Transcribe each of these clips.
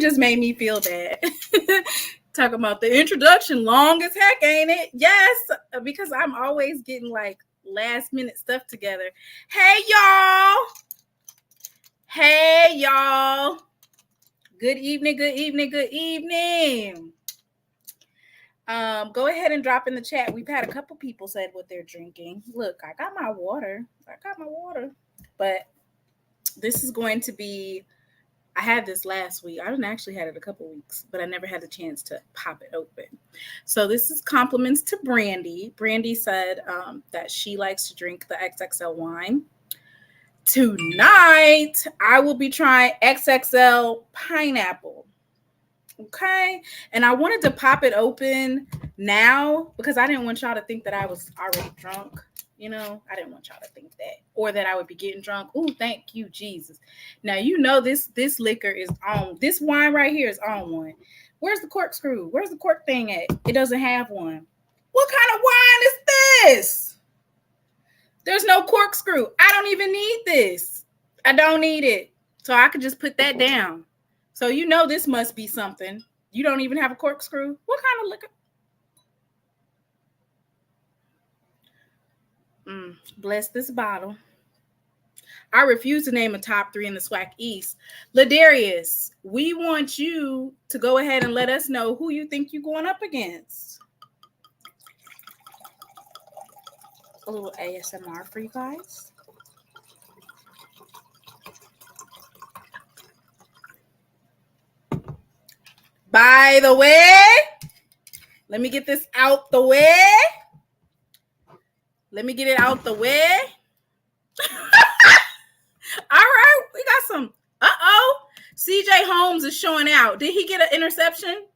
just made me feel bad. Talking about the introduction, long as heck, ain't it? Yes, because I'm always getting like last minute stuff together. Hey, y'all. Hey, y'all. Good evening, good evening, good evening. Go ahead and drop in the chat. We've had a couple people said what they're drinking. Look, I got my water. But this is going to be, I had this last week. I didn't actually had it a couple weeks, but I never had the chance to pop it open. So this is compliments to Brandy. Brandy said that she likes to drink the XXL wine. Tonight, I will be trying XXL pineapple. Okay. And I wanted to pop it open now because I didn't want y'all to think that I was already drunk. You know, I didn't want y'all to think that, or that I would be getting drunk. Oh, thank you, Jesus. Now, you know, this liquor is on. This wine right here is on one. Where's the corkscrew? Where's the cork thing at? It doesn't have one. What kind of wine is this? There's no corkscrew. I don't even need this. I don't need it. So I could just put that down. So you know this must be something. You don't even have a corkscrew. What kind of liquor? Bless this bottle. I refuse to name a top 3 in the SWAC East. Ladarius, we want you to go ahead and let us know who you think you're going up against. A little ASMR for you guys. By the way, let me get this out the way. Let me get it out the way. All right, we got some. CJ Holmes is showing out. Did he get an interception?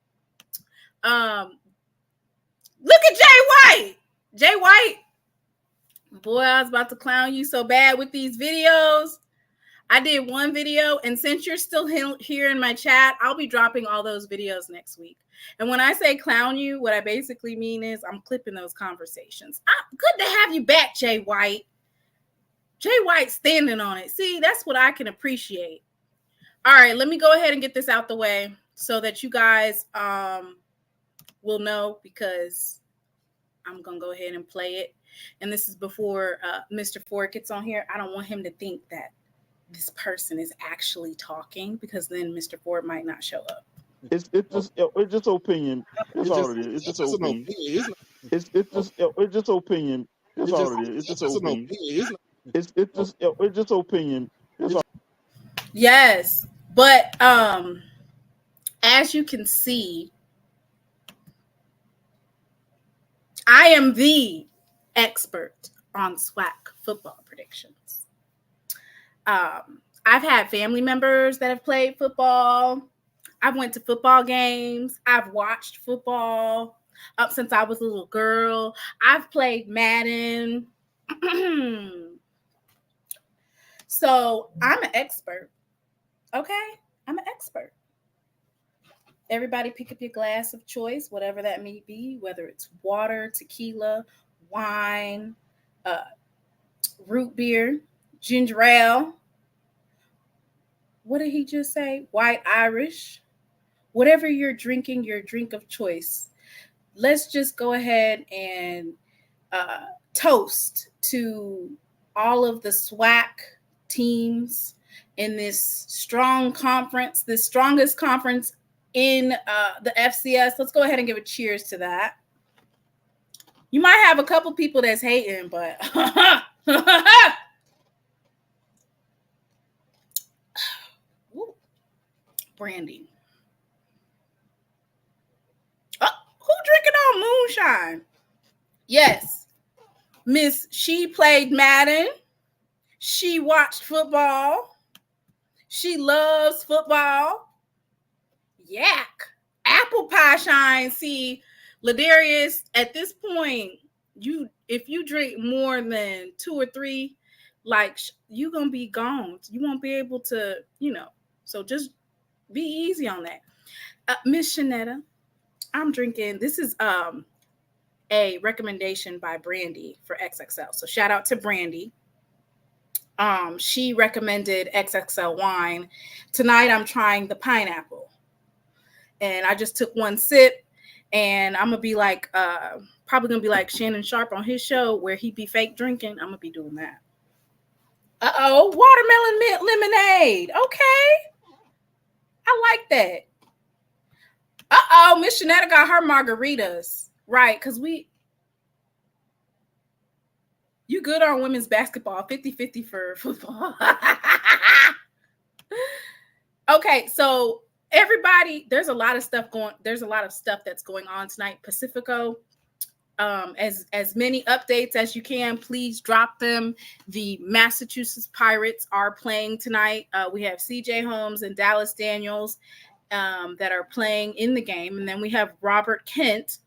Look at Jay White. Jay White. Boy, I was about to clown you so bad with these videos. I did one video, and since you're still here in my chat, I'll be dropping all those videos next week. And when I say clown you, what I basically mean is I'm clipping those conversations. Good to have you back, Jay White. Jay White standing on it. See, that's what I can appreciate. All right, let me go ahead and get this out the way so that you guys will know, because I'm going to go ahead and play it. And this is before Mr. Ford gets on here. I don't want him to think that this person is actually talking, because then Mr. Ford might not show up. It's just opinion. That's all it is. It's just opinion. It's just opinion. That's all it is. It's just opinion. It's just opinion. That's all. Yes, but as you can see, I am the expert on SWAC football predictions. I've had family members that have played football. I've went to football games. I've watched football up since I was a little girl. I've played Madden. So I'm an expert. Okay? I'm an expert. Everybody pick up your glass of choice, whatever that may be, whether it's water, tequila, wine, root beer, ginger ale. What did he just say? White Irish. Whatever you're drinking, your drink of choice. Let's just go ahead and toast to all of the SWAC teams in this strong conference, the strongest conference in the FCS. Let's go ahead and give a cheers to that. You might have a couple people that's hating, but Ooh, Brandy. Who drinking on moonshine? Yes. Miss, she played Madden. She watched football. She loves football. Yak. Apple pie shine. See, Ladarius, at this point, if you drink more than 2 or 3, like, you're going to be gone. You won't be able to, so just be easy on that. Miss Shanetta, I'm drinking. This is a recommendation by Brandy for XXL. So shout out to Brandy. She recommended XXL wine. Tonight I'm trying the pineapple. and I just took one sip, and I'm gonna be like, probably gonna be like Shannon Sharp on his show where he be fake drinking. I'm gonna be doing that. Watermelon mint lemonade. Okay, I like that. Miss Shanetta got her margaritas right, because you good on women's basketball, 50-50 for football. Okay, so everybody, there's a lot of stuff that's going on tonight. Pacifico, as many updates as you can, please drop them. The Massachusetts Pirates are playing tonight. We have CJ Holmes and Dallas Daniels that are playing in the game, and then we have Robert Kent,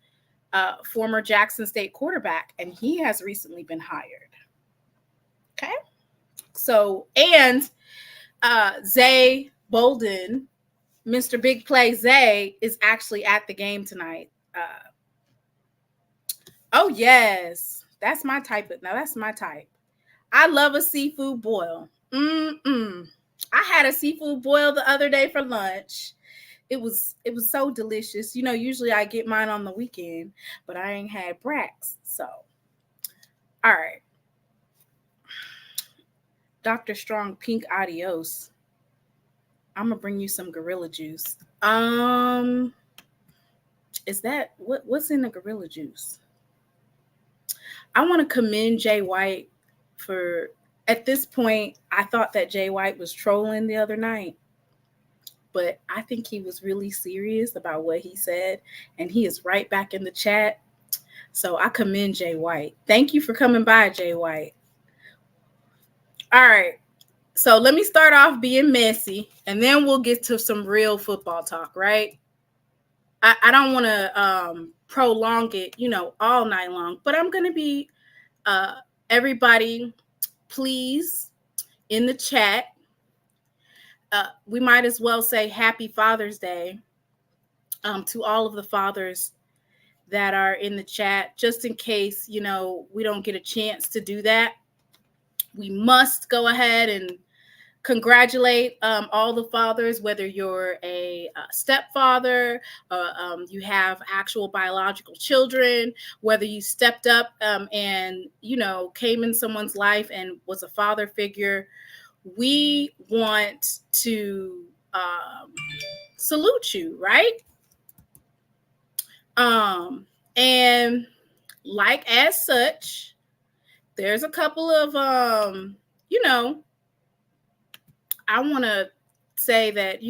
former Jackson State quarterback, and he has recently been hired. Okay, so, and Zay Bolden, Mr. Big Play Zay, is actually at the game tonight. Oh yes, that's my type. Now that's my type. I love a seafood boil. I had a seafood boil the other day for lunch. It was so delicious. You know, usually I get mine on the weekend, but I ain't had Brax. So, all right. Dr. Strong, pink adios. I'm gonna bring you some gorilla juice. Is that what's in the gorilla juice? I want to commend Jay White for, at this point, I thought that Jay White was trolling the other night, but I think he was really serious about what he said, and he is right back in the chat. So I commend Jay White. Thank you for coming by, Jay White. All right. So let me start off being messy, and then we'll get to some real football talk, right? I don't want to prolong it, all night long, but I'm going to be, everybody, please, in the chat, we might as well say Happy Father's Day to all of the fathers that are in the chat, just in case, we don't get a chance to do that. We must go ahead and congratulate all the fathers, whether you're a stepfather, you have actual biological children, whether you stepped up and, came in someone's life and was a father figure. We want to salute you, right? And like as such, there's a couple of, I want to say that,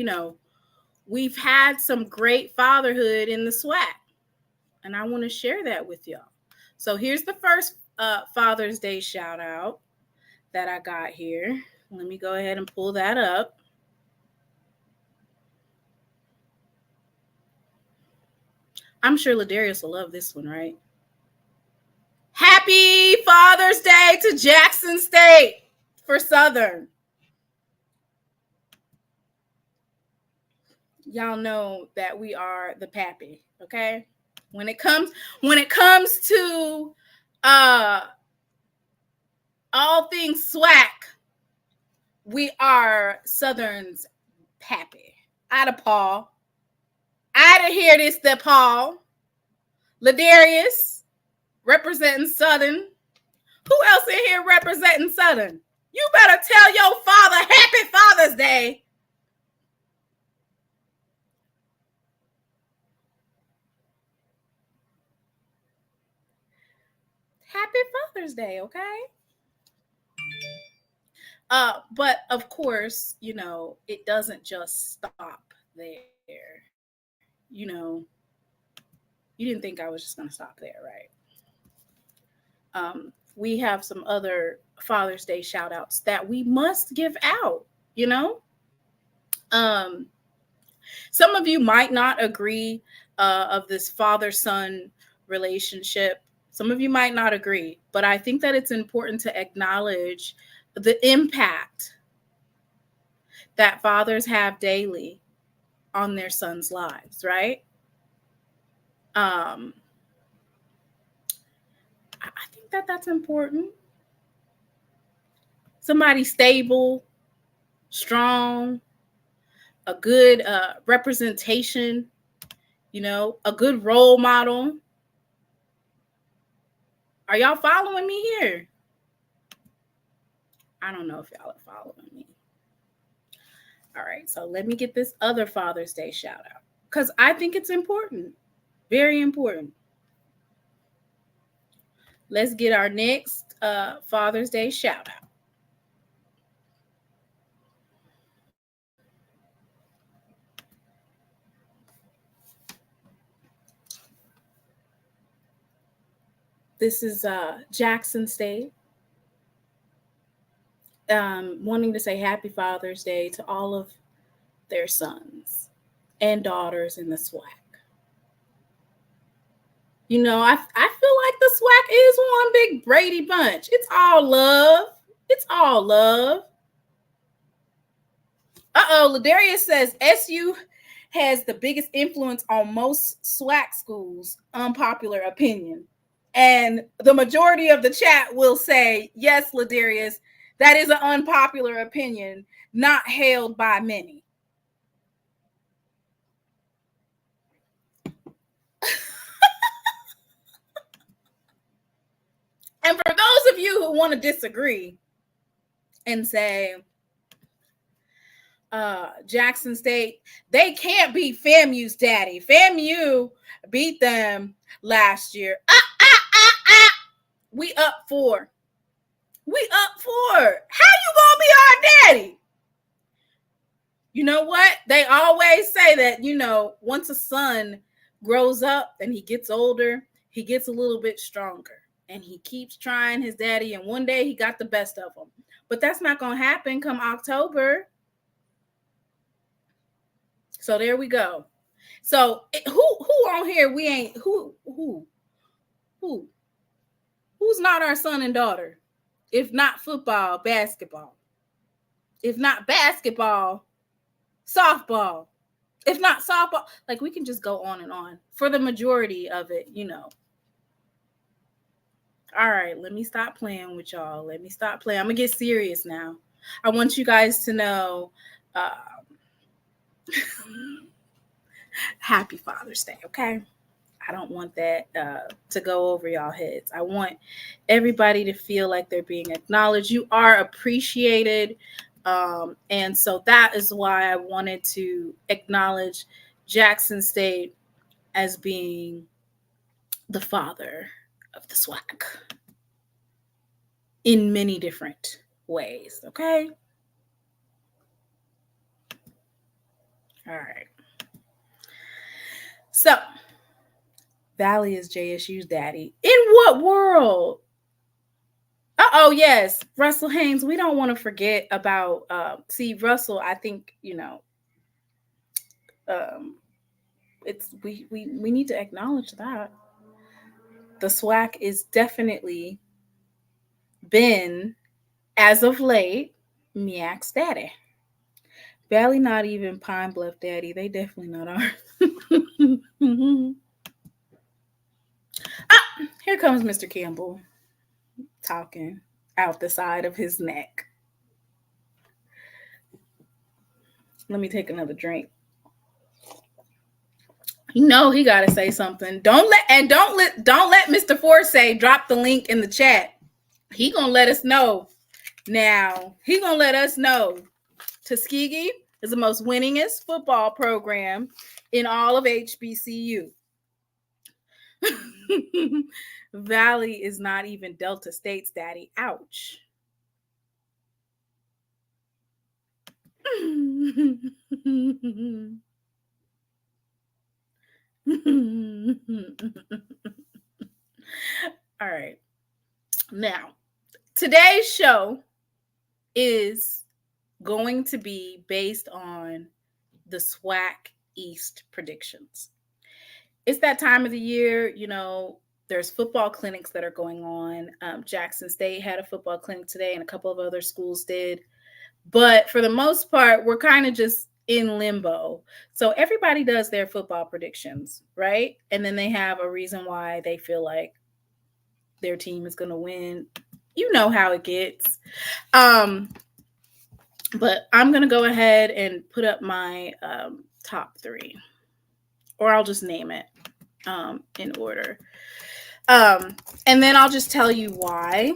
we've had some great fatherhood in the SWAC, and I want to share that with y'all. So here's the first Father's Day shout out that I got here. Let me go ahead and pull that up. I'm sure Ladarius will love this one, right? Happy Father's Day to Jackson State for Southern. Y'all know that we are the pappy, okay? When it comes to all things SWAC, we are Southern's pappy. I'da Paul. I'da hear this, the Paul. Ladarius, representing Southern. Who else in here representing Southern? You better tell your father Happy Father's Day. Happy Father's Day, okay? But of course, it doesn't just stop there. You didn't think I was just going to stop there, right? We have some other Father's Day shout outs that we must give out, Some of you might not agree of this father-son relationship. Some of you might not agree, but I think that it's important to acknowledge the impact that fathers have daily on their sons' lives, right? I think that that's important. Somebody stable, strong, a good representation a good role model. Are y'all following me here? I don't know if y'all are following me. All right, so let me get this other Father's Day shout out because I think it's important, very important. Let's get our next Father's Day shout out. This is Jackson State. Wanting to say Happy Father's Day to all of their sons and daughters in the SWAC. I feel like the SWAC is one big Brady bunch. It's all love. It's all love. Ladarius says SU has the biggest influence on most SWAC schools. Unpopular opinion. And the majority of the chat will say, yes, Ladarius, that is an unpopular opinion, not held by many. And for those of you who want to disagree and say, Jackson State, they can't beat FAMU's daddy. FAMU beat them last year. We up 4. We up 4. How you gonna be our daddy? You know what? They always say that, once a son grows up and he gets older, he gets a little bit stronger. And he keeps trying his daddy, and one day he got the best of him. But that's not going to happen come October. So there we go. So who on here we ain't who's not our son and daughter? If not football, basketball. If not basketball, softball. If not softball, like we can just go on and on for the majority of it, All right, let me stop playing with y'all. Let me stop playing. I'm going to get serious now. I want you guys to know Happy Father's Day, okay? I don't want that to go over y'all heads. I want everybody to feel like they're being acknowledged. You are appreciated. And so that is why I wanted to acknowledge Jackson State as being the father of the SWAC in many different ways, okay? All right. So, Valley is JSU's daddy. In what world? Yes, Russell Haynes. We don't want to forget about, Russell, I think, we need to acknowledge that. The SWAC is definitely been, as of late, MEAC's daddy. Valley not even Pine Bluff daddy. They definitely not are. Here comes Mr. Campbell talking out the side of his neck. Let me take another drink. He got to say something. Don't let Mr. Forsay drop the link in the chat. He gonna let us know. Now he gonna let us know. Tuskegee is the most winningest football program in all of HBCU. Valley is not even Delta State's daddy. Ouch. All right. Now, today's show is going to be based on the SWAC East predictions. It's that time of the year, there's football clinics that are going on. Jackson State had a football clinic today and a couple of other schools did. But for the most part, we're kind of just in limbo. So everybody does their football predictions, right? And then they have a reason why they feel like their team is going to win. You know how it gets. But I'm going to go ahead and put up my top 3. or I'll just name it in order. And then I'll just tell you why.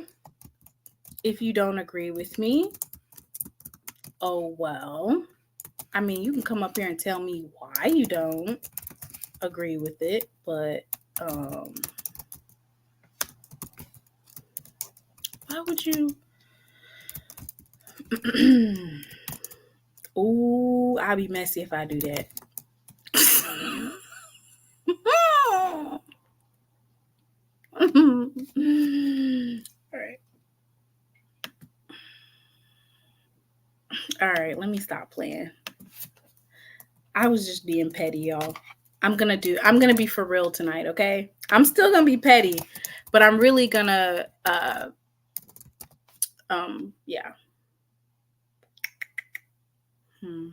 If you don't agree with me, oh well. I mean, you can come up here and tell me why you don't agree with it, but why would you? Ooh, I'll be messy if I do that. All right. All right, let me stop playing. I was just being petty, y'all. I'm gonna be for real tonight, okay? I'm still gonna be petty, but I'm really gonna yeah. All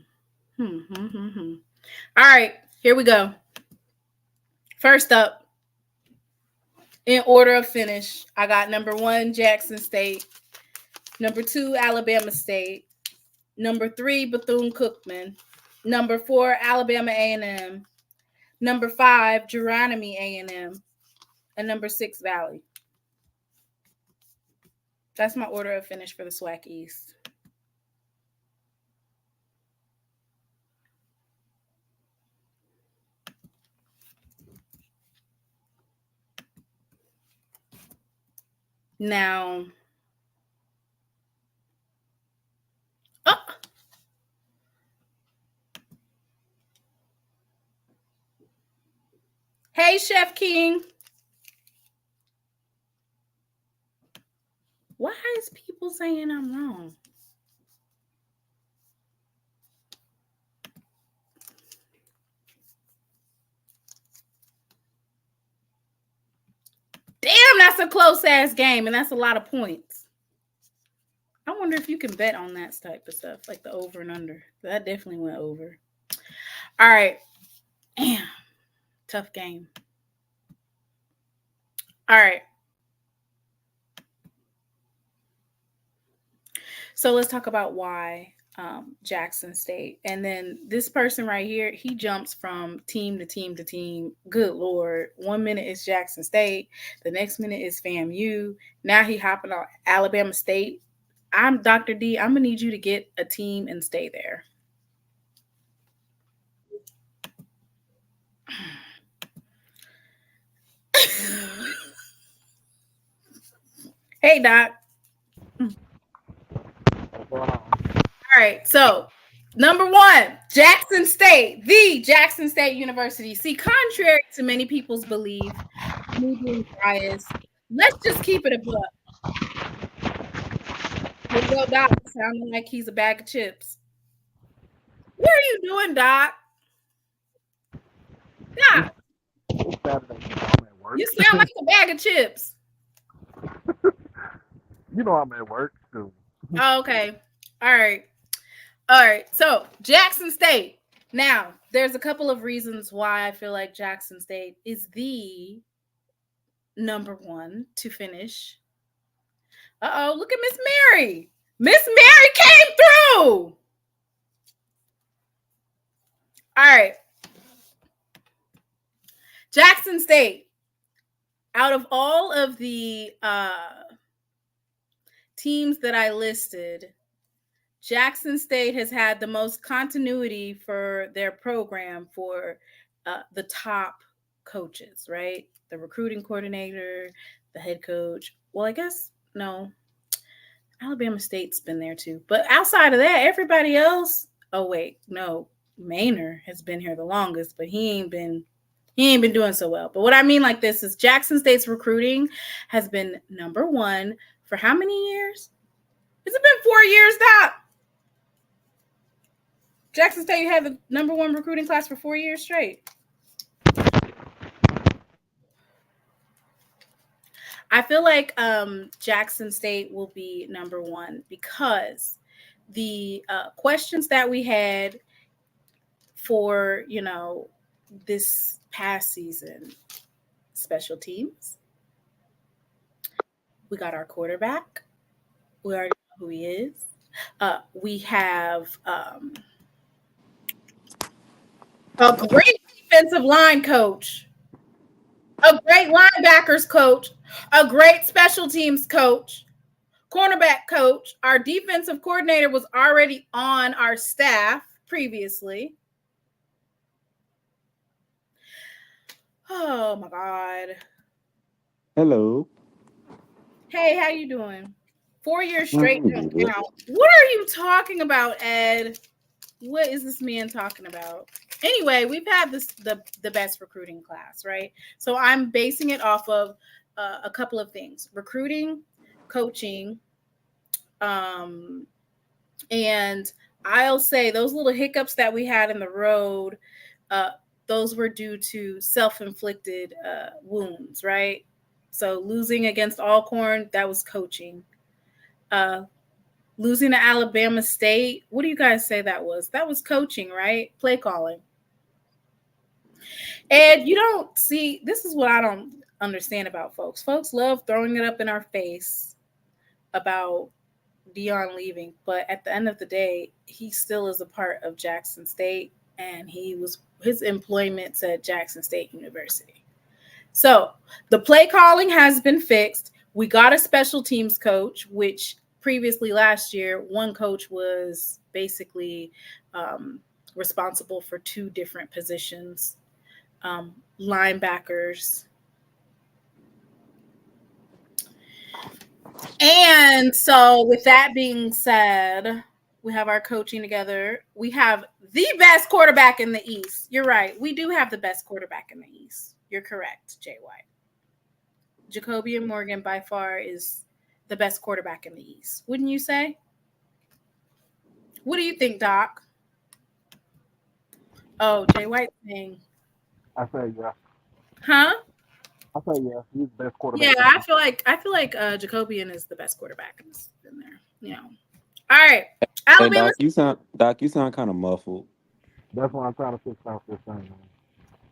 right, here we go. First up, in order of finish, I got number 1, Jackson State. Number 2, Alabama State. Number 3, Bethune-Cookman. Number 4, Alabama A&M. Number 5, Geronimo A&M. And number 6, Valley. That's my order of finish for the SWAC East. Now, hey, Chef King. Why is people saying I'm wrong? Damn, that's a close-ass game, and that's a lot of points. I wonder if you can bet on that type of stuff, like the over and under. That definitely went over. All right. Damn. Tough game. All right. So let's talk about why Jackson State. And then this person right here, he jumps from team to team to team. Good Lord. 1 minute is Jackson State. The next minute is FAMU. Now he hopping on Alabama State. I'm Dr. D. I'm going to need you to get a team and stay there. Hey, Doc. All right, so number 1, Jackson State, the Jackson State University. See, contrary to many people's belief, me being biased, let's just keep it a buck. Here we go, Doc, sounding like he's a bag of chips. What are you doing, Doc? Doc, you sound like a bag of chips. You know I'm at work too. Oh, okay. All right. So Jackson State. Now, there's a couple of reasons why I feel like Jackson State is the number 1 to finish. Uh-oh, look at Miss Mary. Miss Mary came through. All right. Jackson State. Out of all of the teams that I listed, Jackson State has had the most continuity for their program for the top coaches, right? The recruiting coordinator, the head coach. Well, I guess, no. Alabama State's been there too. But outside of that, everybody else, oh wait, no. Maynard has been here the longest, but he ain't been doing so well. But what I mean like this is Jackson State's recruiting has been number 1 for how many years? Has it been 4 years, Doc? Jackson State had the number 1 recruiting class for 4 years straight. I feel like Jackson State will be number 1 because the questions that we had for, this past season, special teams. We got our quarterback. We already know who he is. We have a great defensive line coach, a great linebackers coach, a great special teams coach, cornerback coach. Our defensive coordinator was already on our staff previously. Oh my God. Hello. Hey, how you doing? 4 years straight don't count. What are you talking about, Ed? What is this man talking about? Anyway, we've had the best recruiting class, right? So I'm basing it off of a couple of things: recruiting, coaching, and I'll say those little hiccups that we had in the road, those were due to self-inflicted wounds, right? So losing against Alcorn, that was coaching. Losing to Alabama State, what do you guys say that was? That was coaching, right? Play calling. And you don't see, this is what I don't understand about folks. Folks love throwing it up in our face about Dion leaving, but at the end of the day, he still is a part of Jackson State, and his employment's at Jackson State University. So the play calling has been fixed. We got a special teams coach, which previously last year, one coach was basically responsible for two different positions, linebackers. And so with that being said, we have our coaching together. We have the best quarterback in the East. You're right. We do have the best quarterback in the East. You're correct, Jay White. Jacoby Morgan by far is the best quarterback in the East. Wouldn't you say? What do you think, Doc? Oh, Jay White's saying. I say yeah. Huh? I say yeah. He's the best quarterback. Yeah, I feel like Jacobian is the best quarterback in there. You know. All right. Alabama. Hey, Doc, you sound kind of muffled. That's why I'm trying to fix out this thing.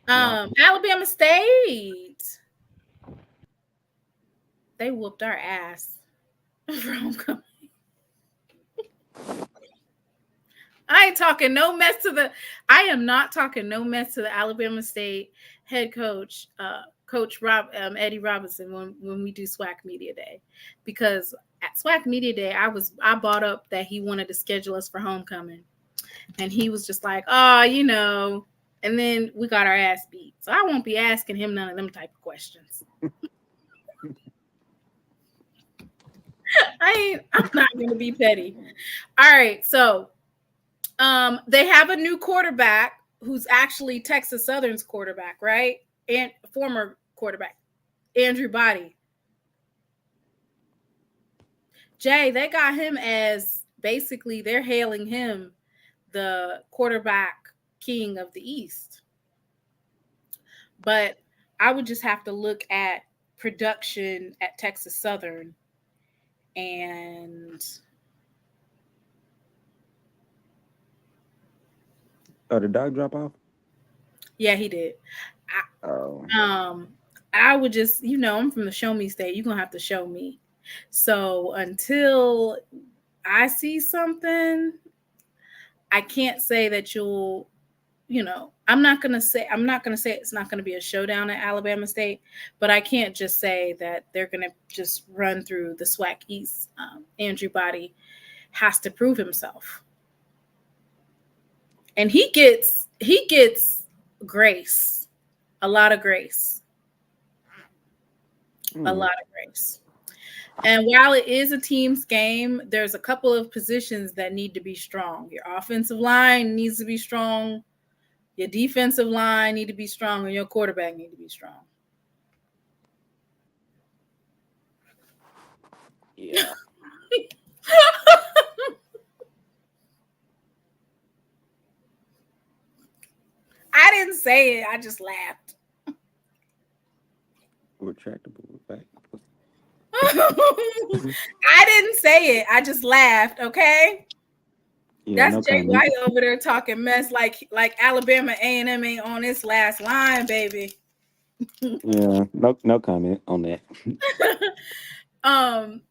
Alabama State. They whooped our ass for homecoming. I am not talking no mess to the Alabama State head coach, Coach Eddie Robinson, when we do SWAC Media Day, because at SWAC Media Day I brought up that he wanted to schedule us for homecoming, and he was just like, and then we got our ass beat. So I won't be asking him none of them type of questions. I'm not going to be petty. All right, so. They have a new quarterback who's actually Texas Southern's quarterback, right? And former quarterback, Andrew Body. Jay, they got him as basically they're hailing him the quarterback king of the East. But I would just have to look at production at Texas Southern and Oh, did Doc drop off? yeah, he did. I would just, I'm from the show me state. You're going to have to show me. So until I see something, I can't say that I'm not going to say it's not going to be a showdown at Alabama State, but I can't just say that they're going to just run through the SWAC East. Andrew Body has to prove himself. And he gets grace, a lot of grace, a lot of grace. And while it is a team's game, there's a couple of positions that need to be strong. Your offensive line needs to be strong. Your defensive line need to be strong, and your quarterback need to be strong. Yeah. I didn't say it. I just laughed. Retractable effect. I didn't say it. I just laughed. Okay. Yeah, that's Jay White over there talking mess like Alabama A&M ain't on its last line, baby. Yeah, no comment on that.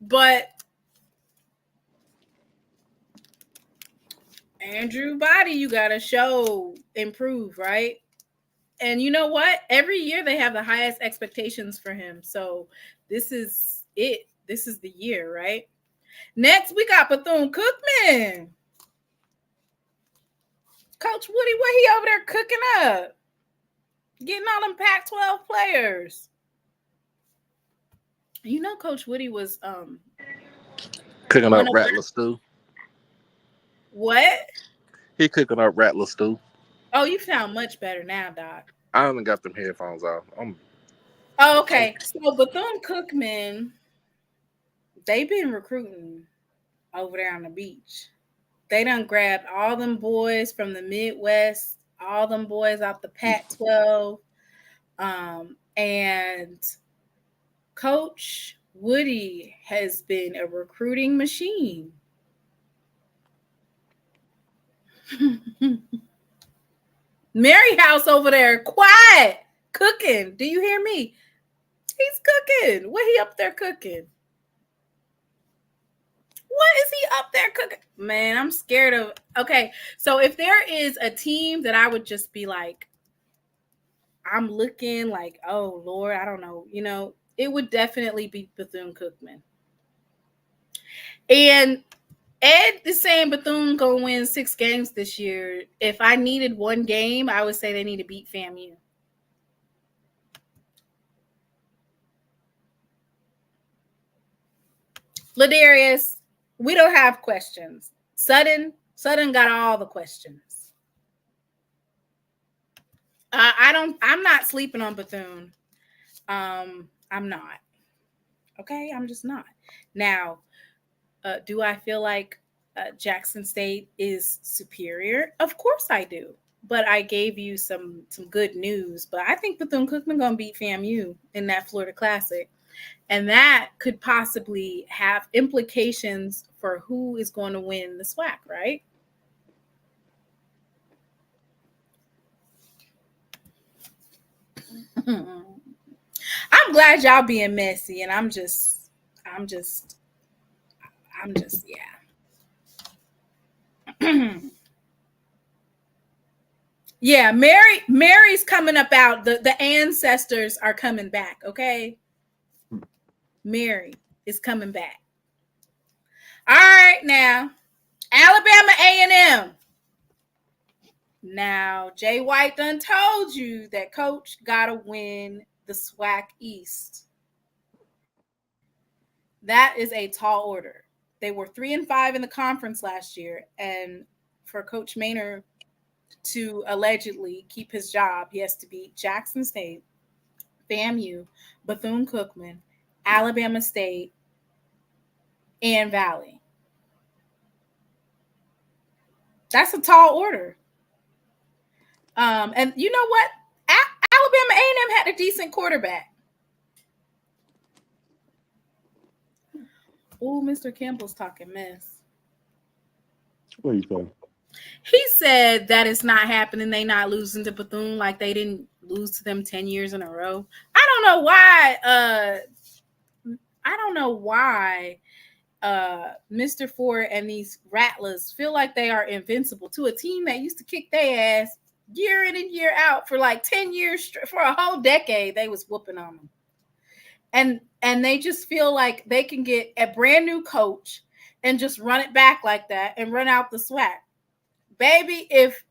But Andrew Body, you gotta show improve, right? And you know what? Every year they have the highest expectations for him. So this is it. This is the year, right? Next, we got Bethune-Cookman. Coach Woody, what he over there cooking up? Getting all them Pac-12 players. You know, Coach Woody was cooking up Rattler stew. What? He cooking up Rattler stew. Oh, you sound much better now, Doc. I haven't got them headphones off. Oh, okay. So Bethune-Cookman, they've been recruiting over there on the beach. They done grabbed all them boys from the Midwest, all them boys out the Pac-12, and Coach Woody has been a recruiting machine. Mary House over there, quiet, cooking. Do you hear me? He's cooking. What he up there cooking? What is he up there cooking? Man, I'm scared of. Okay, so if there is a team that I would just be like, I'm looking like, oh Lord, I don't know. You know, it would definitely be Bethune-Cookman. And Ed is saying Bethune gonna win 6 games this year. If I needed one game, I would say they need to beat FAMU. Ladarius, we don't have questions. Sutton got all the questions. I'm not sleeping on Bethune. I'm not. Okay, I'm just not. Now, do I feel like Jackson State is superior? Of course I do. But I gave you some good news. But I think Bethune-Cookman gonna beat FAMU in that Florida Classic. And that could possibly have implications for who is going to win the SWAC, right? I'm glad y'all being messy, and I'm just, yeah. Yeah, Mary's coming up out. The ancestors are coming back, okay? Mary is coming back. All right, now, Alabama A&M. Now, Jay White done told you that coach got to win the SWAC East. That is a tall order. They were 3-5 in the conference last year, and for Coach Maynard to allegedly keep his job, he has to beat Jackson State, FAMU, Bethune-Cookman, Alabama State, and Valley. That's a tall order. And you know what? Alabama A&M had a decent quarterback. Oh, Mr. Campbell's talking mess. What are you saying? He said that it's not happening. They not losing to Bethune like they didn't lose to them 10 years in a row. I don't know why Mr. Ford and these Rattlers feel like they are invincible to a team that used to kick their ass year in and year out for like 10 years, for a whole decade. They was whooping on them. And they just feel like they can get a brand new coach and just run it back like that and run out the SWAC. Baby, if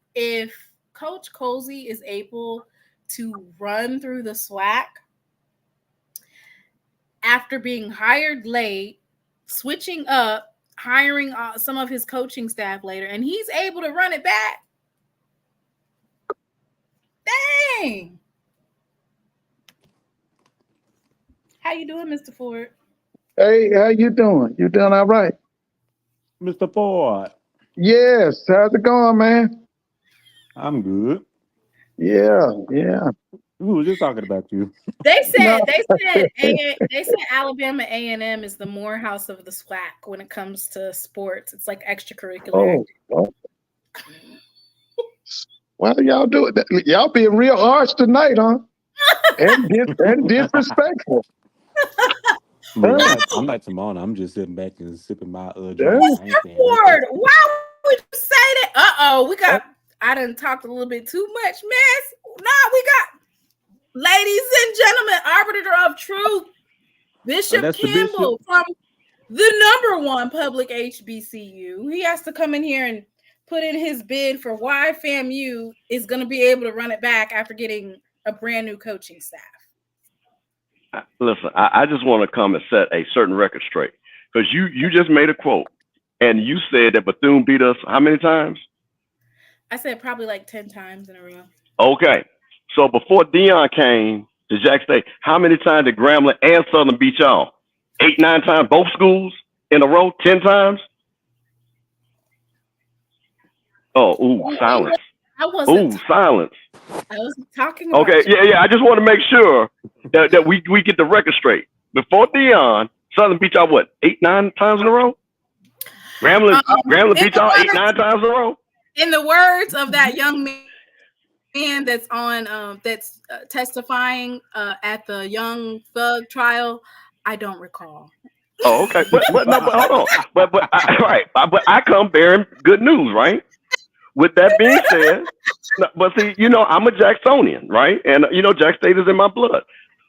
Coach Colsey is able to run through the SWAC after being hired late, switching up, hiring some of his coaching staff later, and he's able to run it back, dang. How you doing, Mr. Ford? Hey, how you doing? You doing all right? Mr. Ford. Yes. How's it going, man? I'm good. Yeah. We were just talking about you. They said Alabama A&M is the Morehouse of the SWAC when it comes to sports. It's like extracurricular. Oh. Why do y'all do it? Y'all being real harsh tonight, huh? and disrespectful. I'm not Simone. I'm just sitting back and sipping my drink. Mr. Ford, why would you say that? I done talked a little bit too much mess. we got, ladies and gentlemen, arbiter of truth, Bishop Campbell from the #1 public HBCU. He has to come in here and put in his bid for why FAMU is going to be able to run it back after getting a brand new coaching staff. Listen, I just want to come and set a certain record straight, because you just made a quote and you said that Bethune beat us how many times? I said probably like 10 times in a row. Okay. So before Dion came to Jack State, how many times did Grambling and Southern beat y'all? 8, 9 times, both schools in a row, 10 times? Silence. Silence. I was talking about Okay, yeah. I just want to make sure that we get the record straight. Before Dion, Southern beat y'all what, 8, 9 times in a row? Grambling beat y'all 8, 9 times in a row? In the words of that young man that's on testifying at the Young Thug trial, I don't recall. Oh, okay. But hold on. But I come bearing good news, right? With that being said, but see, I'm a Jacksonian, right? And Jack State is in my blood.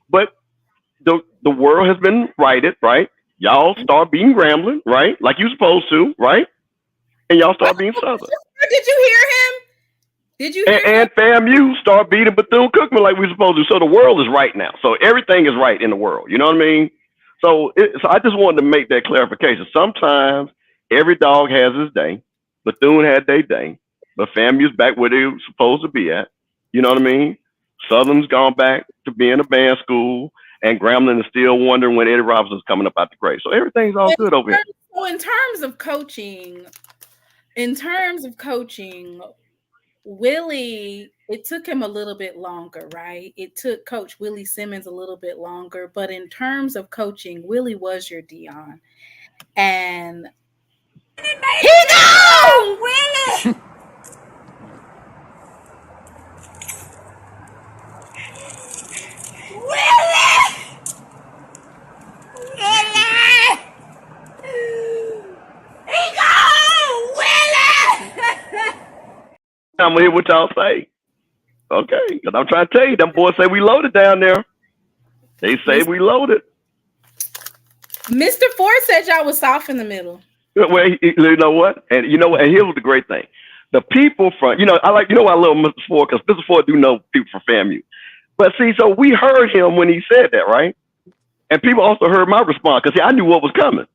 But the world has been righted, right? Y'all start being Grambling, right? Like you supposed to, right? And y'all start being Southern. Did you hear him? Did you hear him? And FAMU start beating Bethune-Cookman like we're supposed to. So the world is right now. So everything is right in the world. You know what I mean? So I just wanted to make that clarification. Sometimes every dog has his day. Bethune had their day. But FAMU's back where they were supposed to be at. You know what I mean? Southern's gone back to being a band school. And Grambling is still wondering when Eddie Robinson's coming up out the grave. So everything's all good over here. So in terms of coaching, Willie, it took him a little bit longer, right? It took Coach Willie Simmons a little bit longer. But in terms of coaching, Willie was your Dion. And he go! Willie! I'm gonna hear what y'all say. Okay, because I'm trying to tell you, them boys say we loaded down there. They say we loaded. Mr. Ford said y'all was soft in the middle. Well, you know what? And and here was the great thing. The people from, I love Mr. Ford, because Mr. Ford do know people from FAMU. But see, so we heard him when he said that, right? And people also heard my response, because I knew what was coming.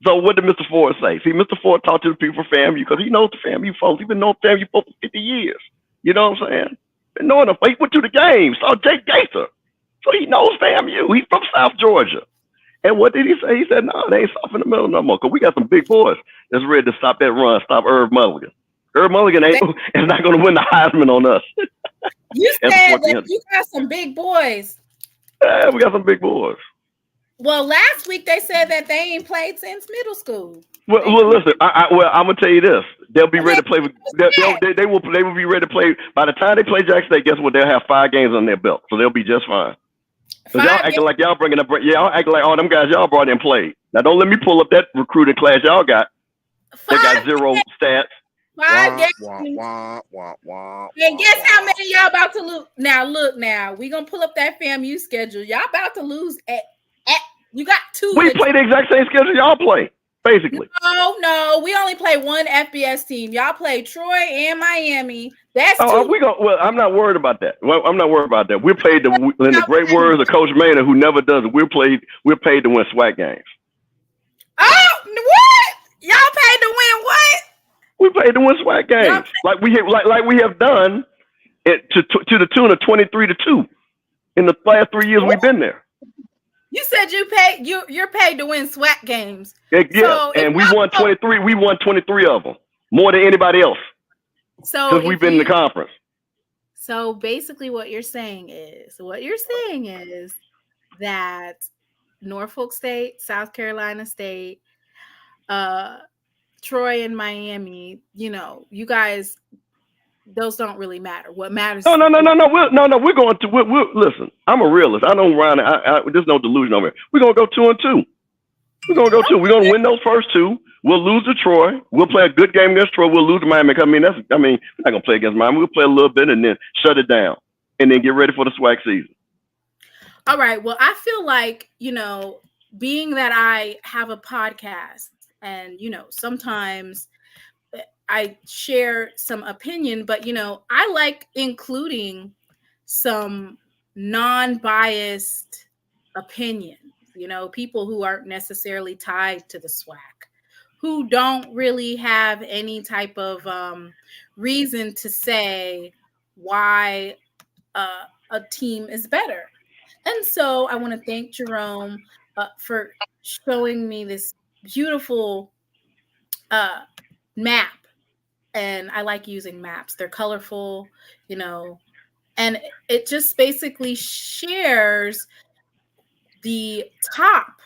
So what did Mr. Ford say? See, Mr. Ford talked to the people from FAMU, because he knows the FAMU folks. He's been knowing FAMU folks for 50 years. You know what I'm saying? Been knowing them. He went to the game, saw Jake Gaither. So he knows FAMU. He's from South Georgia. And what did he say? He said, no, they ain't soft in the middle no more, because we got some big boys that's ready to stop that run, stop Irv Mulligan. Irv Mulligan is not going to win the Heisman on us. You said that you got some big boys. Yeah, we got some big boys. Well, last week they said that they ain't played since middle school. Well, listen. I'm gonna tell you this. They'll be ready to play. They will be ready to play by the time they play Jack State. Guess what? They'll have 5 games on their belt, so they'll be just fine. Cause y'all acting like y'all bringing up. Y'all acting like all them guys y'all brought in played. Now don't let me pull up that recruiting class y'all got. They got 0 stats. 5 games. And guess how many y'all about to lose? Now look, we gonna pull up that FAMU schedule. Y'all about to lose at you got 2. We play the exact same schedule y'all play, basically. No, we only play one FBS team. Y'all play Troy and Miami. That's 2. Well, I'm not worried about that. We're paid in the great words of Coach Maynard, who never does it. We're paid to win SWAC games. Oh, what? Y'all paid to win what? We paid to win SWAC games, like we have done it to the tune of 23-2 in the last 3 years we've been there. You said you're paid to win SWAC games. Yeah, so and we won 23. We won 23 of them, more than anybody else. So since we've been in the conference. So basically, what you're saying is that Norfolk State, South Carolina State, Troy, and Miami. You guys. Those don't really matter. What matters? No. We're going to. Listen. I'm a realist. I don't run. There's no delusion over here. We're gonna go 2-2. We're gonna go 2. We're gonna win those first 2. We'll lose to Troy. We'll play a good game against Troy. We'll lose to Miami. We're not gonna play against Miami. We'll play a little bit and then shut it down. and then get ready for the SWAC season. All right. Well, I feel like, being that I have a podcast and, sometimes I share some opinion, but, I like including some non-biased opinions, people who aren't necessarily tied to the SWAC, who don't really have any type of reason to say why a team is better. And so I want to thank Jerome for showing me this beautiful map. And I like using maps. They're colorful, and it just basically shares the top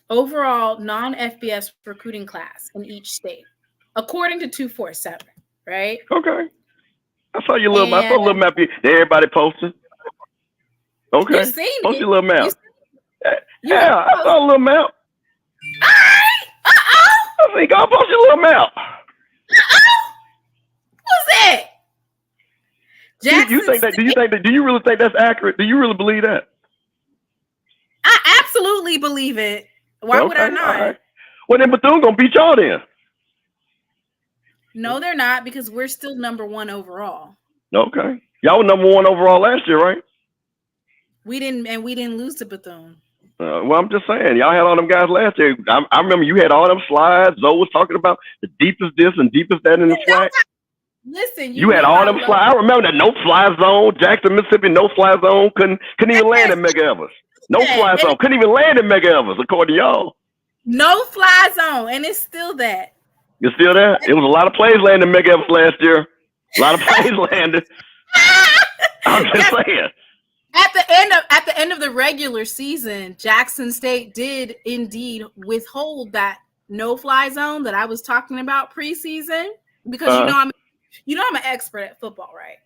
overall non-FBS recruiting class in each state, according to 247, right? Okay. I saw your little map. I saw a little map everybody posted. Okay. You seen Post it. your little map. Yeah, I saw a little map. All right. I think I'll post your little map. What's that? You think that? Do you really think that's accurate? Do you really believe that? I absolutely believe it. Why would I not? Right. Well, then Bethune gonna beat y'all then. No, they're not, because we're still number 1 overall. Okay. Y'all were number 1 overall last year, right? We didn't lose to Bethune. Well, I'm just saying, y'all had all them guys last year. I remember you had all them slides. Zoe was talking about the deepest this and deepest that in the SWAC. Listen, you had all them slides. I remember that no-fly zone, Jackson, Mississippi, no-fly zone. Couldn't even land in Mega Evers. No-fly zone. Couldn't even land in Mega Evers, according to y'all. No-fly zone, and it's still that. You still there? It was a lot of plays landing in Mega Evers last year. A lot of plays landed. I'm just saying. At the end of the regular season, Jackson State did indeed withhold that no-fly zone that I was talking about preseason, because I'm an expert at football, right?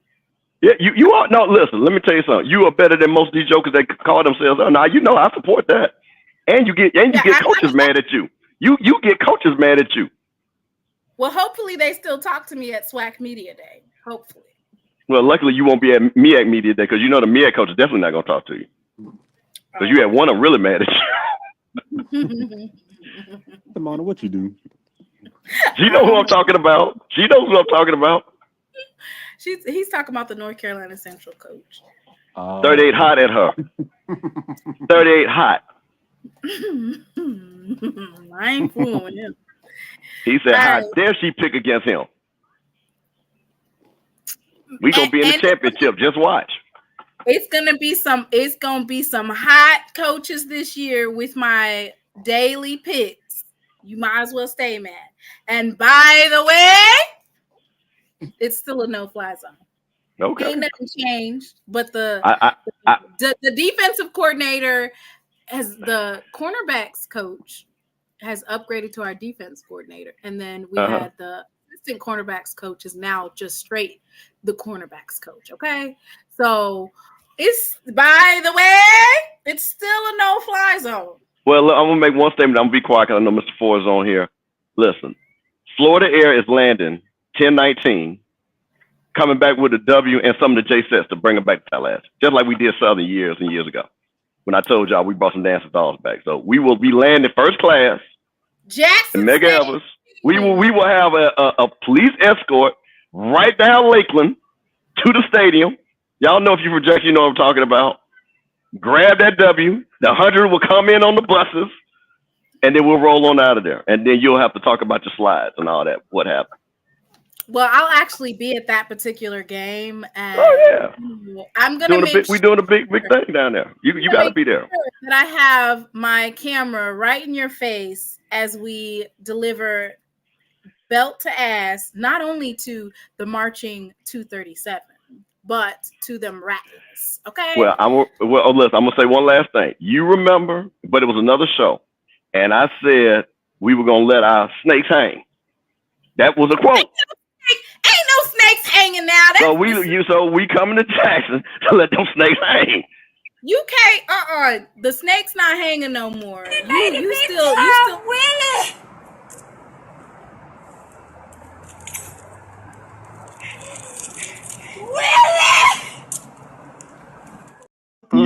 Yeah, you are. No, listen, let me tell you something. You are better than most of these jokers that call themselves. Oh, now I support that. And you get coaches mad at you. You get coaches mad at you. Well, hopefully they still talk to me at SWAC Media Day. Hopefully. Well, luckily you won't be at MEAC Media Day, because you know the MEAC coach is definitely not going to talk to you. Because you had one of them really mad at you. Simona, what you do? She knows who I'm talking about. She knows who I'm talking about. He's talking about the North Carolina Central coach. 38 hot at her. 38 hot. I ain't fooling with him. He said, how dare she pick against him? We gonna be in the championship. Just watch. It's gonna be some hot coaches this year with my daily picks. You might as well stay mad. And by the way, it's still a no-fly zone. Okay. Ain't nothing changed, but the defensive coordinator the cornerbacks coach has upgraded to our defense coordinator, and then we had the assistant cornerbacks coach is now just straight the cornerbacks coach. Okay, so it's, by the way, it's still a no-fly zone. Well, look, I'm gonna make one statement. I'm gonna be quiet because I know Mr. Ford is on here. Listen, Florida Air is landing 10-19, coming back with a W and some of the J sets to bring them back to Tallahassee, just like we did Southern years and years ago. When I told y'all we brought some dancing dolls back, so we will be landing first class. Jackson in Mega Evers. We will have a police escort right down Lakeland to the stadium. Y'all know, if you project, you know what I'm talking about. Grab that W. The 100 will come in on the buses, and then we'll roll on out of there. And then you'll have to talk about your slides and all that. What happened? Well, I'll actually be at that particular game. And I'm gonna we're doing a big thing down there. You got to be there. That I have my camera right in your face as we deliver belt to ass, not only to the marching 237, but to them rattlers. Okay. Well, listen, I'm gonna say one last thing. You remember, but it was another show, and I said we were gonna let our snakes hang. That was a quote. Ain't no snakes hanging now. So we coming to Jackson to let them snakes hang. You can't. The snake's not hanging no more. You still. Willie. Willie.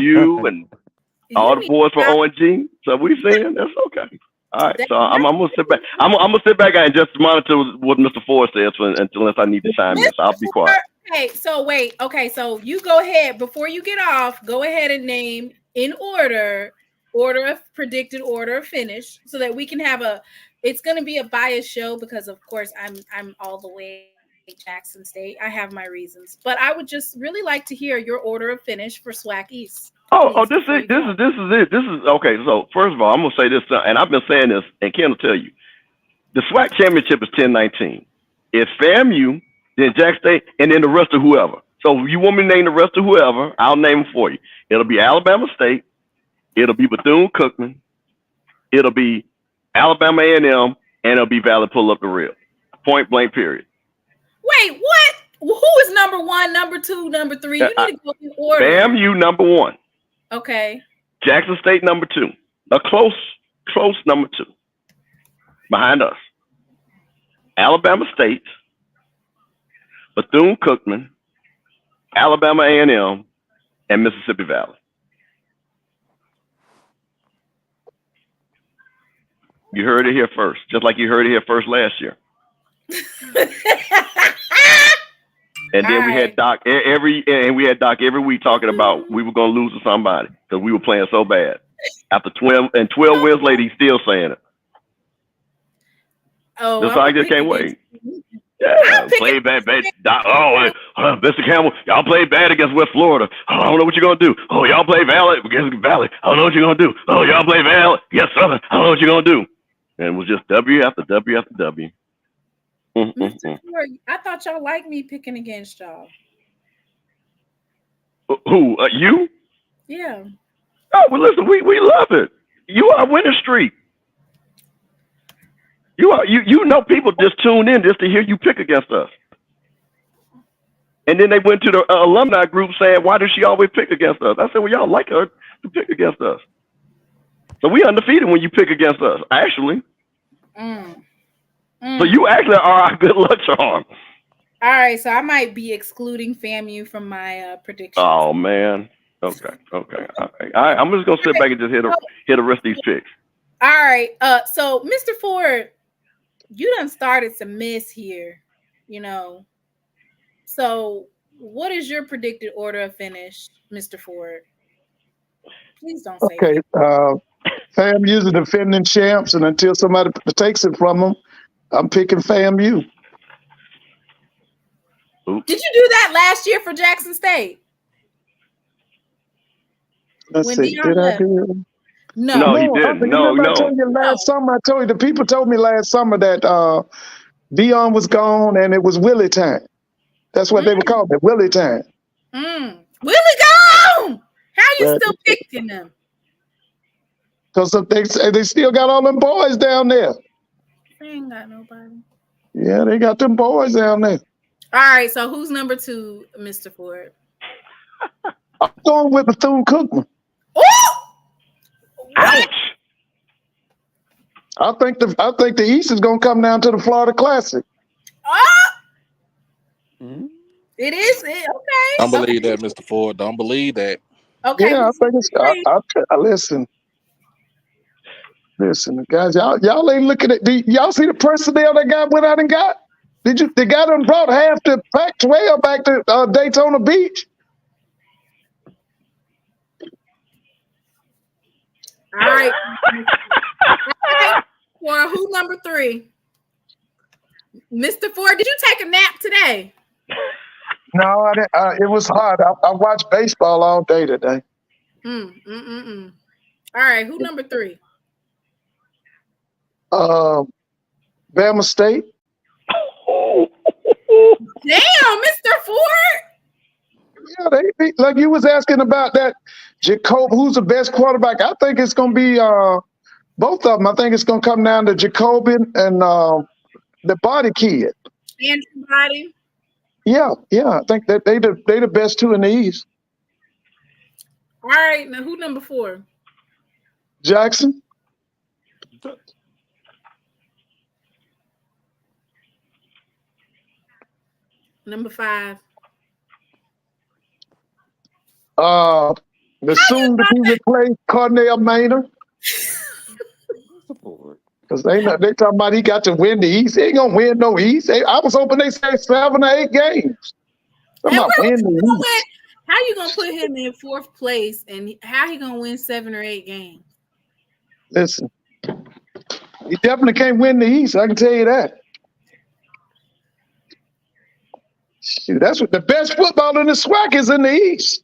you and all the boys from ONG. So we saying that's okay. All right, so I'm gonna sit back. I'm gonna sit back and just monitor what Mr. Ford says unless I need to chime in. So I'll be quiet. Okay, so wait. Okay, so you go ahead before you get off. Go ahead and name in order of predicted order of finish, so that we can have a. It's going to be a biased show because, of course, I'm all the way Jackson State. I have my reasons, but I would just really like to hear your order of finish for SWAC East. This is it. This is okay. So first of all, I'm gonna say this, and I've been saying this, and Ken will tell you, the SWAC championship is 10-19. It's FAMU, then Jack State, and then the rest of whoever. So if you want me to name the rest of whoever, I'll name them for you. It'll be Alabama State, it'll be Bethune-Cookman, it'll be Alabama A&M, and it'll be Valley Pull Up the Real. Point blank. Period. Wait, what? Who is number 1, number 2, number 3? You need to go in order. FAMU number 1. Okay. Jackson State number 2. A close number 2. Behind us. Alabama State, Bethune-Cookman, Alabama A&M, and Mississippi Valley. You heard it here first, just like you heard it here first last year. And then we had Doc every week talking about we were gonna lose to somebody because we were playing so bad. After 12 wins later, he's still saying it. Oh, I just can't wait. Yeah, play bad. Mr. Campbell, y'all played bad against West Florida. Oh, I don't know what you're gonna do. Oh, y'all play Valley against Valley. I don't know what you're gonna do. Oh, y'all play Valley against Southern. I don't know what you're gonna do. And it was just W after W after W. Mr. Ford, I thought y'all liked me picking against y'all. Who? You? Yeah. Oh, well, listen, we love it. You are a winning streak. You know people just tune in just to hear you pick against us. And then they went to the alumni group saying, why does she always pick against us? I said, well, y'all like her to pick against us. So we undefeated when you pick against us, actually. So you actually are our good luck charm. All right, so I might be excluding FAMU from my predictions. Oh, man. Okay. All right. I'm just going to sit back and just hit the rest of these picks. All right. So, Mr. Ford, you done started to miss here, you know. So, what is your predicted order of finish, Mr. Ford? Please don't say okay. FAMU's the defending champs, and until somebody takes it from them, I'm picking FAMU. Did you do that last year for Jackson State? Let's see. Did I do? No, he didn't. No. I told you last summer. I told you the people told me last summer that Dion was gone and it was Willie time. That's what they were called it, Willie time. Willie gone. How you still picking them? Because they still got all them boys down there. They ain't got nobody. Yeah, they got them boys down there. All right, so who's number 2, Mr. Ford? I'm going with Bethune-Cookman. Ouch! I think the East is going to come down to the Florida Classic. It is okay. Don't believe that, Mr. Ford. Don't believe that. Okay. Yeah, I think it's. Listen, guys, y'all ain't looking at. Y'all see the personnel that guy went out and got? The guy done brought half the Pac-12 back to Daytona Beach. All right. Well, who number 3? Mr. Ford, did you take a nap today? No, I didn't. It was hard. I watched baseball all day today. All right, who number 3? Bama State. Damn, Mr. Ford. Yeah, they like you was asking about that Jacob, who's the best quarterback. I think it's going to be both of them. I think it's going to come down to Jacobin and the Body kid. Andrew Body. Yeah. I think that they the best 2 in the East. All right, now who number 4? Jackson. Number 5. The soon to be replaced Cornell Maynard. Because they talking about he got to win the East. He ain't gonna win no East. I was hoping they say 7 or 8 games. I'm not winning the East. How you gonna put him in 4th place and how he gonna win 7 or 8 games? Listen, he definitely can't win the East. I can tell you that. Shoot, that's what the best football in the SWAC is in the East.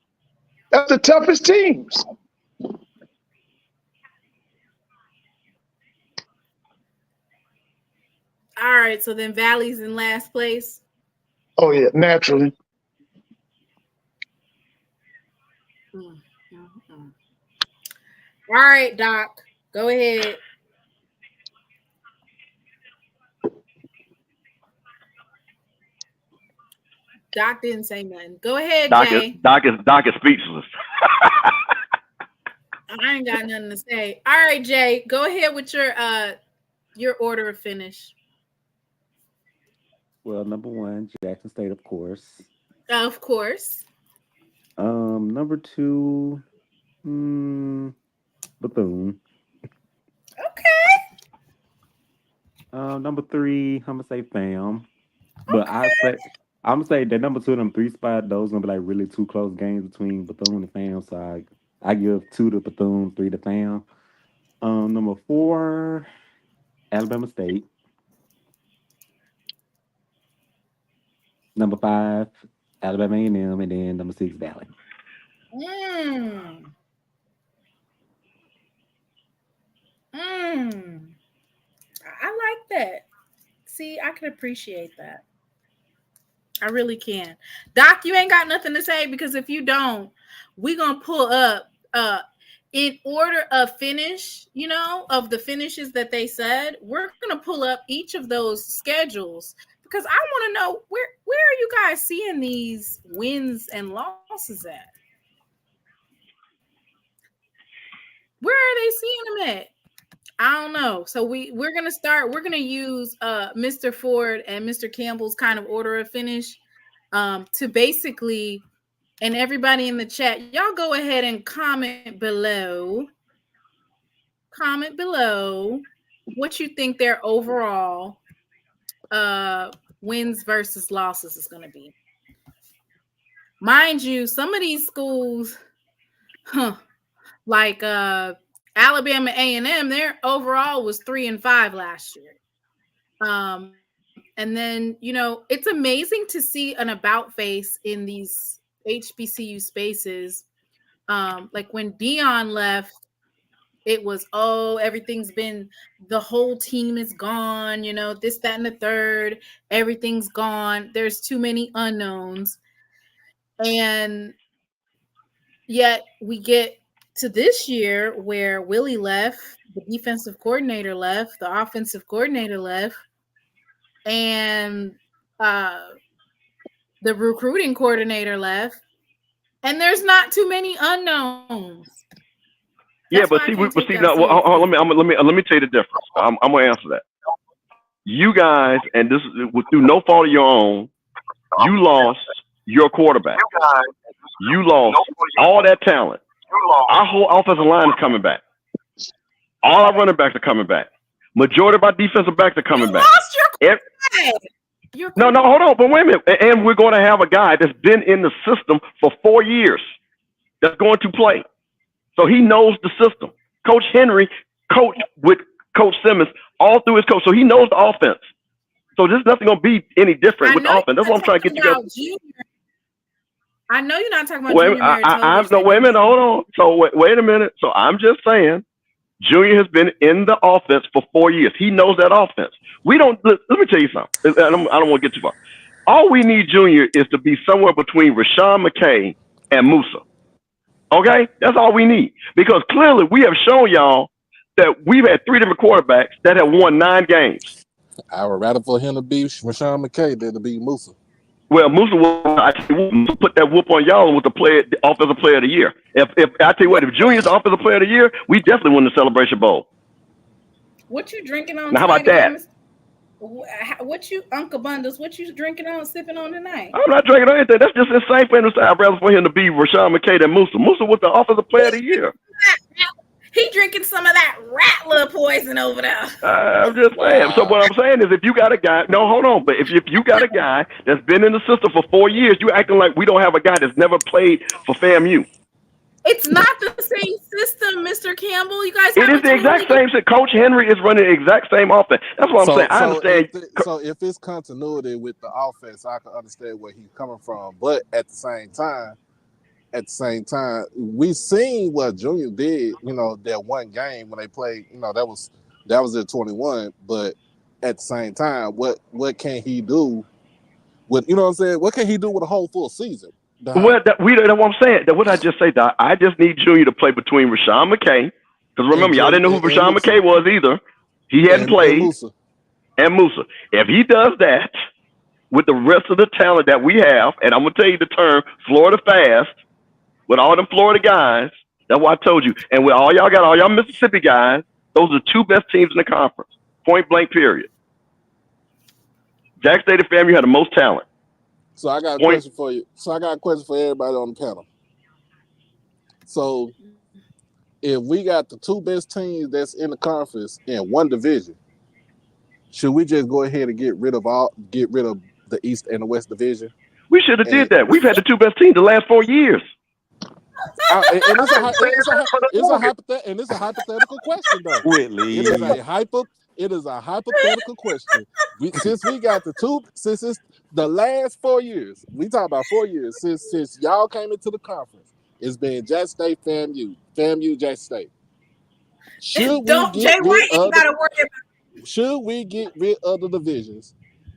That's the toughest teams. All right, so then Valley's in last place. Oh yeah, naturally. All right, Doc, go ahead. Doc didn't say nothing. Go ahead, Jay. Doc is speechless. I ain't got nothing to say. All right, Jay, go ahead with your order of finish. Well, number 1, Jackson State, of course. Of course. Number 2, Bethune. Okay. Number 3, I'm gonna say Fam. But I'm gonna say that number 2 and number 3 spot, those gonna be like really 2 close games between Bethune and Fam. So I give 2 to Bethune, 3 to Fam. Number 4, Alabama State. Number 5, Alabama A&M, and then number 6, Valley. I like that. See, I can appreciate that. I really can. Doc, you ain't got nothing to say, because if you don't, we're going to pull up in order of finish, of the finishes that they said. We're going to pull up each of those schedules, because I want to know where are you guys seeing these wins and losses at? Where are they seeing them at? I don't know. So we're gonna use Mr. Ford and Mr. Campbell's kind of order of finish to basically, and everybody in the chat, y'all go ahead and comment below what you think their overall wins versus losses is going to be. Mind you, some of these schools, like Alabama A&M, their overall was 3-5 last year. And then, it's amazing to see an about face in these HBCU spaces. Like when Dion left, it was, everything's been, the whole team is gone, this, that, and the third, everything's gone. There's too many unknowns. And yet we get to this year where Willie left, the defensive coordinator left, the offensive coordinator left, and the recruiting coordinator left, and there's not too many unknowns. Yeah, but see, let me tell you the difference. I'm gonna answer that. You guys, and this is through no fault of your own, you lost your quarterback. You lost all that talent. Our whole offensive line is coming back. All our running backs are coming back. Majority of our defensive backs are coming back. Lost your quarterback. No, hold on, but wait a minute. And we're going to have a guy that's been in the system for 4 years that's going to play. So he knows the system. Coach Henry coached with Coach Simmons all through his coach, so he knows the offense. So there's nothing going to be any different with the offense. That's what I'm trying to get you guys. I know you're not talking about Junior. Wait a minute, hold on. So wait a minute. So I'm just saying, Junior has been in the offense for 4 years. He knows that offense. Let me tell you something. I don't want to get too far. All we need Junior is to be somewhere between Rashawn McKay and Musa. Okay? That's all we need. Because clearly we have shown y'all that we've had 3 different quarterbacks that have won 9 games. I would rather for him to be Rashawn McKay than to be Musa. Well, Musa will put that whoop on y'all with the offensive player of the year. If I tell you what, if Junior's the offensive player of the year, we definitely win the Celebration Bowl. What you drinking on? Now, how about that? What you, Uncle Bundles? What you drinking on, sipping on tonight? I'm not drinking anything. That's just insane for him to say. I'd rather for him to be Rashawn McKay than Musa. Musa was the offensive player of the year. He drinking some of that Rattler poison over there. I'm just saying. So what I'm saying is, if you got a guy, no, hold on. But if you got a guy that's been in the system for 4 years, you acting like we don't have a guy that's never played for FAMU. It's not the same system, Mr. Campbell. You guys. It is the exact same. Coach Henry is running the exact same offense. That's what I'm saying. I understand. So if it's continuity with the offense, I can understand where he's coming from. But at the same time, we seen what Junior did. You know, that one game when they played. You know, that was at 21. But at the same time, what can he do with? You know what I'm saying? What can he do with a whole full season? Well, that's what I'm saying. What I just say, Doc, I just need Junior to play between Rashawn McKay, because remember, y'all didn't know who Rashawn McKay was either. He hadn't played. And Musa. If he does that with the rest of the talent that we have, and I'm going to tell you the term, Florida fast, with all them Florida guys, that's what I told you. And with all y'all Mississippi guys, those are the two best teams in the conference. Point blank, period. Jack State and FAMU had the most talent. So I got a question for you. So I got a question for everybody on the panel. So if we got the two best teams that's in the conference in one division, should we just go ahead and get rid of the East and the West division? We should have did that. We've had the two best teams the last 4 years. It's a hypothetical question, though. Whitley. It is a hypothetical question. Since it's the last 4 years, we talk about 4 years since y'all came into the conference. It's been Jack State, FAMU, Jack State. Should we get rid of the divisions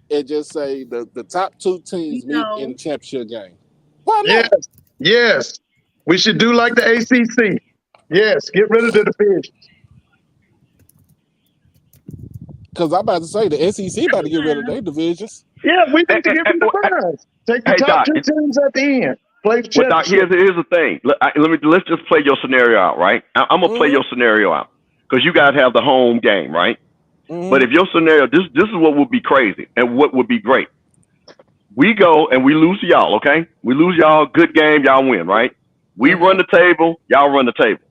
and just say the top two teams meet in the championship game? Why not? Yes. We should do like the ACC. Yes, get rid of the divisions. Because I'm about to say the SEC about to get rid of their divisions. Yeah, we need to get rid of the bonds. Take the top two teams at the end. Play the Doc, here's the thing. Let's just play your scenario out, right? I'm gonna play your scenario out because you guys have the home game, right? But if your scenario, this is what would be crazy and what would be great. We go and we lose to y'all, okay? We lose y'all, good game, y'all win, right? We run the table, y'all run the table.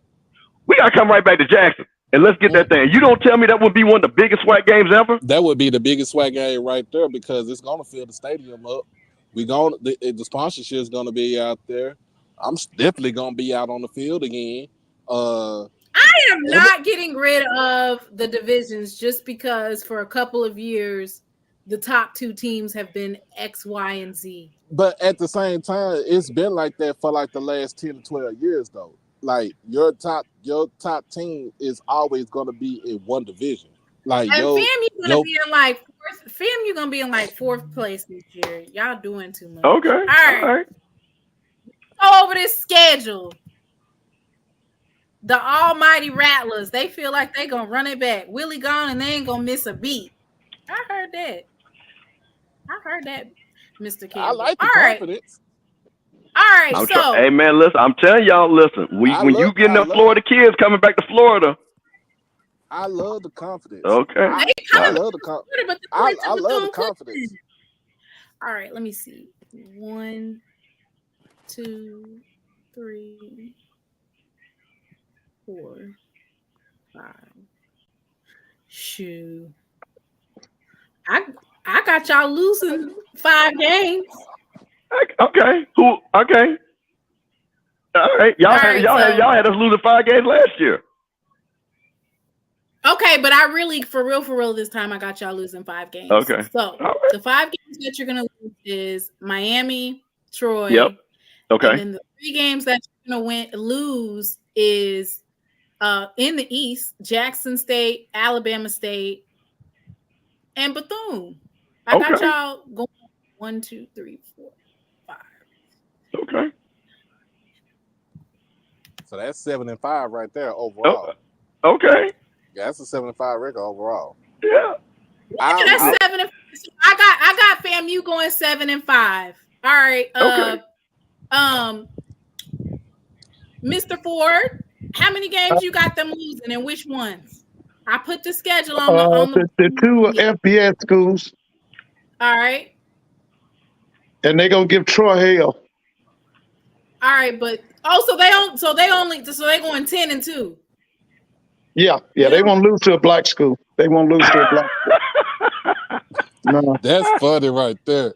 We gotta come right back to Jackson. And let's get that thing. You don't tell me that would be one of the biggest SWAC games ever? That would be the biggest SWAC game right there because it's going to fill the stadium up. The sponsorship is going to be out there. I'm definitely going to be out on the field again. I am not getting rid of the divisions just because for a couple of years, the top two teams have been X, Y, and Z. But at the same time, it's been like that for like the last 10 to 12 years, though. Like your top team is always gonna be in one division. Like and FAMU gonna be in like fourth. FAMU gonna be in like fourth place this year. Y'all doing too much. Okay. All right. Go over this schedule. The almighty Rattlers. They feel like they gonna run it back. Willie gone and they ain't gonna miss a beat. I heard that, Mr. Campbell. I like the confidence. All right, hey man, listen, I'm telling y'all, listen, when you getting the Florida kids coming back to Florida. I love the confidence. Okay. I love the confidence. I love the confidence. All right, let me see. 1, 2, 3, 4, 5. Shoot. I got y'all losing 5 games. Okay. Okay. All right. Y'all had us losing 5 games last year. Okay, but I really, for real, this time I got y'all losing 5 games. Okay. So the 5 games that you're gonna lose is Miami, Troy. Yep. Okay. And then the 3 games that you're gonna lose is in the East, Jackson State, Alabama State, and Bethune. I got y'all going 1, 2, 3, 4, 5. Okay. So that's 7-5 right there overall. Okay. Yeah, that's a 7-5 record overall. Yeah. That's 7. I got FAMU going 7-5. All right. Mr. Ford, how many games you got them losing and which ones? I put the schedule on the two FBS schools. All right. And they're gonna give Troy hell. All right, but so they going 10-2. Yeah, they won't lose to a black school. They won't lose to a black school. No. That's funny right there.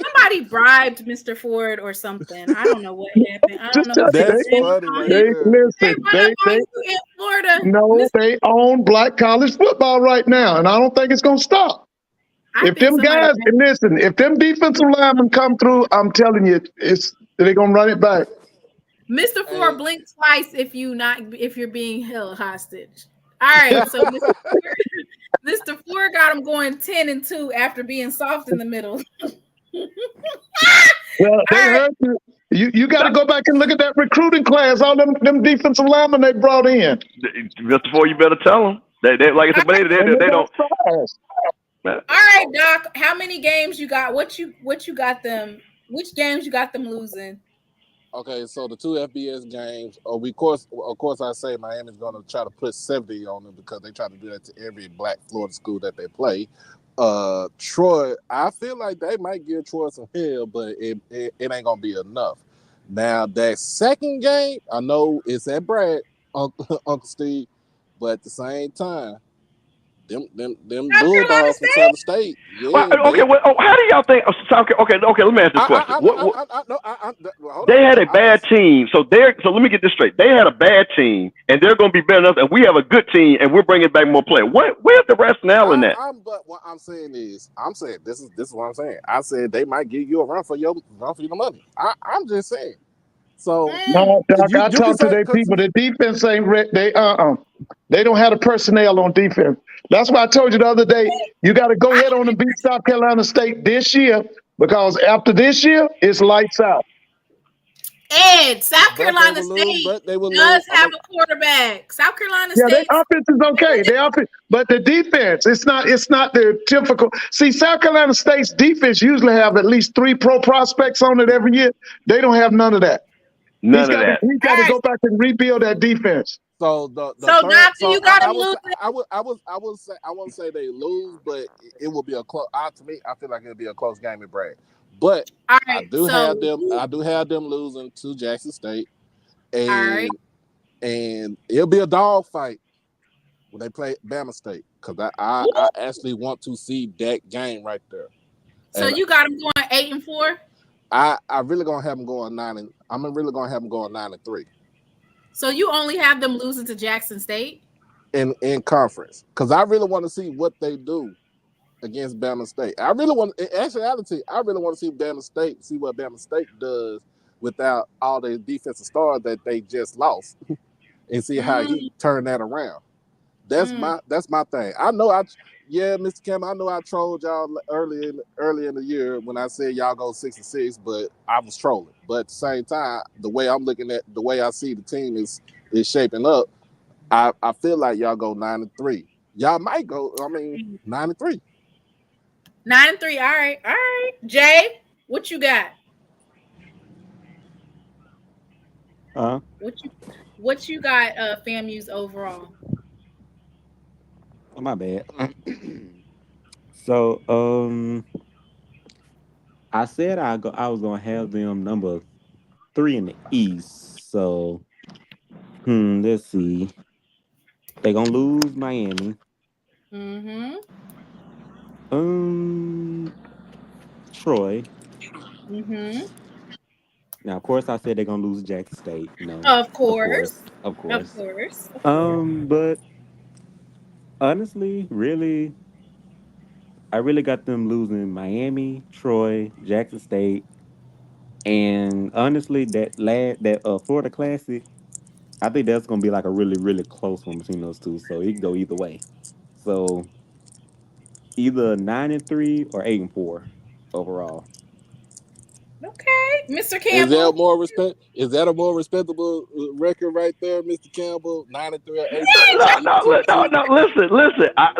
Somebody bribed Mr. Ford or something. I don't know what happened. I don't know. That's funny right there. Listen, they in Florida. No, they own black college football right now, and I don't think it's gonna stop. If them guys, and listen, if them defensive linemen come through, I'm telling you, they're gonna run it back. Mr. Ford, blink twice if you're being held hostage. All right, so Mr. Ford got him going 10-2 after being soft in the middle. Well, they heard you. You got to go back and look at that recruiting class. All them defensive linemen they brought in. Mr. Ford, you better tell them. They like I said, but they don't. All right, Doc. How many games you got? What you got them? Which games you got them losing? Okay, so the two FBS games. Of course, I say Miami's going to try to put 70 on them because they try to do that to every black Florida school that they play. Troy, I feel like they might give Troy some hell, but it ain't gonna be enough. Now that second game, I know it's at Brad, Uncle Steve, but at the same time, them Bulldogs from Southern State. Yeah, how do y'all think? Okay, let me ask this question. They had a bad team, so let me get this straight. They had a bad team, and they're going to be better than us, and we have a good team, and we're bringing back more players. Where's the rationale in that? But what I'm saying is, this is what I'm saying. I said they might give you a run for your money. I'm just saying. So no, Doc, I talked to their people. The defense ain't they don't have the personnel on defense. That's why I told you the other day, you got to go ahead on and beat South Carolina State this year, because after this year, it's lights out. Ed, South Carolina State does have a quarterback. South Carolina State. Yeah, their offense is okay. But the defense, it's not the typical. See, South Carolina State's defense usually have at least 3 pro prospects on it every year. They don't have none of that. He's got to go back and rebuild that defense. So you got to lose. I won't say they lose, but it will be a close. To me, I feel like it'll be a close game at Bragg. But I do have them losing to Jackson State, and it'll be a dog fight when they play Bama State, because I actually want to see that game right there. So you got them going 8-4. I really gonna have them going 9, I'm really gonna have them going 9-3. So you only have them losing to Jackson State in conference, because I really want to see what they do against Bama State. I really want to see Bama State, see what Bama State does without all the defensive stars that they just lost, and see how he turned that around. That's my thing. I know Mr. Campbell, I know I trolled y'all early in the year when I said y'all go 6-6, but I was trolling. But at the same time, the way I'm looking at, the way I see the team is shaping up, I feel like y'all go 9-3. Y'all might go, 9-3. 9-3. All right. Jay, what you got? What you got? FAMU's overall. Oh, my bad. So, I said I was gonna have them number 3 in the East. So, let's see. They gonna lose Miami. Troy. Now, of course, I said they're gonna lose Jackson State. Of course. But honestly, I really got them losing Miami, Troy, Jackson State, and honestly, that Florida Classic, I think that's gonna be like a really, really close one between those two. So it can go either way. So either 9-3 or 8-4 overall. Okay, Mr. Campbell. Is that a more respectable record right there, Mr. Campbell? 9-3 or 8-4? No.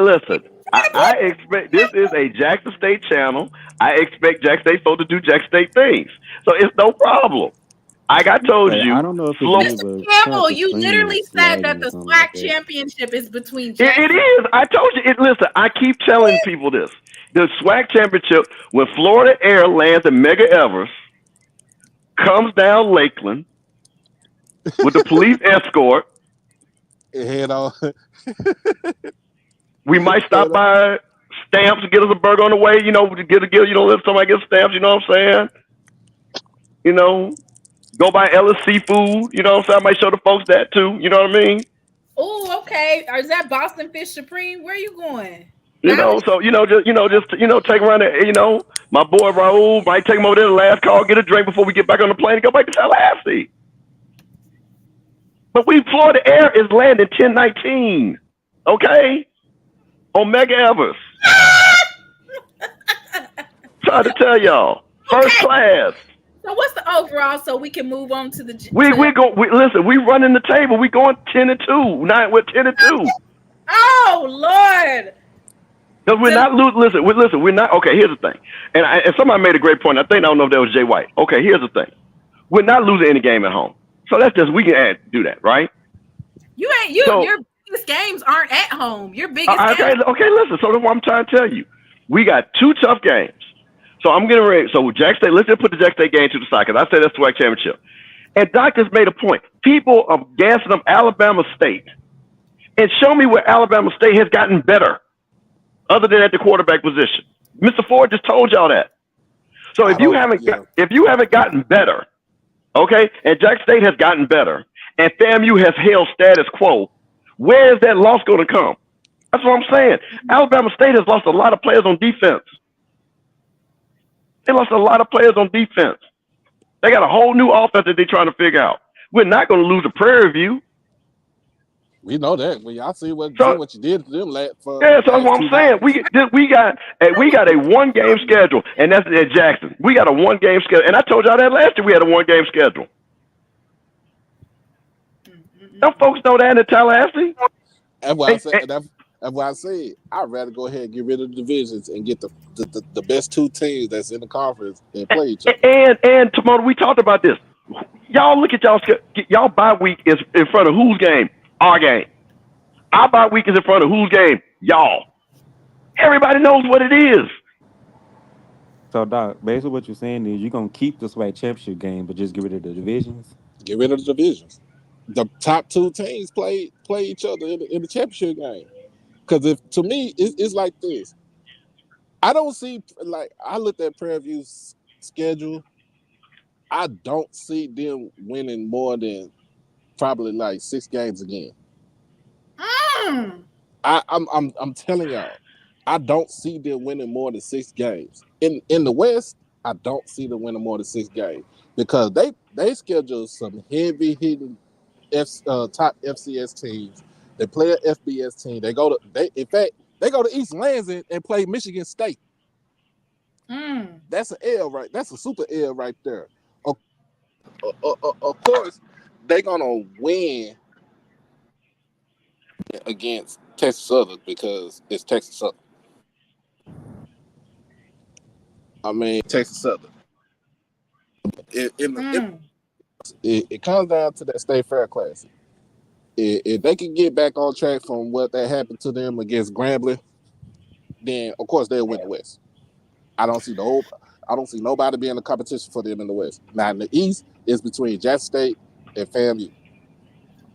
Listen. I expect, this is a Jackson State channel. I expect Jackson State folks to do Jackson State things, so it's no problem. I told you. I don't know if it's Mr. Campbell, you literally said that the SWAC championship is between Jackson. It is. I told you. Listen, I keep telling people this. The SWAC championship, when Florida Air lands in Mega Everest, comes down Lakeland with the police escort. Head on. We might stop by Stamps and get us a burger on the way. You know, get let somebody get Stamps. You know what I'm saying? You know, go by Ellis Seafood. You know what I'm saying? I might show the folks that too. You know what I mean? Oh, okay. Or is that Boston Fish Supreme? Where are you going? You know, so just take around there. You know, my boy Raul might take him over there. The last call, get a drink before we get back on the plane and go back to Tallahassee. But Florida Air is landing 10/19, okay, on Mega Everest. Trying to tell y'all, first class. So what's the overall? So we can move on to the. Listen. We running the table. We going 10-2. Now we're 10-2. Oh Lord. Because we're not losing. Listen, we're not. Okay, here's the thing. And somebody made a great point. I don't know if that was Jay White. Okay, here's the thing. We're not losing any game at home. So that's just, we can do that, right? Your biggest games aren't at home. Your biggest games. Okay, listen. So that's what I'm trying to tell you. We got 2 tough games. So I'm getting ready. So Jack State, let's just put the Jack State game to the side, because I said that's the SWAC championship. And Doc just made a point. People are gassing up Alabama State. And show me where Alabama State has gotten better, other than at the quarterback position. Mr. Ford just told y'all that. So if you haven't gotten better, okay, and Jack State has gotten better, and FAMU has held status quo, where is that loss going to come? That's what I'm saying. Alabama State has lost a lot of players on defense. They lost a lot of players on defense. They got a whole new offense that they're trying to figure out. We're not going to lose a Prairie View. We know that. When y'all see what you did to them so that's what I'm saying. We got a 1-game schedule, and that's at Jackson. We got a 1-game schedule, and I told y'all that last year we had a 1-game schedule. Them folks know that in Tallahassee. That's why I said. That's why I said I'd rather go ahead and get rid of the divisions and get the best 2 teams that's in the conference and play each other. And tomorrow we talked about this. Y'all look at y'all bye week is in front of whose game? Our game. Our bye week is in front of whose game? Y'all. Everybody knows what it is. So, Doc, basically what you're saying is you're going to keep the SWAC championship game, but just get rid of the divisions? Get rid of the divisions. The top 2 teams play each other in the championship game. Because to me, it's like this. I don't see, I looked at Prairie View's schedule. I don't see them winning more than probably 6 games again. I'm telling y'all, I don't see them winning more than 6 games. In the West, I don't see them winning more than 6 games because they schedule some heavy hitting top FCS teams. They play an FBS team. They go to East Lansing and play Michigan State. That's an L, right? That's a super L right there. Of course, they're gonna win against Texas Southern because it's Texas Southern. I mean, Texas Southern. It comes down to that State Fair Classic. If they can get back on track from what that happened to them against Grambling, then of course they'll win the West. I don't see nobody being a competition for them in the West. Now in the East, it's between Jackson State and FAMU.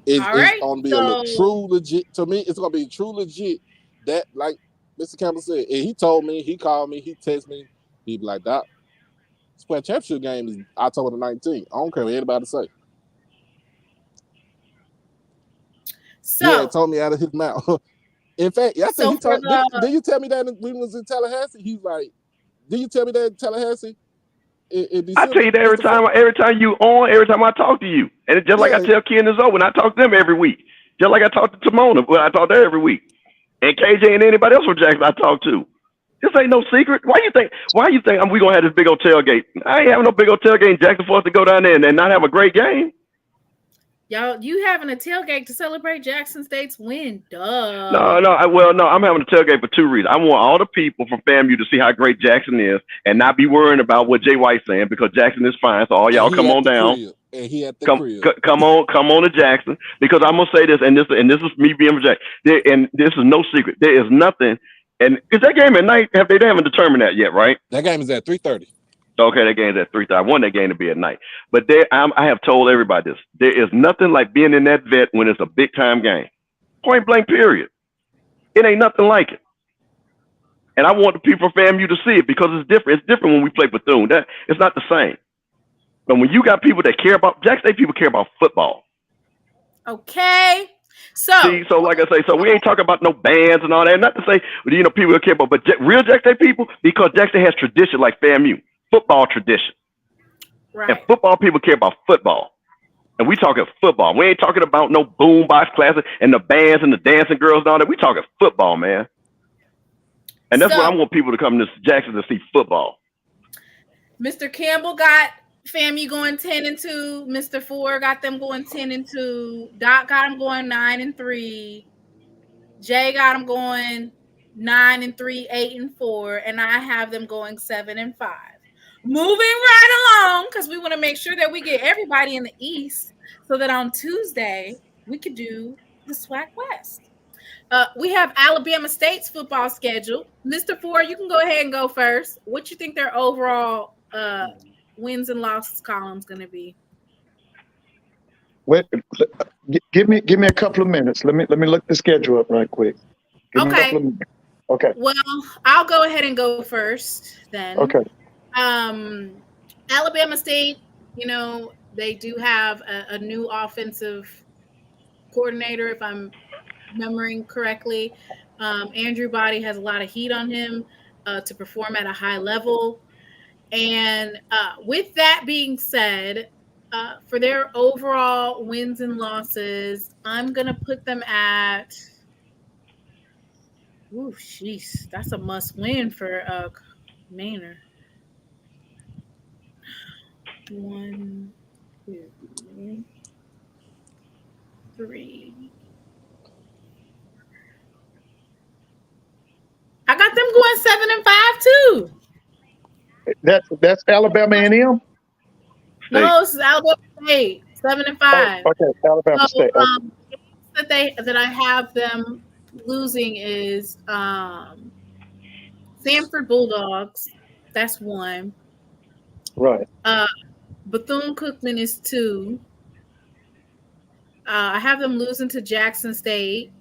It's going to be a true legit. To me, it's going to be true legit. That, like Mr. Campbell said, and he told me, he called me, he texted me, he'd be like, "Doc, SWAC championship game is October 19th. I don't care what anybody say." So he told me out of his mouth. In fact, I said did you tell me that when we was in Tallahassee? He was like, "Did you tell me that in Tallahassee?" I tell you that every time I talk to you. And it's just like I tell Ken and Zoe when I talk to them every week. Just like I talk to Timona when I talk to her every week. And KJ and anybody else from Jackson I talk to. This ain't no secret. Why you think we gonna have this big old tailgate? I ain't having no big old tailgate in Jackson for us to go down there and not have a great game. Y'all, you having a tailgate to celebrate Jackson State's win? Duh. No, I'm having a tailgate for 2 reasons. I want all the people from FAMU to see how great Jackson is and not be worrying about what Jay White's saying because Jackson is fine. So all y'all come on down. And he at the come, crib. come on to Jackson, because I'm gonna say this, and this is me being rejected. And this is no secret. There is nothing, and is that game at night? They haven't determined that yet, right? That game is at 3:30. Okay, that game's at 3:30. I want that game to be at night, but I have told everybody this. There is nothing like being in that vet when it's a big time game. Point blank, period. It ain't nothing like it. And I want the people from FAMU to see it because it's different. It's different when we play Bethune. It's not the same. But when you got people that care about Jackson State, people care about football. Okay. So like I say, so we ain't talking about no bands and all that. Not to say, people care about, but real Jackson State people, because Jackson has tradition like FAMU, football tradition. Right. And football people care about football. And we talking football. We ain't talking about no boombox classes and the bands and the dancing girls and all that. We talking football, man. And that's what I want people to come to Jackson to see football. Mr. Campbell got FAMU going 10-2. Mr. Ford got them going 10-2. Doc got them going 9-3. Jay got them going 9-3, 8-4, and I have them going 7-5. Moving right along, because we want to make sure that we get everybody in the East, so that on Tuesday we could do the SWAC West. We have Alabama State's football schedule. Mr. Ford, you can go ahead and go first. What you think their overall wins and losses column is going to be? Wait, give me a couple of minutes. Let me look the schedule up right quick. Give me a couple of minutes. Okay. Well, I'll go ahead and go first then. Okay. Alabama State, they do have a new offensive coordinator, if I'm remembering correctly. Andrew Body has a lot of heat on him to perform at a high level. And with that being said, for their overall wins and losses, I'm going to put them at, that's a must win for Manor. 1, 2, 3. I got them going 7-5 too. That's Alabama A&M. No, this is Alabama State 7-5. Oh, okay, Alabama State. Okay. That I have them losing is Sanford Bulldogs. That's 1. Right. Bethune-Cookman is 2. I have them losing to Jackson State.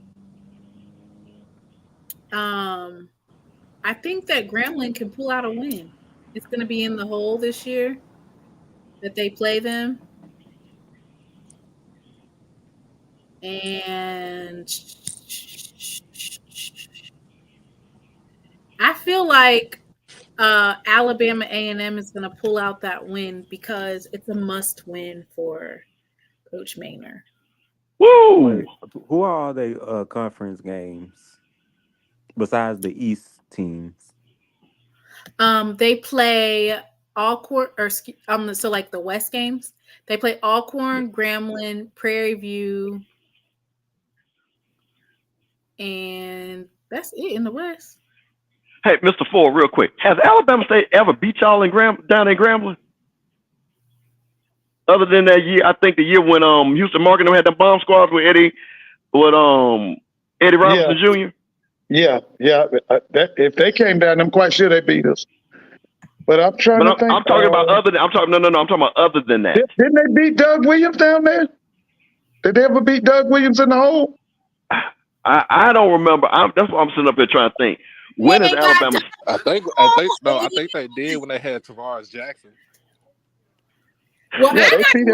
I think that Grambling can pull out a win. It's going to be in the hole this year that they play them. And I feel like Alabama A&M is going to pull out that win because it's a must win for Coach Maynor. Woo! Wait, who are all the conference games besides the East teams? They play Alcorn, so like the West games. They play Alcorn, Grambling, Prairie View, and that's it in the West. Hey, Mr. Ford, real quick. Has Alabama State ever beat y'all down in Grambling? Other than that year, I think the year when Houston Market had the bomb squads with Eddie Robinson Jr. Yeah. If they came down, I'm quite sure they beat us. But I'm trying to think. I'm talking about other than. I'm talking about other than that. Didn't they beat Doug Williams down there? Did they ever beat Doug Williams in the hole? I don't remember. That's what I'm sitting up here trying to think. When is Alabama? I think they did when they had Tavares Jackson. Well, yeah, I got them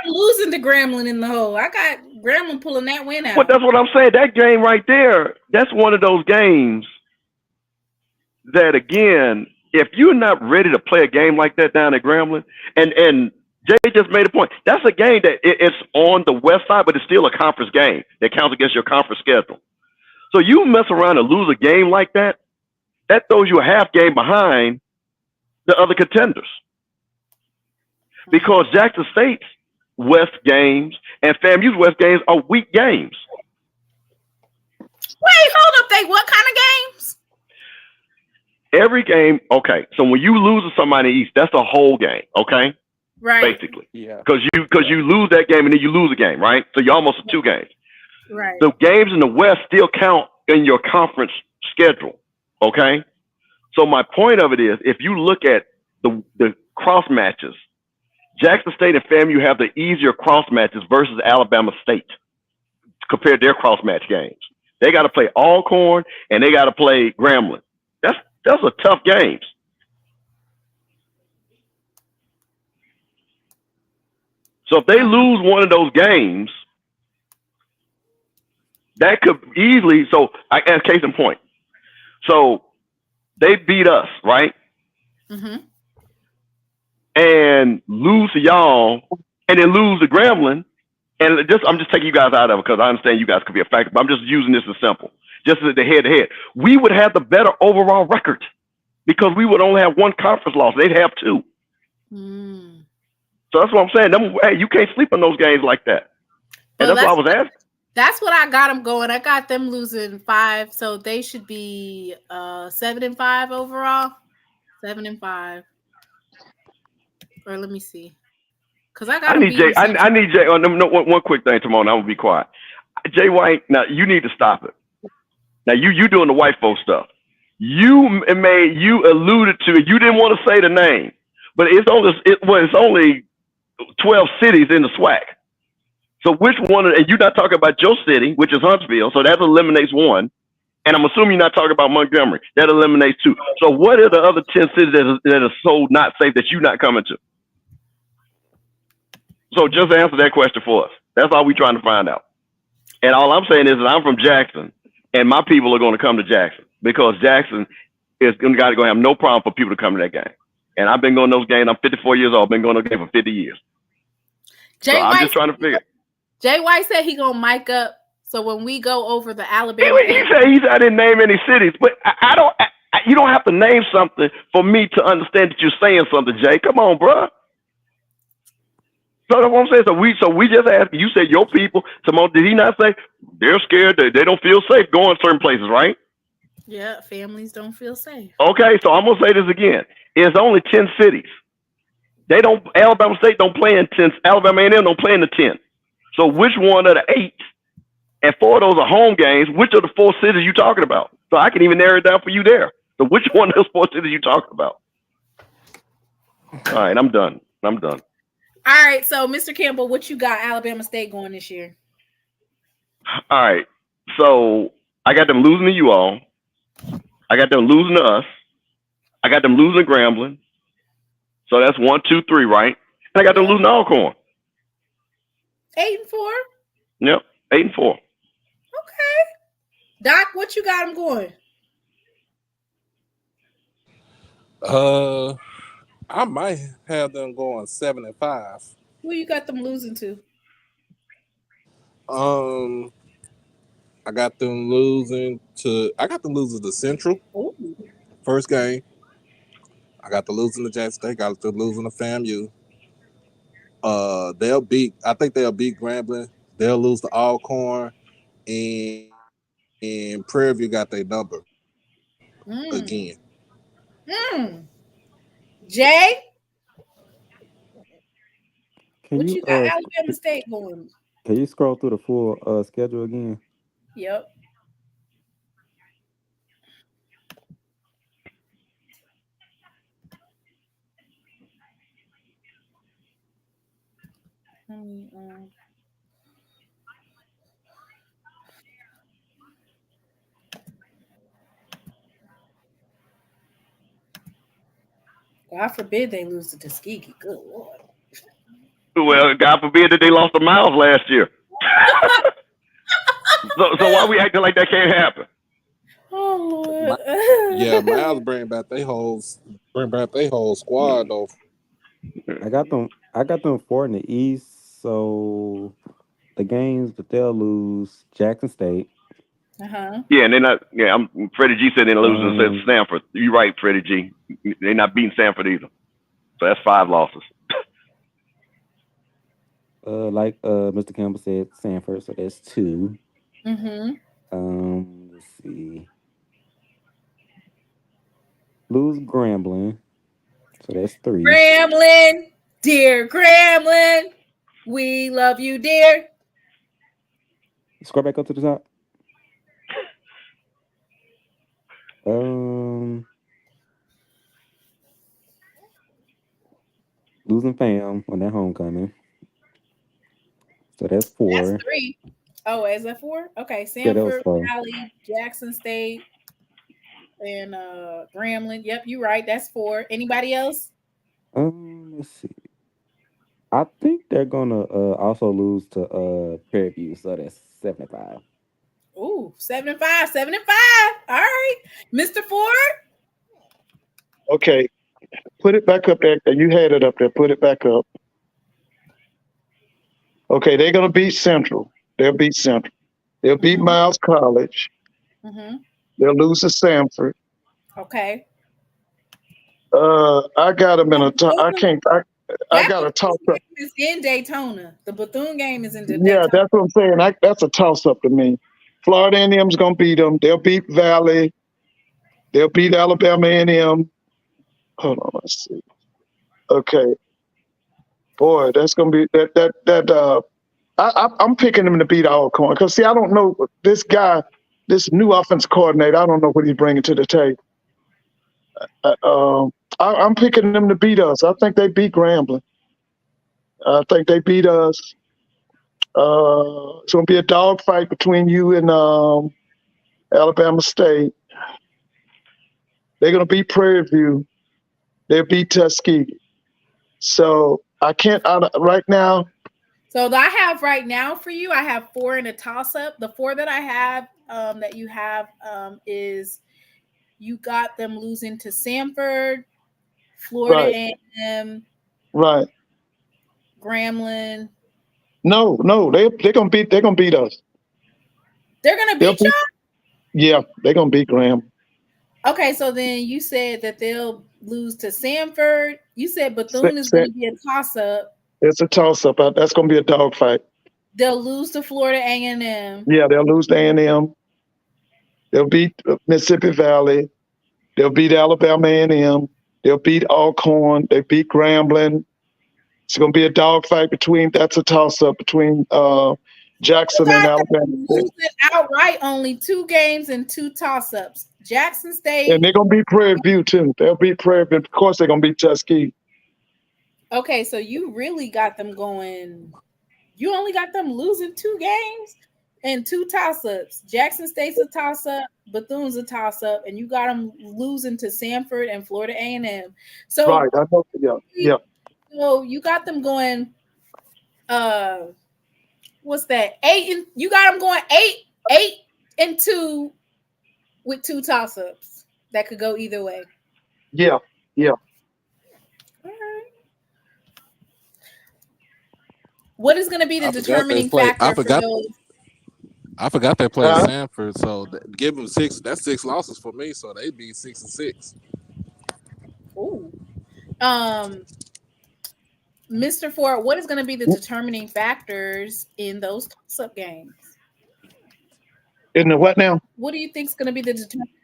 losing to Grambling in the hole. I got Grambling pulling that win out. Well, that's what I'm saying. That game right there, that's one of those games that, again, if you're not ready to play a game like that down at Grambling, and Jay just made a point, that's a game that it's on the west side, but it's still a conference game that counts against your conference schedule. So you mess around and lose a game like that, that throws you a half game behind the other contenders. Because Jackson State's West games and FAMU's West games are weak games. Wait, hold up. They what kind of games? Every game, okay. So when you lose to somebody in the East, that's a whole game, okay? Right. Basically. Yeah. Because you lose that game and then you lose a game, right? So you're almost at 2 games. Right. The games in the West still count in your conference schedule. Okay? So my point of it is, if you look at the cross matches, Jackson State and FAMU have the easier cross matches versus Alabama State compared to their cross match games. They got to play Alcorn and they got to play Grambling. That's a tough games. So if they lose one of those games, that could easily. So as case in point, so they beat us, right? Mm-hmm. And lose to y'all, and then lose to Grambling. And I'm just taking you guys out of it because I understand you guys could be a factor, but I'm just using this as simple. Just as the head-to-head. We would have the better overall record because we would only have 1 conference loss. They'd have 2. Mm. So that's what I'm saying. Hey, you can't sleep on those games like that. And that's what I was asking. That's what I got them going. I got them losing 5, so they should be 7-5 overall. 7-5. Or let me see. Because I need Jay. I need Jay. One quick thing, Timon. I'm gonna be quiet. Jay White. Now you need to stop it. Now you doing the white folk stuff. You alluded to it. You didn't want to say the name, but it's only 12 cities in the SWAC. So which one? And you're not talking about your city, which is Huntsville. So that eliminates 1. And I'm assuming you're not talking about Montgomery. That eliminates 2. So what are the other 10 cities that are so not safe that you're not coming to? So just answer that question for us. That's all we're trying to find out. And all I'm saying is that I'm from Jackson, and my people are going to come to Jackson because Jackson is going to have no problem for people to come to that game. And I've been going to those games. I'm 54 years old. I've been going to those games for 50 years. I'm just trying to figure. Jay White said he going to mic up. So when we go over the Alabama, he said I didn't name any cities, but I don't. You don't have to name something for me to understand that you're saying something, Jay. Come on, bro. So that's what I'm saying. So we just asked. You said your people. Simone, did he not say they're scared? They don't feel safe going certain places, right? Yeah, families don't feel safe. Okay, so I'm gonna say this again. It's only 10 cities. They don't. Alabama State don't play in 10. Alabama A&M don't play in the 10. So which one of the 8? And 4 of those are home games. Which of the 4 cities you talking about? So I can even narrow it down for you there. So which one of those 4 cities you talking about? All right, I'm done. All right, so Mr. Campbell, what you got Alabama State going this year? All right, so I got them losing to you all. I got them losing to us. I got them losing to Grambling. So that's 1, 2, 3, right? And I got them losing to Alcorn. 8-4. Yep, 8-4. Okay. Doc, what you got them going? I might have them going 7-5. Who you got them losing to? I got them losing to Central. Ooh. First game. I got them losing to Jackson State. Got them losing to FAMU. I think they'll beat Grambling. They'll lose to Alcorn, and Prairie View got their number again. Jay, What you got Alabama State going? Can you scroll through the full schedule again? Yep. God forbid they lose to Tuskegee. Good Lord. Well, God forbid that they lost to Miles last year. so why we acting like that can't happen? Oh Lord. Yeah, Miles bring back their whole squad though. I got them 4 in the East. So the games that they'll lose, Jackson State. Yeah, and they're not. Yeah, Freddie G said they're losing to Stanford. You're right, Freddie G. They're not beating Stanford either. So that's 5 losses. Like Mr. Campbell said, Sanford. So that's 2. Let's see. Lose Grambling. So that's 3. Grambling. Dear Gremlin, we love you, dear. Scroll back up to the top. Losing fam on that homecoming. So that's 4. That's 3. Oh, is that 4? Okay, Yeah, that was Sanford, 4. Valley, Jackson State, and Grambling. Yep, you're right. That's 4. Anybody else? Let's see. I think they're gonna also lose to Prairie View, so that's 75. Ooh, 75. All right, Mr. Ford. Okay, put it back up there. You had it up there. Put it back up. Okay, they're gonna beat Central. They'll beat Central. They'll beat Miles College. They'll lose to Sanford. Okay. I got them in a. I can't. I got a toss up. It's in Daytona. The Bethune game is in Daytona. Yeah, that's what I'm saying. That's a toss up to me. Florida A&M's gonna beat them. They'll beat Valley. They'll beat Alabama A&M. Hold on, let's see. Okay, boy, that's gonna be that. I'm picking them to beat Alcorn because see, I don't know this guy, this new offense coordinator. I don't know what he's bringing to the table. I'm picking them to beat us. I think they beat Grambling. I think they beat us. It's gonna be a dogfight between you and Alabama State. They're gonna beat Prairie View. They'll beat Tuskegee. So I can't right now. So I have right now for you, I have 4 in a toss-up. The 4 that I have that you have is you got them losing to Sanford, Florida A&M, right, Grambling. No, they're gonna beat us. They're gonna beat y'all? Yeah, they're gonna beat Graham. Okay, so then you said that they'll lose to Sanford. You said Bethune is going to be a toss-up. It's a toss-up. That's going to be a dogfight. They'll lose to Florida A&M. Yeah, they'll lose to A&M. They'll beat Mississippi Valley. They'll beat Alabama A&M. They'll beat Alcorn. They beat Grambling. It's going to be a dogfight that's a toss-up between Jackson and Alabama. Losing outright only 2 games and 2 toss-ups. Jackson State. And they're going to beat Prairie View, too. They'll beat Prairie View. Of course, they're going to beat Tuskegee. Okay, so you really got them going. You only got them losing 2 games and 2 toss-ups. Jackson State's a toss-up. Bethune's a toss-up. And you got them losing to Sanford and Florida A&M. So, right, I know. Yeah. So you got them going, what's that? 8 and you got them going 8 and 2 with 2 toss-ups that could go either way. Yeah. All right. What is going to be the determining factor for those? I forgot they played Sanford, so give them 6. That's 6 losses for me, so they'd be 6-6. Ooh. Mr. Ford, what is going to be the determining factors in those toss-up games? In the what now? What do you think is going to be the determining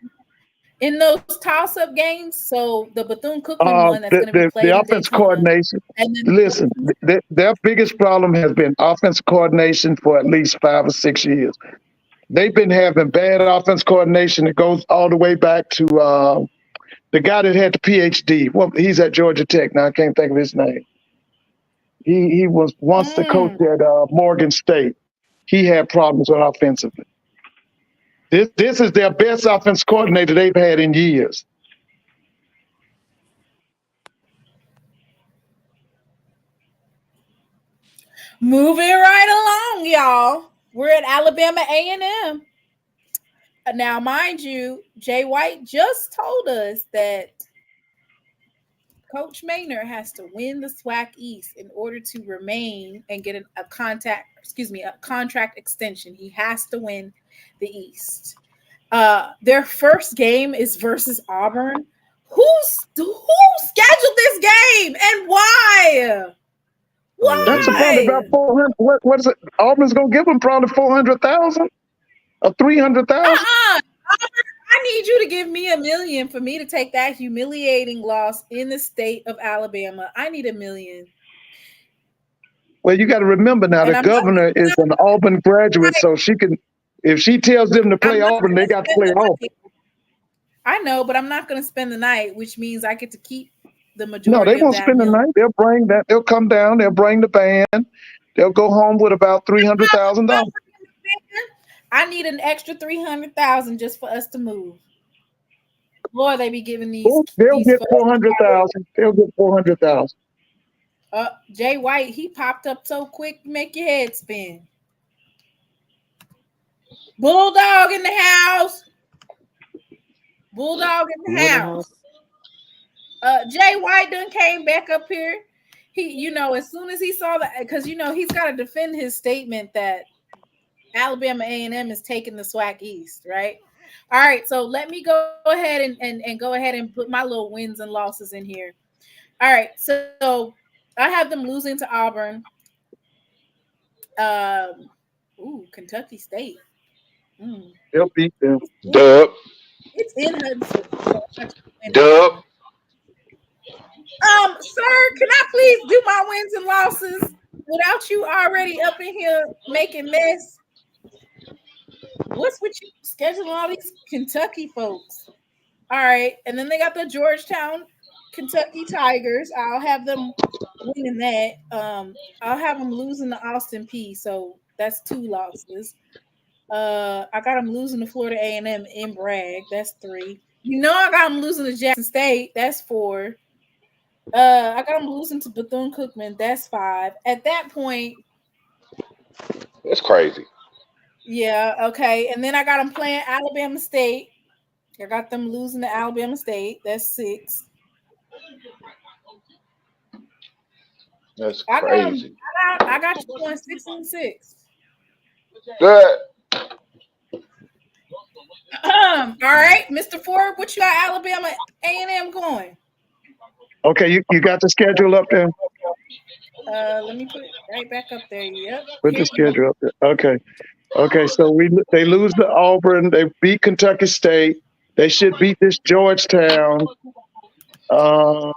in those toss-up games? So the Bethune-Cookman one that's going to be played. The offense coordination. Listen, their biggest problem has been offense coordination for at least 5 or 6 years. They've been having bad offense coordination. It goes all the way back to the guy that had the PhD. Well, he's at Georgia Tech now. I can't think of his name. He was once the coach at Morgan State. He had problems with offensively. This is their best offense coordinator they've had in years. Moving right along, y'all. We're at Alabama A&M. Now, mind you, Jay White just told us that Coach Maynard has to win the SWAC East in order to remain and get a contract extension. He has to win the East. Their first game is versus Auburn. Who scheduled this game and why? Why? That's probably about 400. What is it? Auburn's gonna give them probably 400,000 or 300,000. I need you to give me $1 million for me to take that humiliating loss in the state of Alabama. I need $1 million. Well, you got to remember now, the governor is an Auburn graduate, so she can, if she tells them to play Auburn, they got to play Auburn. I know, but I'm not going to spend the night, which means I get to keep the majority. No, they won't spend the night. They'll bring that. They'll come down. They'll bring the band. They'll go home with about $300,000. I need an extra $300,000 just for us to move. Lord, they be giving these. They'll get $400,000. They'll get $400,000. Jay White, he popped up so quick, make your head spin. Bulldog in the house. Bulldog in the house. Jay White done came back up here. He, as soon as he saw that, because he's got to defend his statement that Alabama A&M is taking the SWAC East, right? All right, so let me go ahead and go ahead and put my little wins and losses in here. All right, so I have them losing to Auburn. Kentucky State. They'll beat them. Dub. It's in Hudson. Dub. Sir, can I please do my wins and losses without you already up in here making mess? What's with you scheduling all these Kentucky folks? All right, and then they got the Georgetown, Kentucky Tigers. I'll have them winning that. I'll have them losing to Austin Peay. So that's 2 losses. I got them losing to Florida A&M in Bragg. That's 3. I got them losing to Jackson State. That's 4. I got them losing to Bethune-Cookman. That's 5. At that point, that's crazy. Yeah, okay. And then I got them playing Alabama State. I got them losing to Alabama State. That's 6. That's crazy. I got you going 6-6. Good. All right, Mr. Ford, what you got Alabama A&M going? Okay, you got the schedule up there? Let me put it right back up there. Yep. Put the schedule up there. Okay, so they lose to Auburn. They beat Kentucky State. They should beat this Georgetown. Now,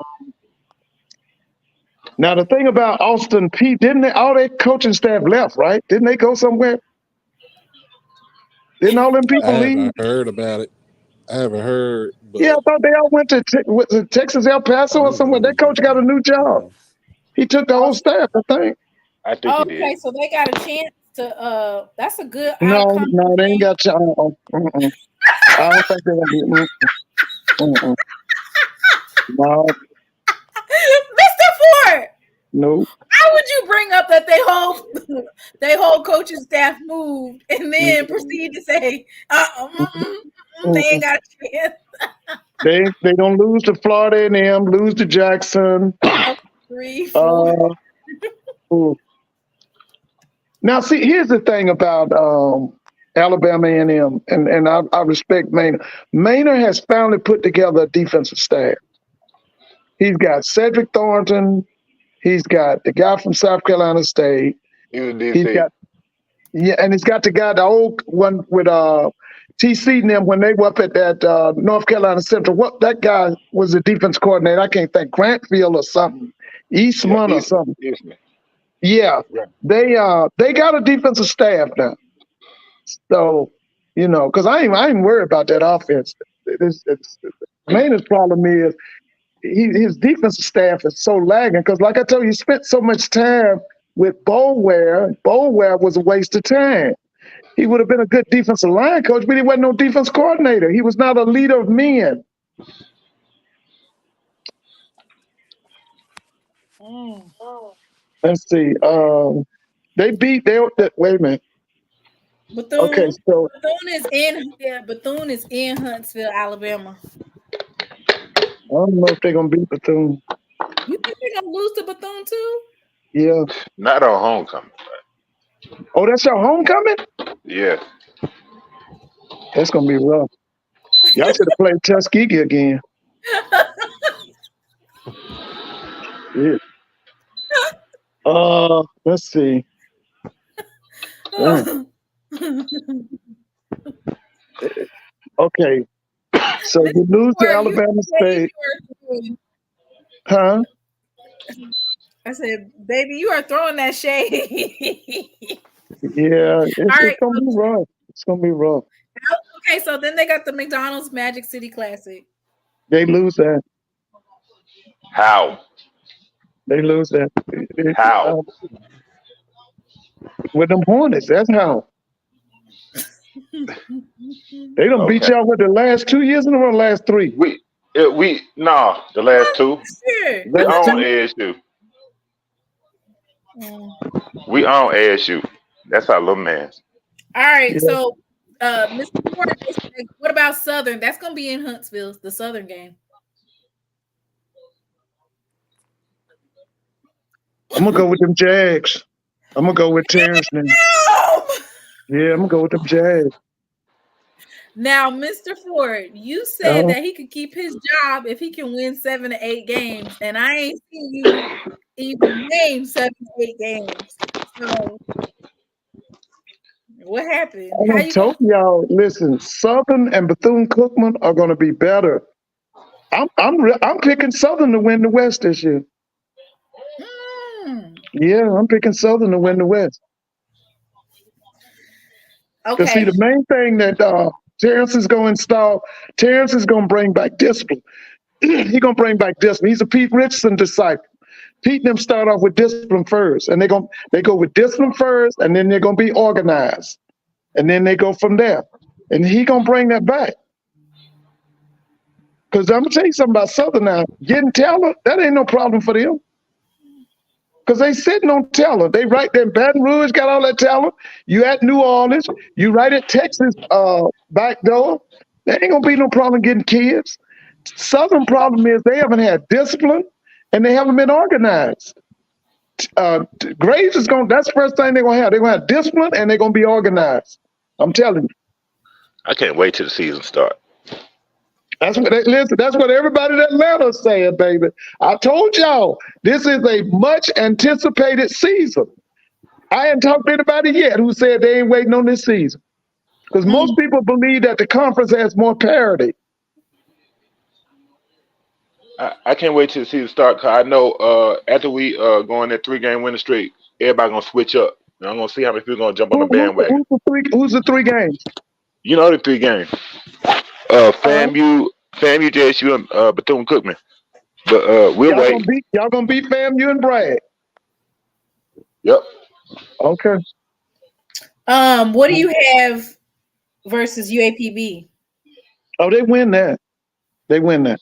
the thing about Austin Peay, didn't they, all their coaching staff left, right? Didn't they go somewhere? Didn't all them people leave? I haven't heard about it. I haven't heard. But yeah, I thought they all went to Texas, El Paso or somewhere. That coach got a new job. He took the whole staff, I think. I think he did. Okay, so they got a chance to. That's a good. No, they ain't got a chance. I don't think they're gonna be. No. Mr. Ford. No. How would you bring up that they whole coaching staff moved and then proceed to say, they ain't got a chance? They don't lose to Florida A&M, lose to Jackson. 3, 4. Now, see, here's the thing about Alabama A&M, and I respect Maynard. Maynard has finally put together a defensive staff. He's got Cedric Thornton. He's got the guy from South Carolina State. He's got he's got the old one with TC and them when they were up at that North Carolina Central. What that guy was the defense coordinator? I can't think. Grantfield or something. Eastman or something. Eastman. Yeah, they got a defensive staff now. So because I ain't worried about that offense. Maynard's problem is his defensive staff is so lagging because, like I told you, he spent so much time with Boulware. Boulware was a waste of time. He would have been a good defensive line coach, but he wasn't no defense coordinator. He was not a leader of men. Let's see. They beat. Wait a minute. Bethune. Okay, so Bethune is in Huntsville, Alabama. I don't know if they're gonna beat Bethune. You think they're gonna lose to Bethune too? Yeah. Not on homecoming. Oh, that's your homecoming? Yeah. That's gonna be rough. Y'all should have played Tuskegee again. Yeah. Let's see. Okay. So you lose to Alabama State. Huh? I said, baby, you are throwing that shade. Yeah, it's gonna be rough. It's gonna be rough. Okay, so then they got the McDonald's Magic City Classic. They lose that. How? They lose that. How? With them Hornets, that's how. They don't beat y'all with the last 2 years in a row, last 3. The last 2. We own ASU. We own ASU. That's our little man. All right, so Mr. Ford, what about Southern? That's gonna be in Huntsville, the Southern game. I'm gonna go with them Jags. I'm gonna go with Terrence now. Yeah, I'm gonna go with them Jags. Now, Mr. Ford, you said that he could keep his job if he can win 7 to 8 games, and I ain't seen you even name 7 to 8 games. So, what happened? I told y'all, listen, Southern and Bethune-Cookman are gonna be better. I'm picking Southern to win the West this year. Yeah, I'm picking Southern to win the West. Okay. See, the main thing that Terrence is going to install, Terrence is going to bring back discipline. He's going to bring back discipline. He's a Pete Richardson disciple. Pete and them start off with discipline first, and they go with discipline first, and then they're going to be organized, and then they go from there. And he going to bring that back. Because I'm going to tell you something about Southern now. Getting talent, that ain't no problem for them. Because they sitting on talent. They right there in Baton Rouge, got all that talent. You at New Orleans, you right at Texas back door. There ain't gonna be no problem getting kids. Southern problem is they haven't had discipline and they haven't been organized. Graves is that's the first thing they're gonna have. They're gonna have discipline and they're gonna be organized. I'm telling you. I can't wait till the season starts. That's what everybody in Atlanta is saying, baby. I told y'all, this is a much anticipated season. I hadn't talked to anybody yet who said they ain't waiting on this season. Because most people believe that the conference has more parity. I can't wait till the season starts because I know after we go on that 3-game winning streak, everybody going to switch up. And I'm going to see how many people going to jump on the bandwagon. Who's the 3 games? You know the 3 games. FAMU, JSU, and Bethune-Cookman. But we'll wait. Y'all gonna beat FAMU and Bragg. Yep. Okay. What do you have versus UAPB? Oh, they win that. They win that.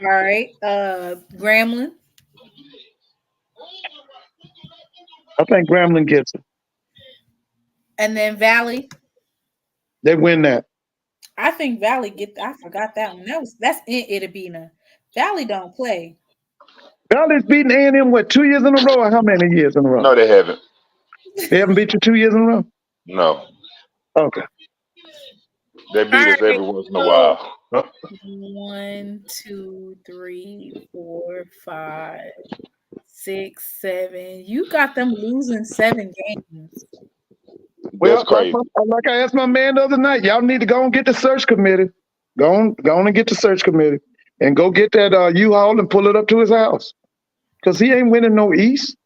All right. Grambling. I think Grambling gets it. And then Valley. They win that. I think Valley I forgot that one. That's in Itabena. Valley don't play. Valley's beating A&M, 2 years in a row or how many years in a row? No, they haven't. They haven't beat you 2 years in a row? No. Okay. They beat us every once in a while. 1, 2, 3, 4, 5, 6, 7. You got them losing 7 games. Well, like I asked my man the other night, y'all need to go and get the search committee. Go on and get the search committee. And go get that U-Haul and pull it up to his house. Because he ain't winning no East.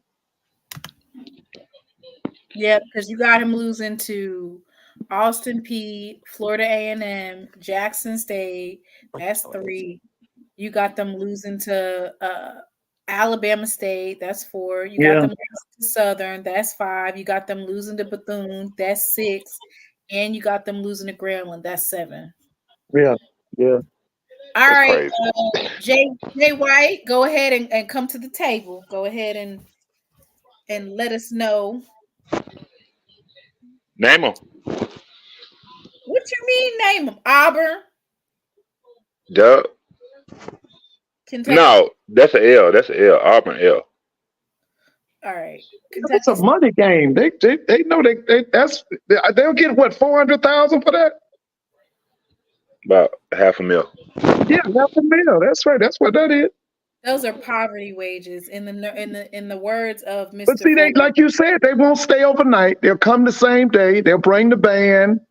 Yeah, because you got him losing to Austin Peay, Florida A&M, Jackson State. That's 3. You got them losing to Alabama State. That's 4. You got them losing to Southern. That's 5. You got them losing to Bethune. That's 6. And you got them losing to Grambling. That's 7. Yeah. All right, Jay White, go ahead and come to the table. Go ahead and let us know. Name them. What you mean name them? Auburn? Duh. Kentucky? No, that's an L. That's an L. Auburn L. All right. That's a money game. They know they'll get what, 400,000 for that? About $500,000. Yeah, $500,000. That's right. That's what that is. Those are poverty wages in the words of Mr. But see, they, like you said, they won't stay overnight. They'll come the same day. They'll bring the band.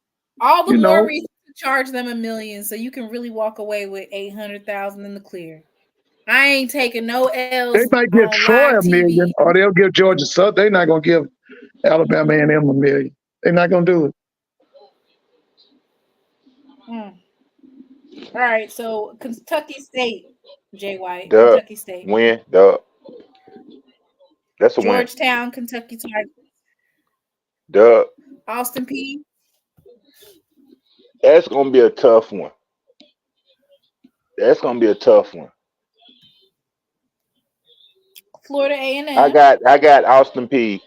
All the more reason to charge them $1 million, so you can really walk away with $800,000 in the clear. I ain't taking no L's They might give on Troy live $1 million, TV. or they'll give Georgia Southern. They're not gonna give Alabama A&M $1 million. They're not gonna do it. All right, so Kentucky State, Jay White, Dub. Kentucky State. Win. Dub. That's a win. Georgetown, Kentucky Tigers. Dub. Austin P. That's gonna be a tough one. That's gonna be a tough one. Florida A&M. I got Austin P.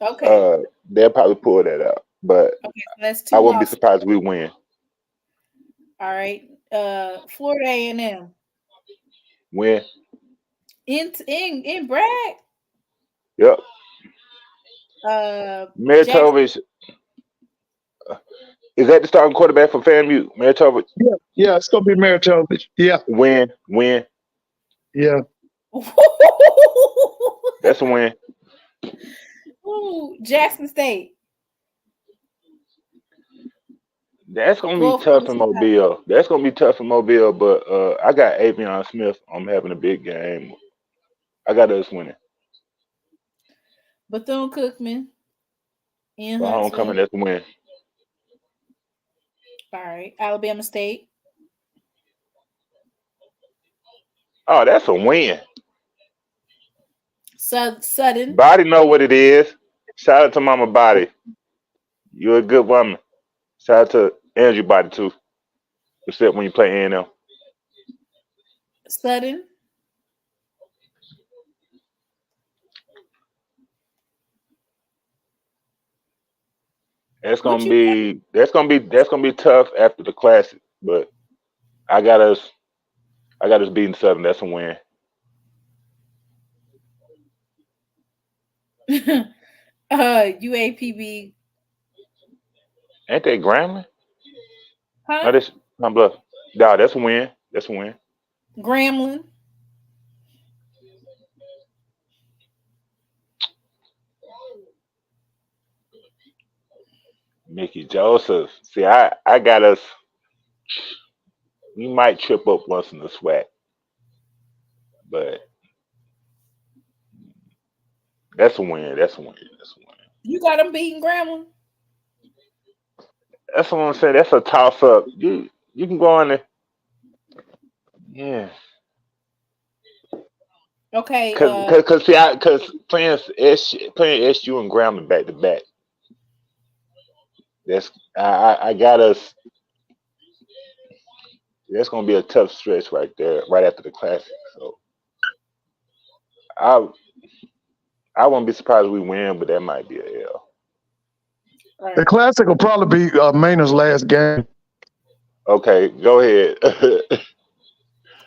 Okay. They'll probably pull that out, but Okay, so that's 2 I wouldn't be losses. surprised if we win. All right. Florida A&M. Win. In Bragg. Yep. Maritovich. Is that the starting quarterback for FAMU? Maritovich. Yeah, it's gonna be Maritovich. Yeah. Win. Yeah. That's a win. Ooh, Jackson State. That's gonna be tough in Mobile. But I got Avion Smith. I'm having a big game. I got us winning. Bethune-Cookman. In Homecoming, that's a win. All right. Alabama State. Oh, that's a win. Sudden. Body know what it is. Shout out to Mama Body. You're a good woman. Shout out to Andrew Body too. Except when you play A&M. Sudden. That's gonna be tough after the classic, but I got us beating Southern. That's a win. UAPB. Ain't that Grambling? Huh? No, that's not bluff. No, that's a win. That's a win. Grambling. Mickey Joseph. See, I got us. We might trip up once in the SWAC, but that's a win. You got them beating Grambling. That's what I'm saying. That's a toss up. You can go on there. Yeah. Okay. Because playing SU and Grambling back to back. That's I got us. That's gonna be a tough stretch right there, right after the classic. So I won't be surprised if we win, but that might be a L. Right. The classic will probably be Maynard's last game. Okay, go ahead.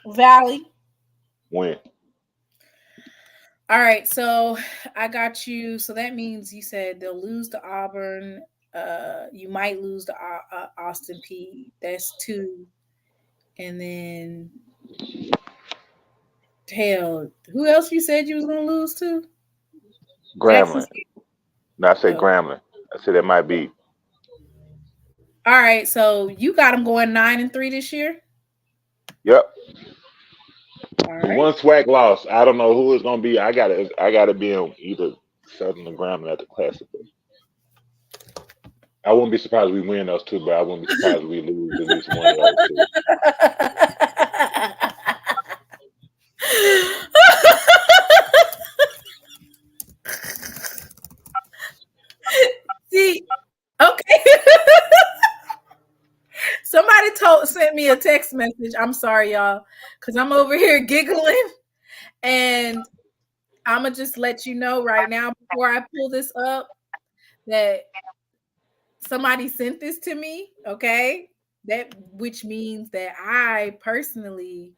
Valley. Win. All right, so I got you. So that means you said they'll lose to Auburn. You might lose to Austin P. That's 2. And then, hell, who else you said you was going to lose to? Grambling. No, I said Grambling. I said that might be. All right, so you got them going 9-3 this year? Yep. All right. One SWAC loss. I don't know who it's gonna be. I gotta be on either Southern or Grambling at the classic. I wouldn't be surprised if we win those 2, but I wouldn't be surprised if we lose at least one of those 2. See, okay. Somebody sent me a text message. I'm sorry, y'all, because I'm over here giggling, and I'm gonna just let you know right now before I pull this up that somebody sent this to me. Okay, which means that I personally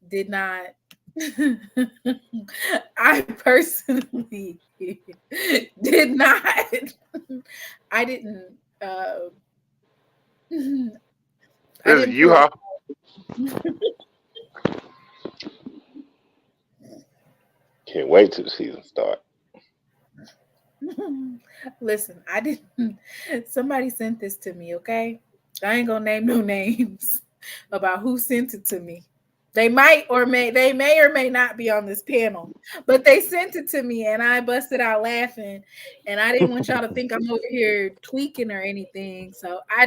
did not. I personally did not. I didn't. You huh? Can't wait till the season start. Listen, I didn't. Somebody sent this to me. Okay, I ain't gonna name no names about who sent it to me. They may or may not be on this panel, but they sent it to me and I busted out laughing. And I didn't want y'all to think I'm over here tweaking or anything. So I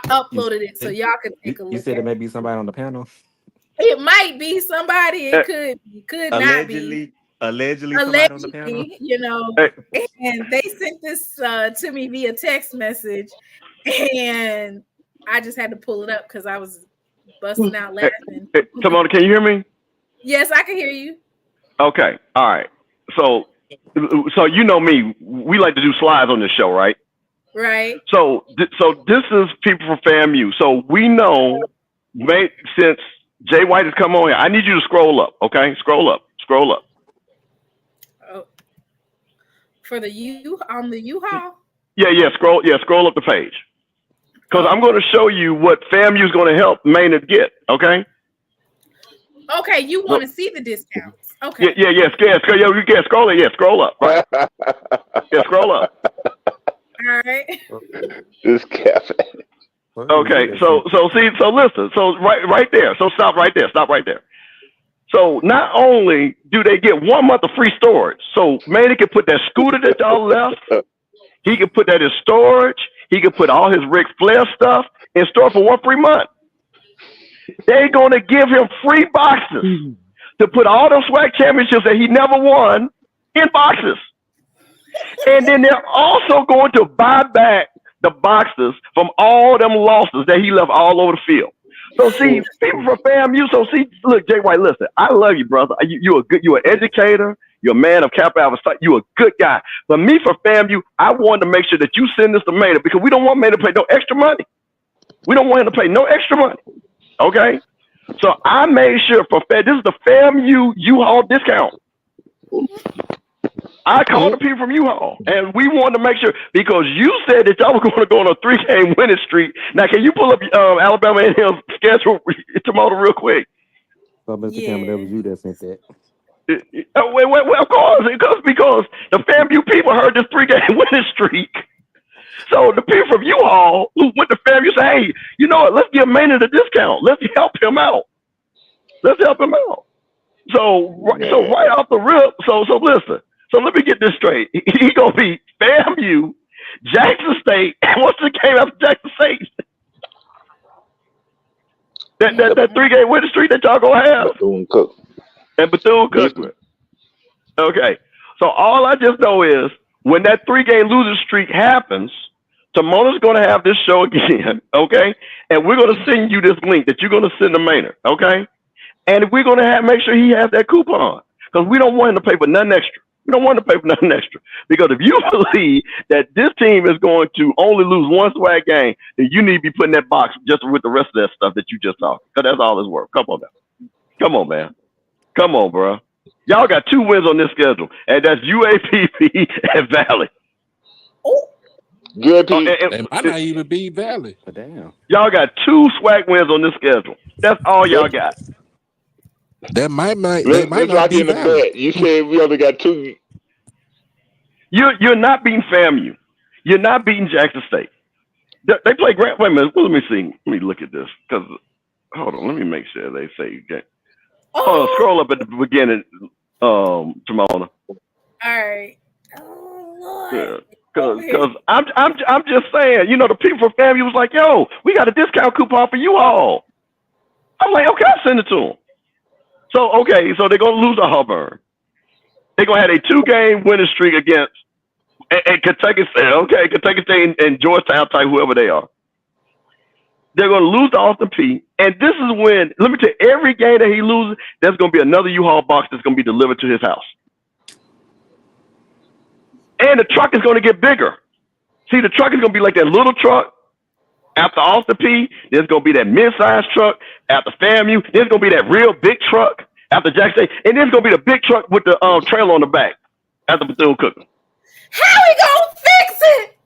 uploaded it so y'all could take a look. You said it may be somebody on the panel. It might be somebody. It could not be. Allegedly, somebody on the panel. You know, and they sent this to me via text message, and I just had to pull it up because I was busting out laughing. Timona, can you hear me? Yes, I can hear you. Okay, all right. So you know me, we like to do slides on this show, right? Right. So this is people from FAMU. So we know, since Jay White has come on here, I need you to scroll up, okay? Scroll up. Oh. For the U-Haul? Yeah, scroll up the page. Because I'm going to show you what FAMU is going to help Maynard get, okay? Okay, you want to see the discounts. Okay. Yeah, you can scroll it. Yeah, scroll up, right? Yeah, scroll up. All right. This cafe. Okay, so listen, so right there. So stop right there. So not only do they get 1 month of free storage, so Maynard can put that scooter that y'all left, he can put that in storage, he can put all his Ric Flair stuff in store for 1 free month. They're gonna give him free boxes to put all those SWAC championships that he never won in boxes. And then they're also going to buy back the boxes from all them losses that he left all over the field. So see, people from FAMU, look, Jay White, listen, I love you, brother. You're an educator, you're a man of Kappa Alpha Psi, you're a good guy. But me for FAMU, I wanted to make sure that you send this to Maynard because we don't want Maynard to pay no extra money. We don't want him to pay no extra money. Okay? So I made sure this is the FAMU U-Haul discount. I called the people from U-Haul, and we wanted to make sure, because you said that y'all were going to go on a 3-game winning streak. Now, can you pull up Alabama A&M's schedule tomorrow real quick? So, Mr. Campbell, that was you that sent that. Well, of course, because the FAMU people heard this 3-game winning streak. So the people from U-Haul who went to FAMU said, hey, you know what, let's give Maynard a discount. Let's help him out. So right off the rip, so listen. So let me get this straight. He gonna be FAMU, Jackson State, and what's the game after Jackson State? That 3-game winning streak that y'all gonna have. Bethune-Cookman. Okay. So all I just know is when that 3-game losing streak happens, Timona's gonna have this show again, okay? And we're gonna send you this link that you're gonna send to Maynard, okay? And we're gonna make sure he has that coupon because we don't want him to pay for nothing extra. We don't want to pay for nothing extra because if you believe that this team is going to only lose 1 SWAC game, then you need to be putting that box just with the rest of that stuff that you just talked. Because that's all it's worth. Come on, man. Come on, bro. Y'all got 2 wins on this schedule, and that's UAPB and Valley. Oh, good. They might not even be Valley. But damn, y'all got 2 SWAC wins on this schedule. That's all y'all got. That might not lock be in the Valley. bet. You said we only got 2. You're not beating FAMU. You're not beating Jackson State. They play Grant. Wait a minute. Let me see. Let me look at this. Because hold on. Let me make sure they say. Hold on. Scroll up at the beginning, Timona. All right. Oh Lord. Yeah. Because I'm just saying. You know, the people from FAMU was like, "Yo, we got a discount coupon for you all." I'm like, "Okay, I'll send it to them." So they're gonna lose to Auburn. They're gonna have a 2-game winning streak against and Kentucky State. Okay, Kentucky State and Georgetown type, whoever they are. They're gonna lose to Austin Peay. And this is when, let me tell you, every game that he loses, there's gonna be another U-Haul box that's gonna be delivered to his house. And the truck is gonna get bigger. See, the truck is gonna be like that little truck. After Austin Peay, there's going to be that mid-sized truck. After FAMU, there's going to be that real big truck. After Jackson State, and there's going to be the big truck with the trailer on the back. After Bethune-Cookman. How we gonna fix it?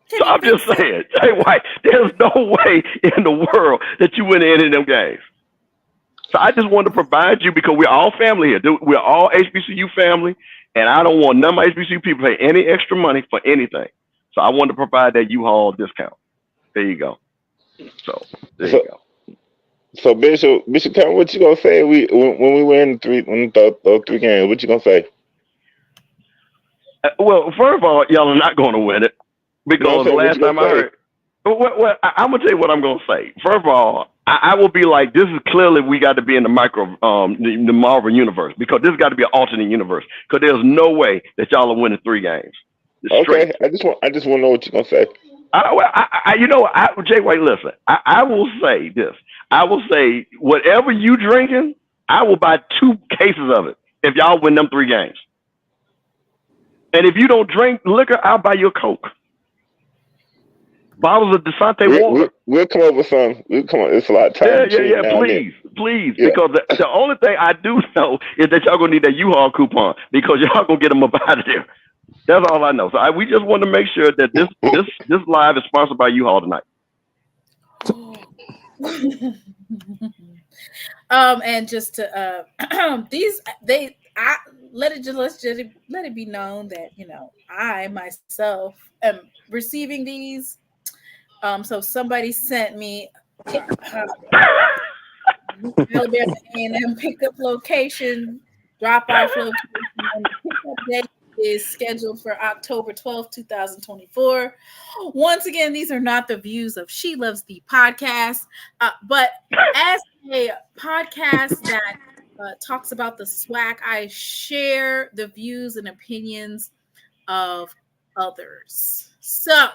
So I'm just saying, Jay White, there's no way in the world that you win any of them games. So I just wanted to provide you because we're all family here. We're all HBCU family, and I don't want none of my HBCU people to pay any extra money for anything. So I wanted to provide that U-Haul discount. There you go. So there you go. So Bishop, what you gonna say? When we win those 3 games, what you gonna say? Well, first of all, y'all are not going to win it because the last time I heard. Well, I'm gonna tell you what I'm gonna say. First of all, I will be like, this is clearly we got to be in the the Marvel universe because this got to be an alternate universe because there's no way that y'all are winning 3 games. Okay, I just want to know what you're gonna say. Jay White, listen. I will say this. I will say whatever you drinking, I will buy 2 cases of it if y'all win them 3 games. And if you don't drink liquor, I'll buy you a Coke. Bottles of Desante water. We'll come up with some. We'll come up. It's a lot of time. Yeah. Please. Yeah. Because the only thing I do know is that y'all gonna need that U-Haul coupon because y'all gonna get them up out of there. That's all I know. So we just want to make sure that this live is sponsored by U-Haul tonight. And just to let it be known that I myself am receiving these. So somebody sent me Alabama A&M pickup location, drop-off location, and the pickup date is scheduled for October 12th, 2024. Once again, these are not the views of She Loves the podcast, but as a podcast that talks about the SWAC, I share the views and opinions of others. So,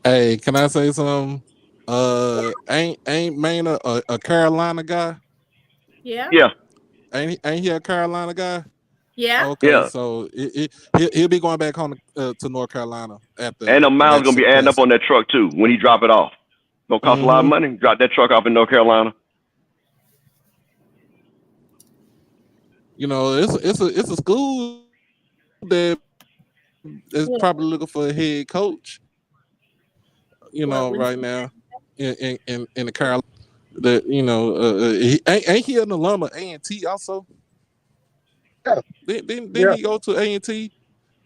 hey, can I say something? Ain't Maine a Carolina guy? Yeah. Ain't he a Carolina guy? Yeah. Okay, yeah. So he'll be going back home to North Carolina after. And the miles gonna be adding up on that truck too when he drop it off. Gonna cost a lot of money. Drop that truck off in North Carolina. It's a school that is probably looking for a head coach. Right now in the Carolina. That ain't he an alum of A&T also? Yeah. Didn't he go to A&T?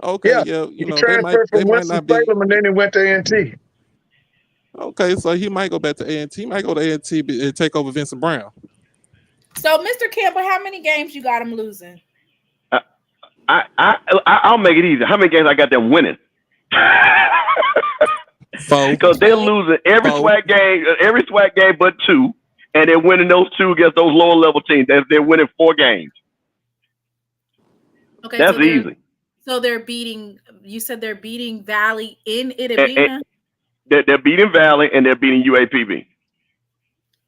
Okay, yeah. He transferred from Winston-Salem and then he went to A&T. Okay, so he might go back to A&T. He might go to A&T and take over Vincent Brown. So, Mr. Campbell, how many games you got him losing? I'll make it easy. How many games I got them winning? Because they're losing every SWAC game but 2, and they're winning those 2 against those lower level teams. They're winning 4 games. Okay, that's easy. So they're beating. You said they're beating Valley in Itabena. They're beating Valley and they're beating UAPB.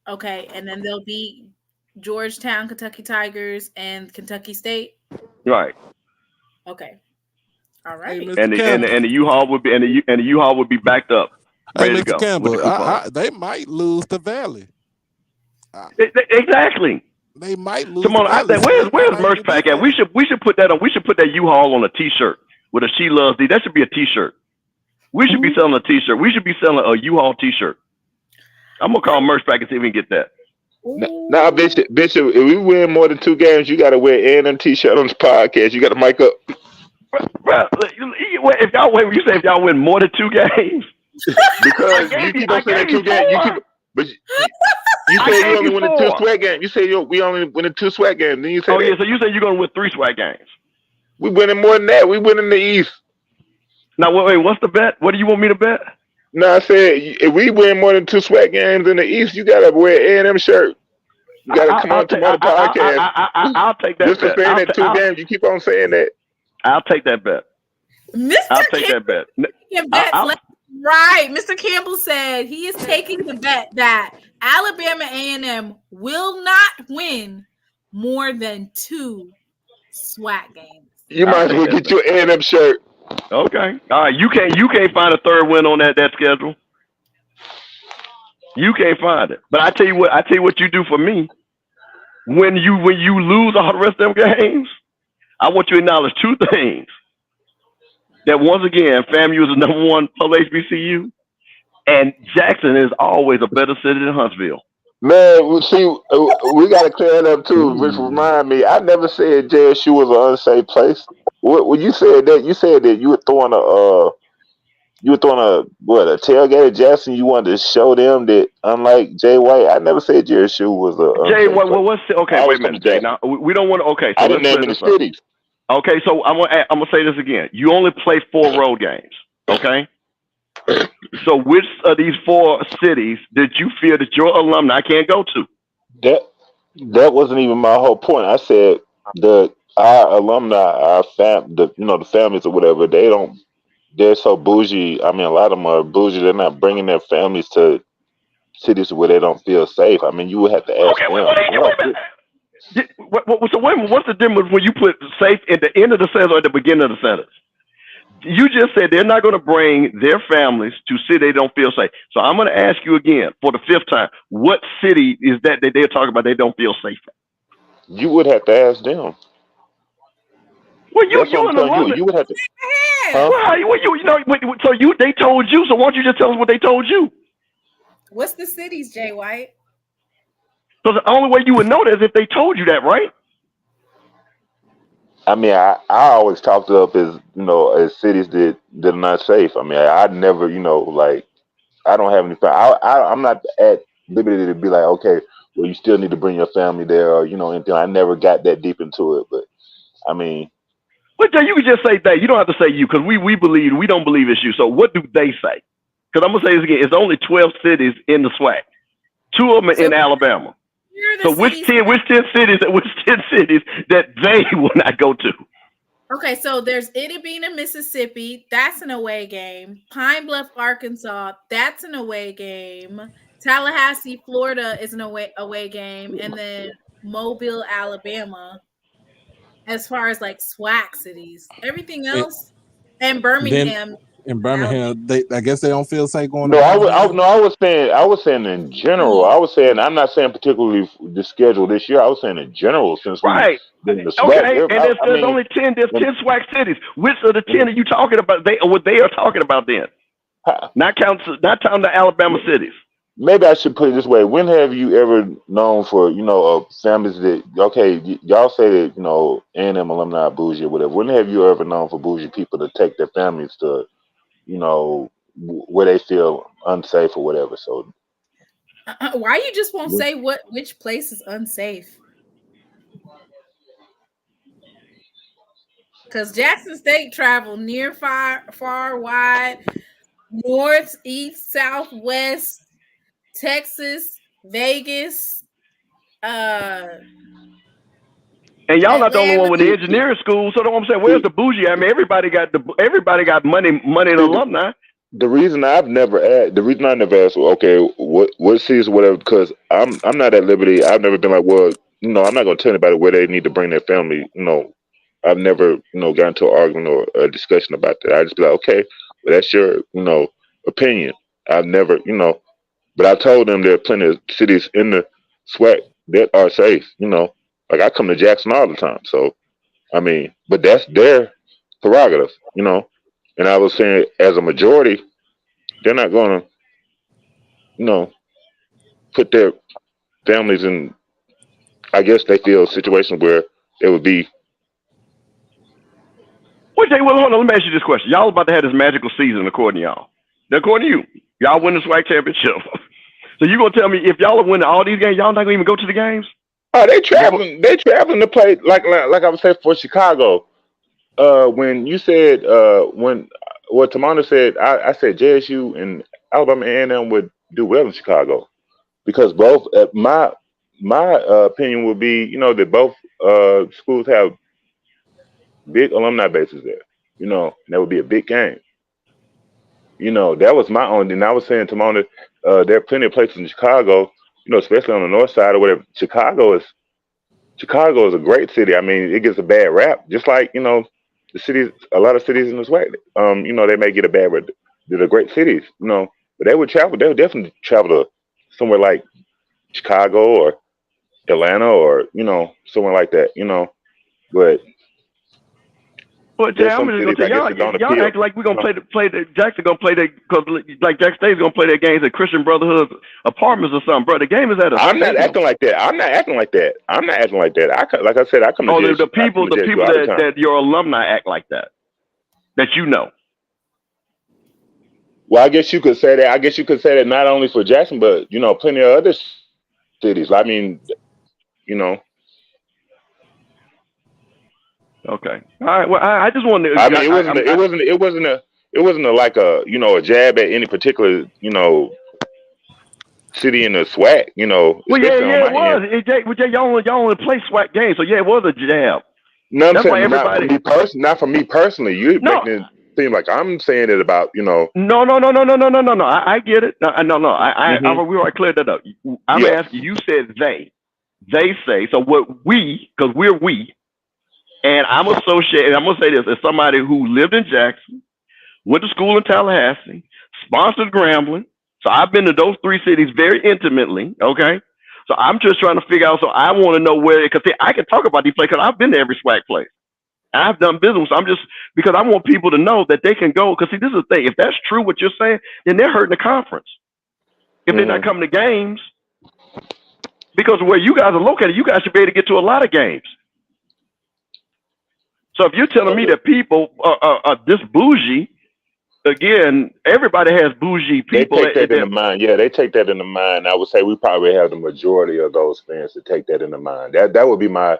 Okay, and then they'll beat Georgetown, Kentucky Tigers, and Kentucky State. Right. Okay. All right. Hey, and the U-Haul would be the U-Haul would be backed up, ready to go. Campbell, they might lose to Valley. Exactly. They might lose. Come on, where's Merch Pack at? We should put that on. We should put that U-Haul on a T-shirt with a She Loves Thee. That should be a T-shirt. We should be selling a T-shirt. We should be selling a U-Haul T-shirt. I'm gonna call Merch Pack and see if we can get that. Now, Bishop, if we win more than 2 games, you got to wear A&M T-shirt on this podcast. You got to mic up. Bro, if y'all win more than 2 games, because you keep on saying 2 games, you say you only win 2 SWAC games. You say we only win 2 SWAC games. Then you say, so you say you're gonna win 3 SWAC games. We winning more than that. We winning the East. Now wait, what's the bet? What do you want me to bet? No, I said if we win more than 2 SWAC games in the East, you gotta wear A&M shirt. You gotta come on to my podcast. I'll take that. Just for saying that 2 games, you keep on saying that. I'll take that bet. I'll take that bet. Right. Mr. Campbell said he is taking the bet that Alabama A&M will not win more than 2 SWAC games. You might as well get your A&M shirt. Okay. All right. You can't find a 3rd win on that schedule. You can't find it. But I tell you what you do for me. When you lose all the rest of them games, I want you to acknowledge 2 things. That once again, FAMU is the #1 public HBCU, and Jackson is always a better city than Huntsville. Man, see, we got to clear that up too. Which remind me, I never said JSU was an unsafe place. When you said that, you were throwing you were throwing a tailgate at Jackson. You wanted to show them that unlike Jay White, I never said Jerry Shoe was a Jay, what's okay? Wait a minute, Jay. Now we don't want to. Okay, so I didn't name any cities. Okay, so I'm gonna say this again. You only play 4 road games. Okay. So which of these 4 cities did you feel that your alumni can't go to? That wasn't even my whole point. I said our alumni, the families or whatever, they're so bougie. I mean, a lot of them are bougie. They're not bringing their families to cities where they don't feel safe. I mean, you would have to ask them. Wait a minute. So what's the difference when you put safe at the end of the sentence or at the beginning of the sentence? You just said they're not going to bring their families to cities they don't feel safe. So I'm going to ask you again for the 5th time. What city is that they're talking about they don't feel safe in? You would have to ask them. Well, you would have to. Huh? Well, so they told you. So why don't you just tell us what they told you? What's the cities, Jay White? So the only way you would know that is if they told you that, right? I mean, I always talked up as cities that are not safe. I mean, I never, I don't have any. I'm not at liberty to be like, okay, well, you still need to bring your family there, or anything. I never got that deep into it, but I mean. But you can just say that. You don't have to say you, because we don't believe it's you. So what do they say? Because I'm gonna say this again. It's only 12 cities in the SWAC. 2 of them are in Alabama. So which 10 cities that they will not go to? Okay, so there's Itty Bina, Mississippi. That's an away game. Pine Bluff, Arkansas. That's an away game. Tallahassee, Florida is an away game, and then Mobile, Alabama. As far as like SWAC cities, everything else, and Birmingham. In Birmingham, I guess they don't feel safe going. No, I was saying in general. I was saying, I'm not saying particularly the schedule this year. I was saying in general, since right. Been in the SWAC. Okay, and there's only 10. There's 10 SWAC cities. Which of the 10 are you talking about? What they are talking about then? Not counting the Alabama cities. Maybe I should put it this way. When have you ever known for, families that, okay, y'all say that, A&M alumni bougie or whatever. When have you ever known for bougie people to take their families to, where they feel unsafe or whatever? So why you just won't say which place is unsafe? Because Jackson State travel near, far, wide, north, east, south, west, Texas, Vegas, and y'all not the only one with the engineering school. So what I'm saying, where's the bougie? I mean, everybody got money and alumni. The reason I never asked, okay, what cities or whatever, because I'm not at liberty. I've never been like, well, I'm not gonna tell anybody where they need to bring their family. I've never, got into an argument or a discussion about that. I just be like, okay, well, that's your, opinion. I've never, but I told them there are plenty of cities in the SWAC that are safe. Like I come to Jackson all the time. So, I mean, but that's their prerogative, And I was saying, as a majority, they're not going to, put their families in, I guess they feel situations where it would be. Well, hold on. Let me ask you this question. Y'all about to have this magical season, according to y'all. According to you, y'all win the SWAC championship. So you gonna tell me if y'all are winning all these games, y'all not gonna even go to the games? Oh, they traveling. They traveling to play like I was saying for Chicago. When you said what Tamana said, I said JSU and Alabama A&M would do well in Chicago because both. My opinion would be, that both schools have big alumni bases there. And that would be a big game. That was my own. And I was saying, Tamona, there are plenty of places in Chicago, especially on the north side or whatever. Chicago is a great city. I mean, it gets a bad rap, just like, the cities, a lot of cities in the SWAC, they may get a bad rap. They're great cities, but they would definitely travel to somewhere like Chicago or Atlanta or, somewhere like that, but. But Jay, I'm just gonna tell y'all act like we're gonna play the Jackson gonna play that because like Jackson State's gonna play their games at Christian Brotherhood Apartments or something, bro. The game is at a. I'm not acting like that. Like I said, I come to the people that your alumni act like that. That Well, I guess you could say that. I guess you could say that not only for Jackson, but plenty of other cities. I mean, Okay. All right. Well, I just wanted to. I mean, it wasn't like a jab at any particular city in the SWAC. Well, yeah, it was. End. Y'all only play SWAC games, so yeah, it was a jab. No, I'm saying not for me personally. You're making it seem like I'm saying it about No. I get it. No. We already cleared that up. I'm asking. You said they. They say so. What we? Because we're we. And I'm associated. I'm gonna say this as somebody who lived in Jackson, went to school in Tallahassee, sponsored Grambling. So I've been to those three cities very intimately. Okay. So I'm just trying to figure out. So I want to know where, because I can talk about these places because I've been to every SWAC place. I've done business. So I'm just, because I want people to know that they can go. Because see, this is the thing. If that's true what you're saying, then they're hurting the conference. If they're not coming to games, because where you guys are located, you guys should be able to get to a lot of games. So if you're telling me that people are this bougie, again, everybody has bougie people. They take that into mind. Yeah, they take that into mind. I would say we probably have the majority of those fans to take that into mind. That would be my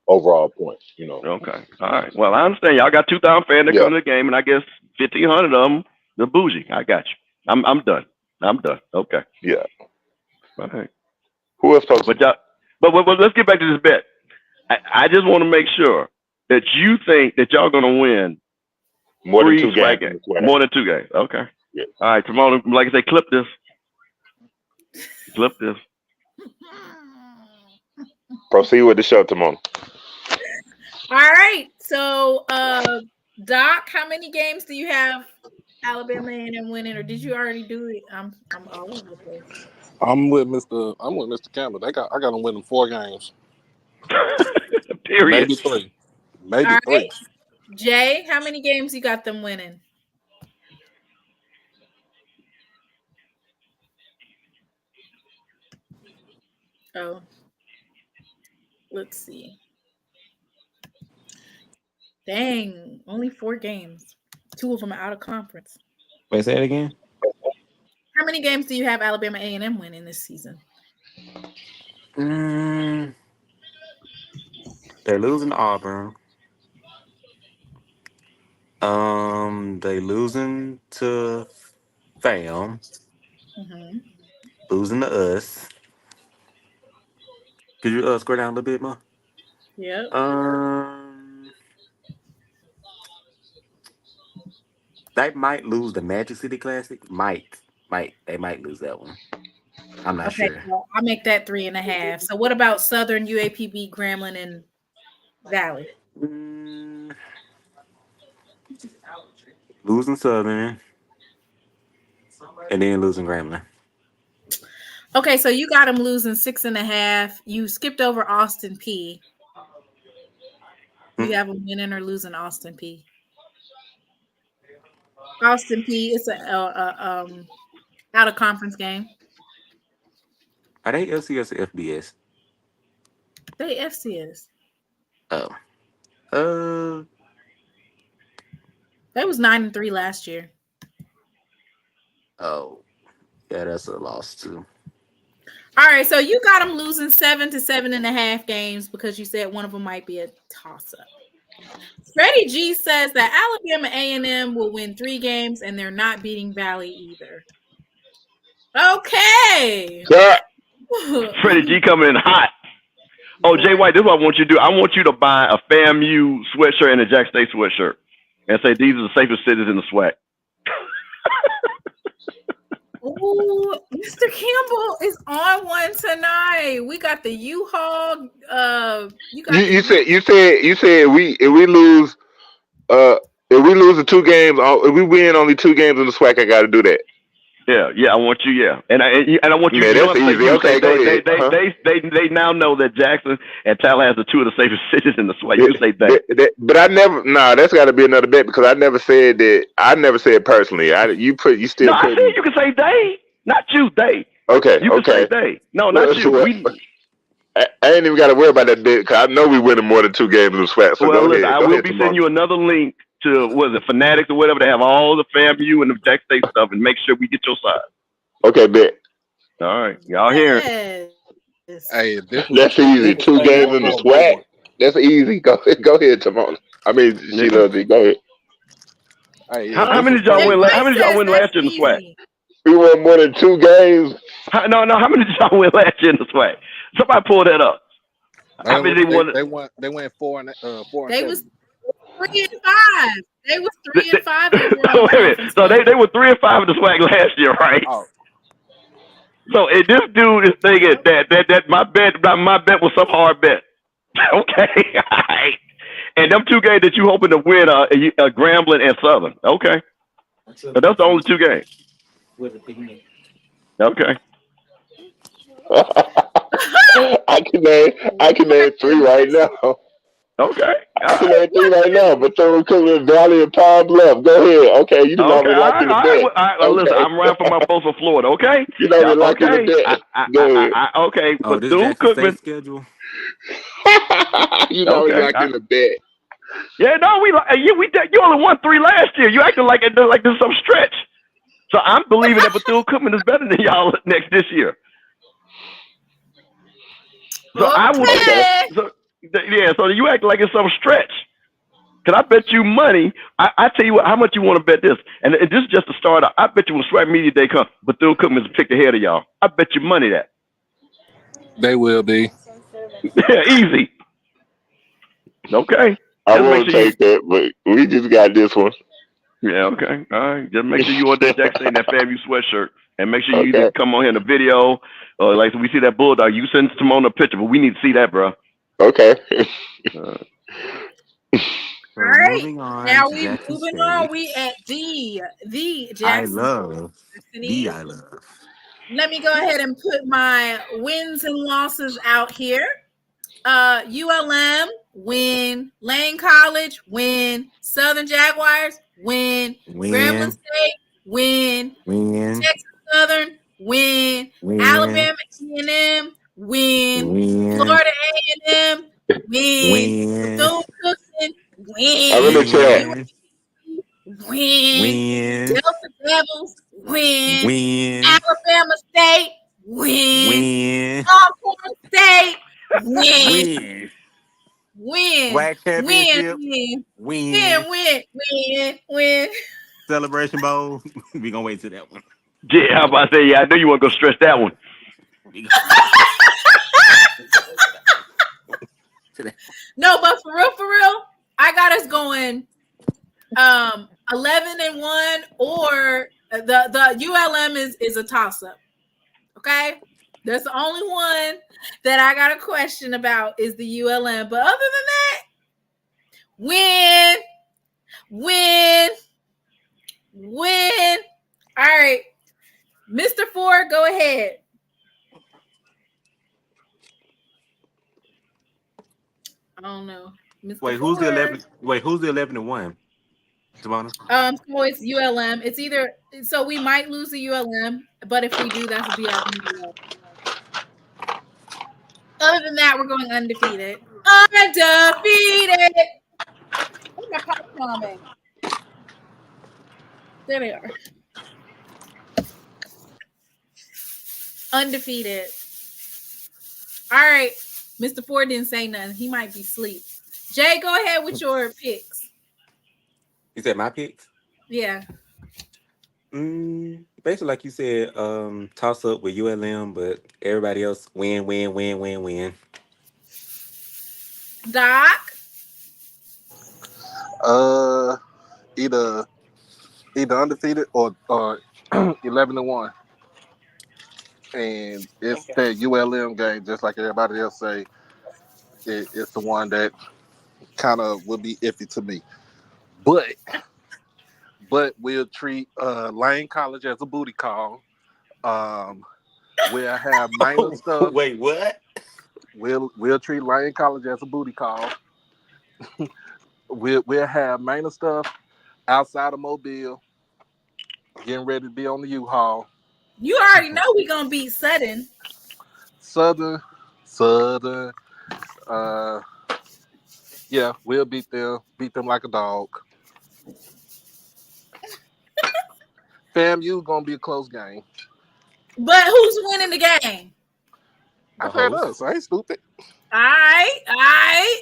overall point. Okay. All right. Well, I understand. Y'all got 2,000 fans that come to the game, and I guess 1,500 of them, they're bougie. I got you. I'm done. I'm done. Okay. Yeah. All right. Who else supposed to? But let's get back to this bet. I just want to make sure that you think that y'all gonna win more than 2 games. More than 2 games. Okay. Yeah. All right, Timon, like I say, clip this. Clip this. Proceed with the show, Timon. All right. So Doc, how many games do you have Alabama A&M winning, or did you already do it? I'm all over the place. I'm with Mr. Campbell. I got them winning 4 games. Period. Maybe 3. Maybe all 3. Right. Jay, how many games you got them winning? Oh, let's see. Dang, only 4 games. 2 of them are out of conference. Wait, say it again. How many games do you have Alabama A&M winning this season? They're losing to Auburn. They losing to FAM. Losing to us. Could you scroll down a little bit more? Yeah. They might lose the Magic City Classic. They might lose that one. I'm not sure. Well, I'll make that 3.5. So what about Southern, UAPB, Grambling, and Valley? Losing Southern and then losing Grambling. Okay, so you got them losing 6.5. You skipped over Austin P. You have them winning or losing Austin P. Austin P. It's a out of conference game. Are they FCS or FBS? They FCS. Oh. They was 9-3 last year. Oh. Yeah, that's a loss too. All right, so you got them losing 7 to 7.5 games because you said one of them might be a toss-up. Freddie G says that Alabama A&M will win 3 games and they're not beating Valley either. Okay. Freddie G coming in hot. Oh, Jay White, this is what I want you to do. I want you to buy a FAMU sweatshirt and a Jack State sweatshirt and say these are the safest cities in the SWAC. Ooh, Mr. Campbell is on one tonight. We got the U-Haul. You said if we lose the 2 games, if we win only 2 games in the SWAC, I got to do that. Yeah, I want you. Yeah, and I want you. Man, that's easy. Okay, go ahead. They now know that Jackson and Tallahassee are 2 of the safest cities in the SWAC. You say that. But I never. That's got to be another bet because I never said that. I never said personally. You still. No, I said you can say they, not you. They. Okay. You can say they. No, not you. I ain't even got to worry about that bet because I know we winning more than 2 games in the SWAC. So well, listen, I will be sending you another link was it Fanatics or whatever, to have all the FAMU and the Jack State stuff and make sure we get your side. Okay, bet. All right, y'all hear it? Hey, That's easy. 2 games in the SWAC. That's easy. Go ahead, Tamona. I mean, SheLovesThee. Go ahead. Hey, how many did y'all win? How many did y'all win last year in the SWAC? We won more than 2 games. No. How many did y'all win last year in the SWAC? Somebody pull that up. How many they won? They went 4 and 4. They was 3 and 5. They was 3 and 5. So they were 3 and 5 in the SWAC last year, right? Oh. So this dude is thinking that my bet was some hard bet. Okay, all right. And them 2 games that you hoping to win are Grambling and Southern. Okay, but that's the only 2 games. Okay. I can name 3 right now. Okay. I can name 3 right now. Bethune-Cookman, Valley, and Pine Bluff. Go ahead. Okay, you done already locked in the bet. Listen, I'm running for my folks from Florida. Okay. You done already locked in the bet. Go ahead. Okay. Oh, this Bethune-Cookman schedule. You done already locked in the bet. Yeah, no, you only won 3 last year. You acting like there's some stretch. So I'm believing that Bethune-Cookman is better than y'all this year. So so you act like it's some stretch. Cause I bet you money. I tell you what, how much you want to bet this, and this is just a start. I bet you when SWAC Media Day comes, Bethune-Cookman is picked ahead of y'all. I bet you money that they will be. Easy. Okay. I won't take that, but we just got this one. Yeah, okay. All right. Just make sure you order that Jack State, that FAMU sweatshirt. And make sure you either come on here in the video, or like we see that Bulldog. You send Simone a picture, but we need to see that, bro. Okay. All right. Now we moving on. We at the Jackson. I love. Let me go ahead and put my wins and losses out here. ULM win, Lane College win, Southern Jaguars win, Grambling State win, Texas Southern win, Alabama A&M win, Florida A&M win, Bethune-Cookman win, I'm in the chat. Win, Delta Devils win, Alabama State win, Longhorn State win. SWAC championship. Win. Celebration Bowl. We gonna wait till that one. Yeah, I'm about to say, I knew you weren't gonna stress that one. No, but for real, I got us going 11-1, or the ULM is a toss-up. Okay? That's the only one that I got a question about is the ULM. But other than that, win. All right. Mr. Ford, go ahead. I don't know. Wait, who's the 11? Wait, who's the 11-1? Tamona? So it's ULM. It's either, so we might lose the ULM, but if we do, that would be our ULM. Other than that, we're going undefeated. Where's my popcorn at? There they are. Undefeated. All right. Mr. Ford didn't say nothing. He might be asleep. Jay, go ahead with your picks. You said my picks? Yeah. Basically, like you said, toss up with ULM, but everybody else win. Doc? Either undefeated or 11-1. And it's that ULM game, just like everybody else say, it's the one that kind of would be iffy to me. But we'll treat Lane College as a booty call. We'll have minor stuff. Wait, what? We'll treat Lane College as a booty call. We'll have minor stuff outside of Mobile, getting ready to be on the U-Haul. You already know we're gonna beat Southern. Southern. Yeah, we'll beat them like a dog. FAMU gonna be a close game. But who's winning the game? I said us. I ain't stupid. All right.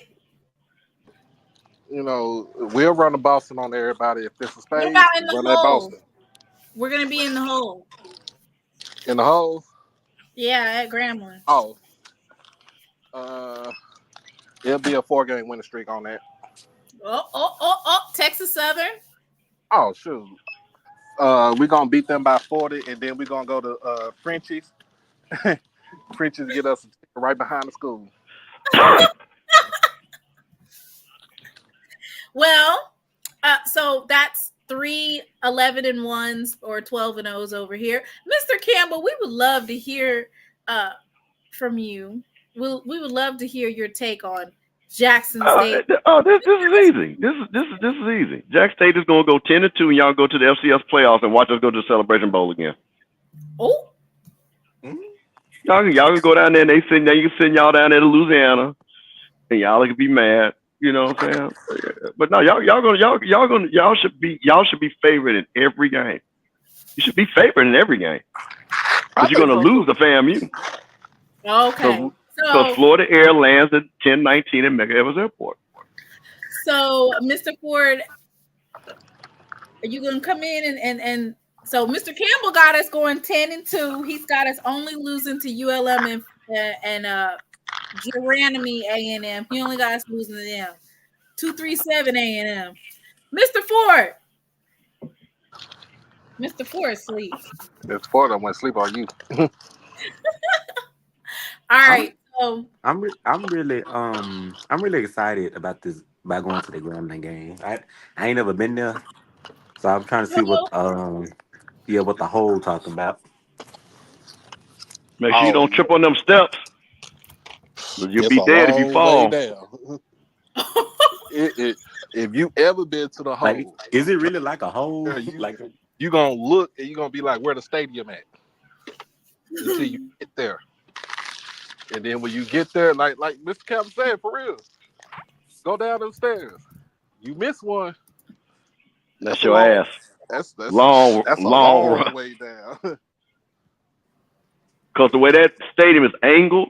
You know, we'll run the Boston on everybody. If this is What space, about in the run that hole? Boston. We're gonna be in the hole. In the hole? Yeah, at Grambling. Oh. It'll be a 4-game winning streak on that. Texas Southern. Oh, shoot. We're going to beat them by 40, and then we're going to go to Frenchie's. Frenchie's get us a ticket right behind the school. Well, so that's 3 11-1s or 12-0s over here. Mr. Campbell, we would love to hear from you. We would love to hear your take on Jackson State. This is easy. This is easy. Jack State is going to go 10-2, and y'all go to the FCS playoffs and watch us go to the Celebration Bowl again. Oh, y'all can go down there and you can send y'all down there to Louisiana, and y'all can be mad. You know what I'm saying? But no, y'all should be favored in every game. You should be favored in every game, but you're going to lose the FAMU. Okay. Because Florida Air lands at 10-19 at Medgar Evers Airport. So, Mr. Ford, are you going to come in and so Mr. Campbell got us going 10-2. He's got us only losing to ULM and Geronimi A&M. He only got us losing to them. 237 A&M. Mr. Ford. Mr. Ford sleep. Mr. Ford, I went to sleep on you. All right. I'm really excited about going to the Grambling game. I ain't never been there, so I'm trying to see what the whole talking about. Make sure you don't trip on them steps. You'll be dead if you fall. If you ever been to the hole, like, is it really like a hole? You gonna look and you gonna be like, where the stadium at? Until you get there. And then when you get there, like Mr. Campbell said, for real, go down them stairs. You miss one. That's your ass. That's a long way down. Because the way that stadium is angled,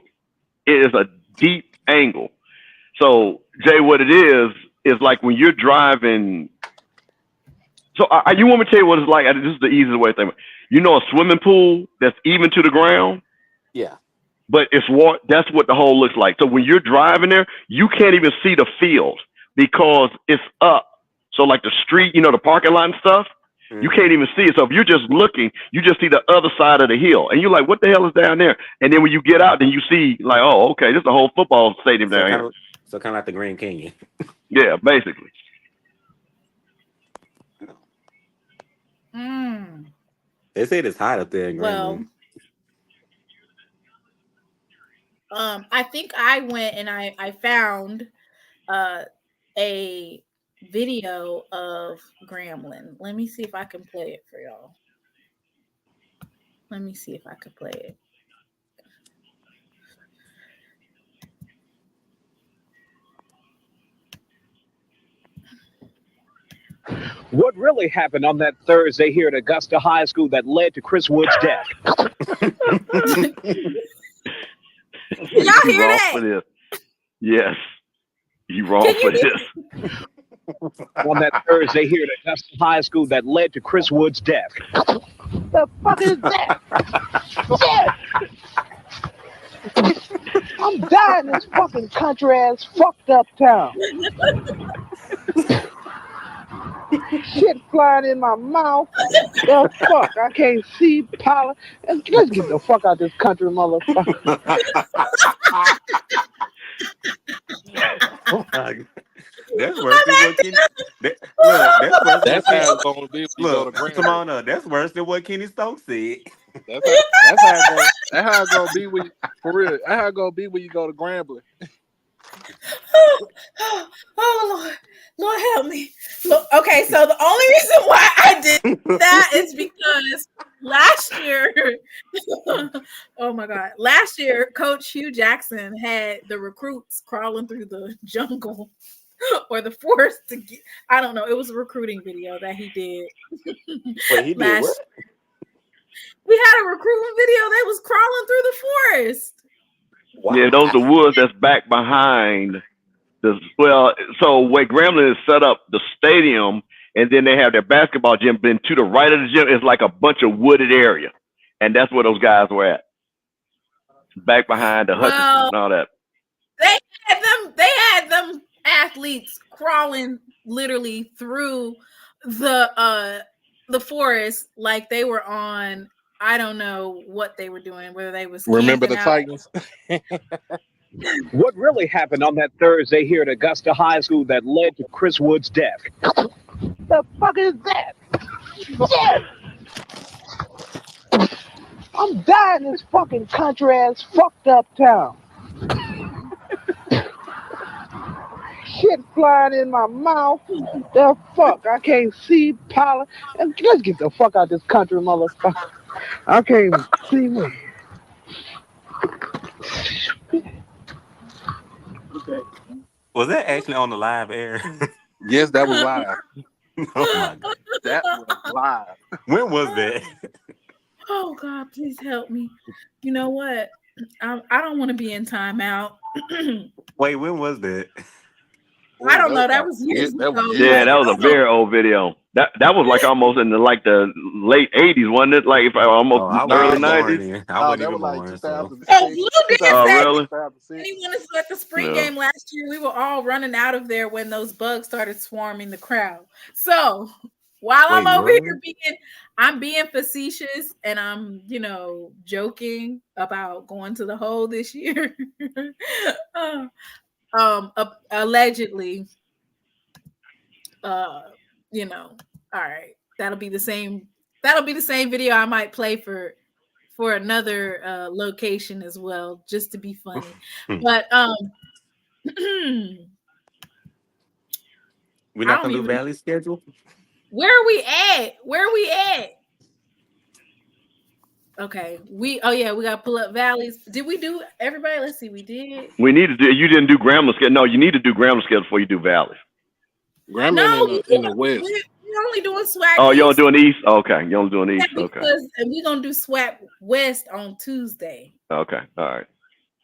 it is a deep angle. So, Jay, what it is like when you're driving. So, you want me to tell you what it's like? This is the easiest way to think. You know, a swimming pool that's even to the ground. Yeah. But that's what the hole looks like. So when you're driving there, you can't even see the field because it's up. So like the street, the parking lot and stuff, you can't even see it. So if you're just looking, you just see the other side of the hill. And you're like, what the hell is down there? And then when you get out, then you see like, oh, okay, this is a whole football stadium down here. So kind of like the Grand Canyon. Yeah, basically. They say it's hot up there in Grambling. I think I went and I found a video of Grambling. Let me see if I can play it for y'all. Let me see if I can play it. What really happened on that Thursday here at Augusta High School that led to Chris Wood's death? Y'all hear that? For this. Yes. You wrong for this. On that Thursday here at Augusta High School that led to Chris Wood's death. The fuck is that? Shit! I'm dying in this fucking country ass fucked up town. Shit flying in my mouth. The fuck? I can't see pollen. Let's get the fuck out of this country, motherfucker. Oh my God. That's worse than what Kenny. That's how it's gonna be. Come on up. That's worse than what Kenny Stokes said. That's how it's gonna be when for real. That's how it's gonna be when you go to Grambling. Oh Lord help me. Look, okay, so the only reason why I did that is because last year, oh my God, last year, Coach Hugh Jackson had the recruits crawling through the jungle or the force to get. I don't know. It was a recruiting video that he did. Wait, he did what? We had a recruitment video that was crawling through the forest. Wow. Yeah, those are the woods that's back behind the. Well, so where Grambling is set up, the stadium, and then they have their basketball gym. Then to the right of the gym is like a bunch of wooded area, and that's where those guys were at. Back behind the Hutchinson and all that. They had them athletes crawling literally through the forest like they were on. I don't know what they were doing, whether they was remember the out. Titans. What really happened on that Thursday here at Augusta High School that led to Chris Wood's death? The fuck is that? I'm dying in this fucking country ass fucked up town. Shit flying in my mouth. The fuck? I can't see pollen. And let's get the fuck out this country, motherfucker. I can't see me. Was that actually on the live air? Yes, that was live. Oh my God. That was live. When was that? Oh God, please help me. You know what? I don't want to be in timeout. Wait, when was that? I don't know. That was years ago. Yeah, that was a very old video. That was like almost in the late 80s, wasn't it? Like almost early 90s. I wasn't even born. Oh, you did that. Really? Anyone is at the spring game last year, we were all running out of there when those bugs started swarming the crowd. So while I'm over here being facetious and I'm, joking about going to the hole this year. Allegedly, all right, that'll be the same video I might play for another location as well, just to be funny. But we're not gonna do Valley schedule. Where are we at? Okay, we gotta pull up Valleys. Did we do everybody? Let's see, we did. We need to do. You didn't do Grambling schedule. No, you need to do Grambling schedule before you do Valleys. Grambling in the West. We're only doing SWAC. Oh, you're only doing East. Okay, you're only doing East. Okay. And we're gonna do SWAC West on Tuesday. Okay, all right.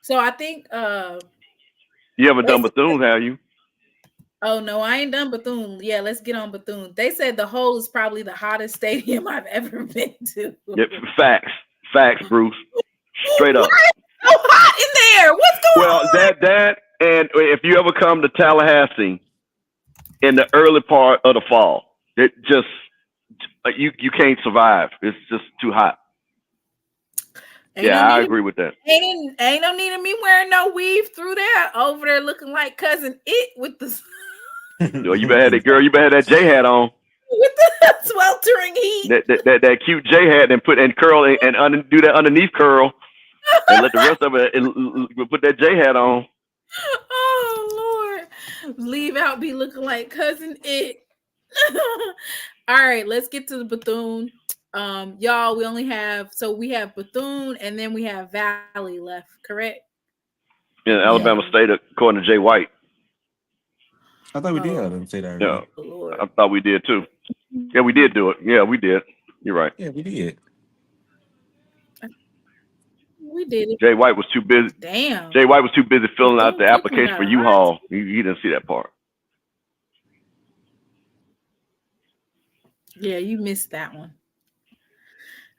So I think you haven't done Bethune, have you? Oh no, I ain't done Bethune. Yeah, let's get on Bethune. They said the Hole is probably the hottest stadium I've ever been to. Yep, facts, Bruce. Straight up. Why is it so hot in there? What's going on? Well, that, and if you ever come to Tallahassee in the early part of the fall, it just you can't survive. It's just too hot. I agree with that. Ain't no need of me wearing no weave through there. Over there looking like cousin It with the. You better have that girl. You better have that J hat on. With the sweltering heat. That cute J hat and curl and do that underneath curl and let the rest of it put that J hat on. Oh Lord, leave out be looking like cousin It. All right, let's get to the Bethune. Y'all, we have Bethune and then we have Valley left, correct? Yeah, Alabama State according to Jay White. I thought we did. I didn't say that. Yeah, I thought we did too. Yeah, we did do it. Yeah, we did. You're right. Yeah, we did. We did it. Jay White was too busy. Damn. Jay White was too busy filling out the application for U-Haul. He didn't see that part. Yeah, you missed that one.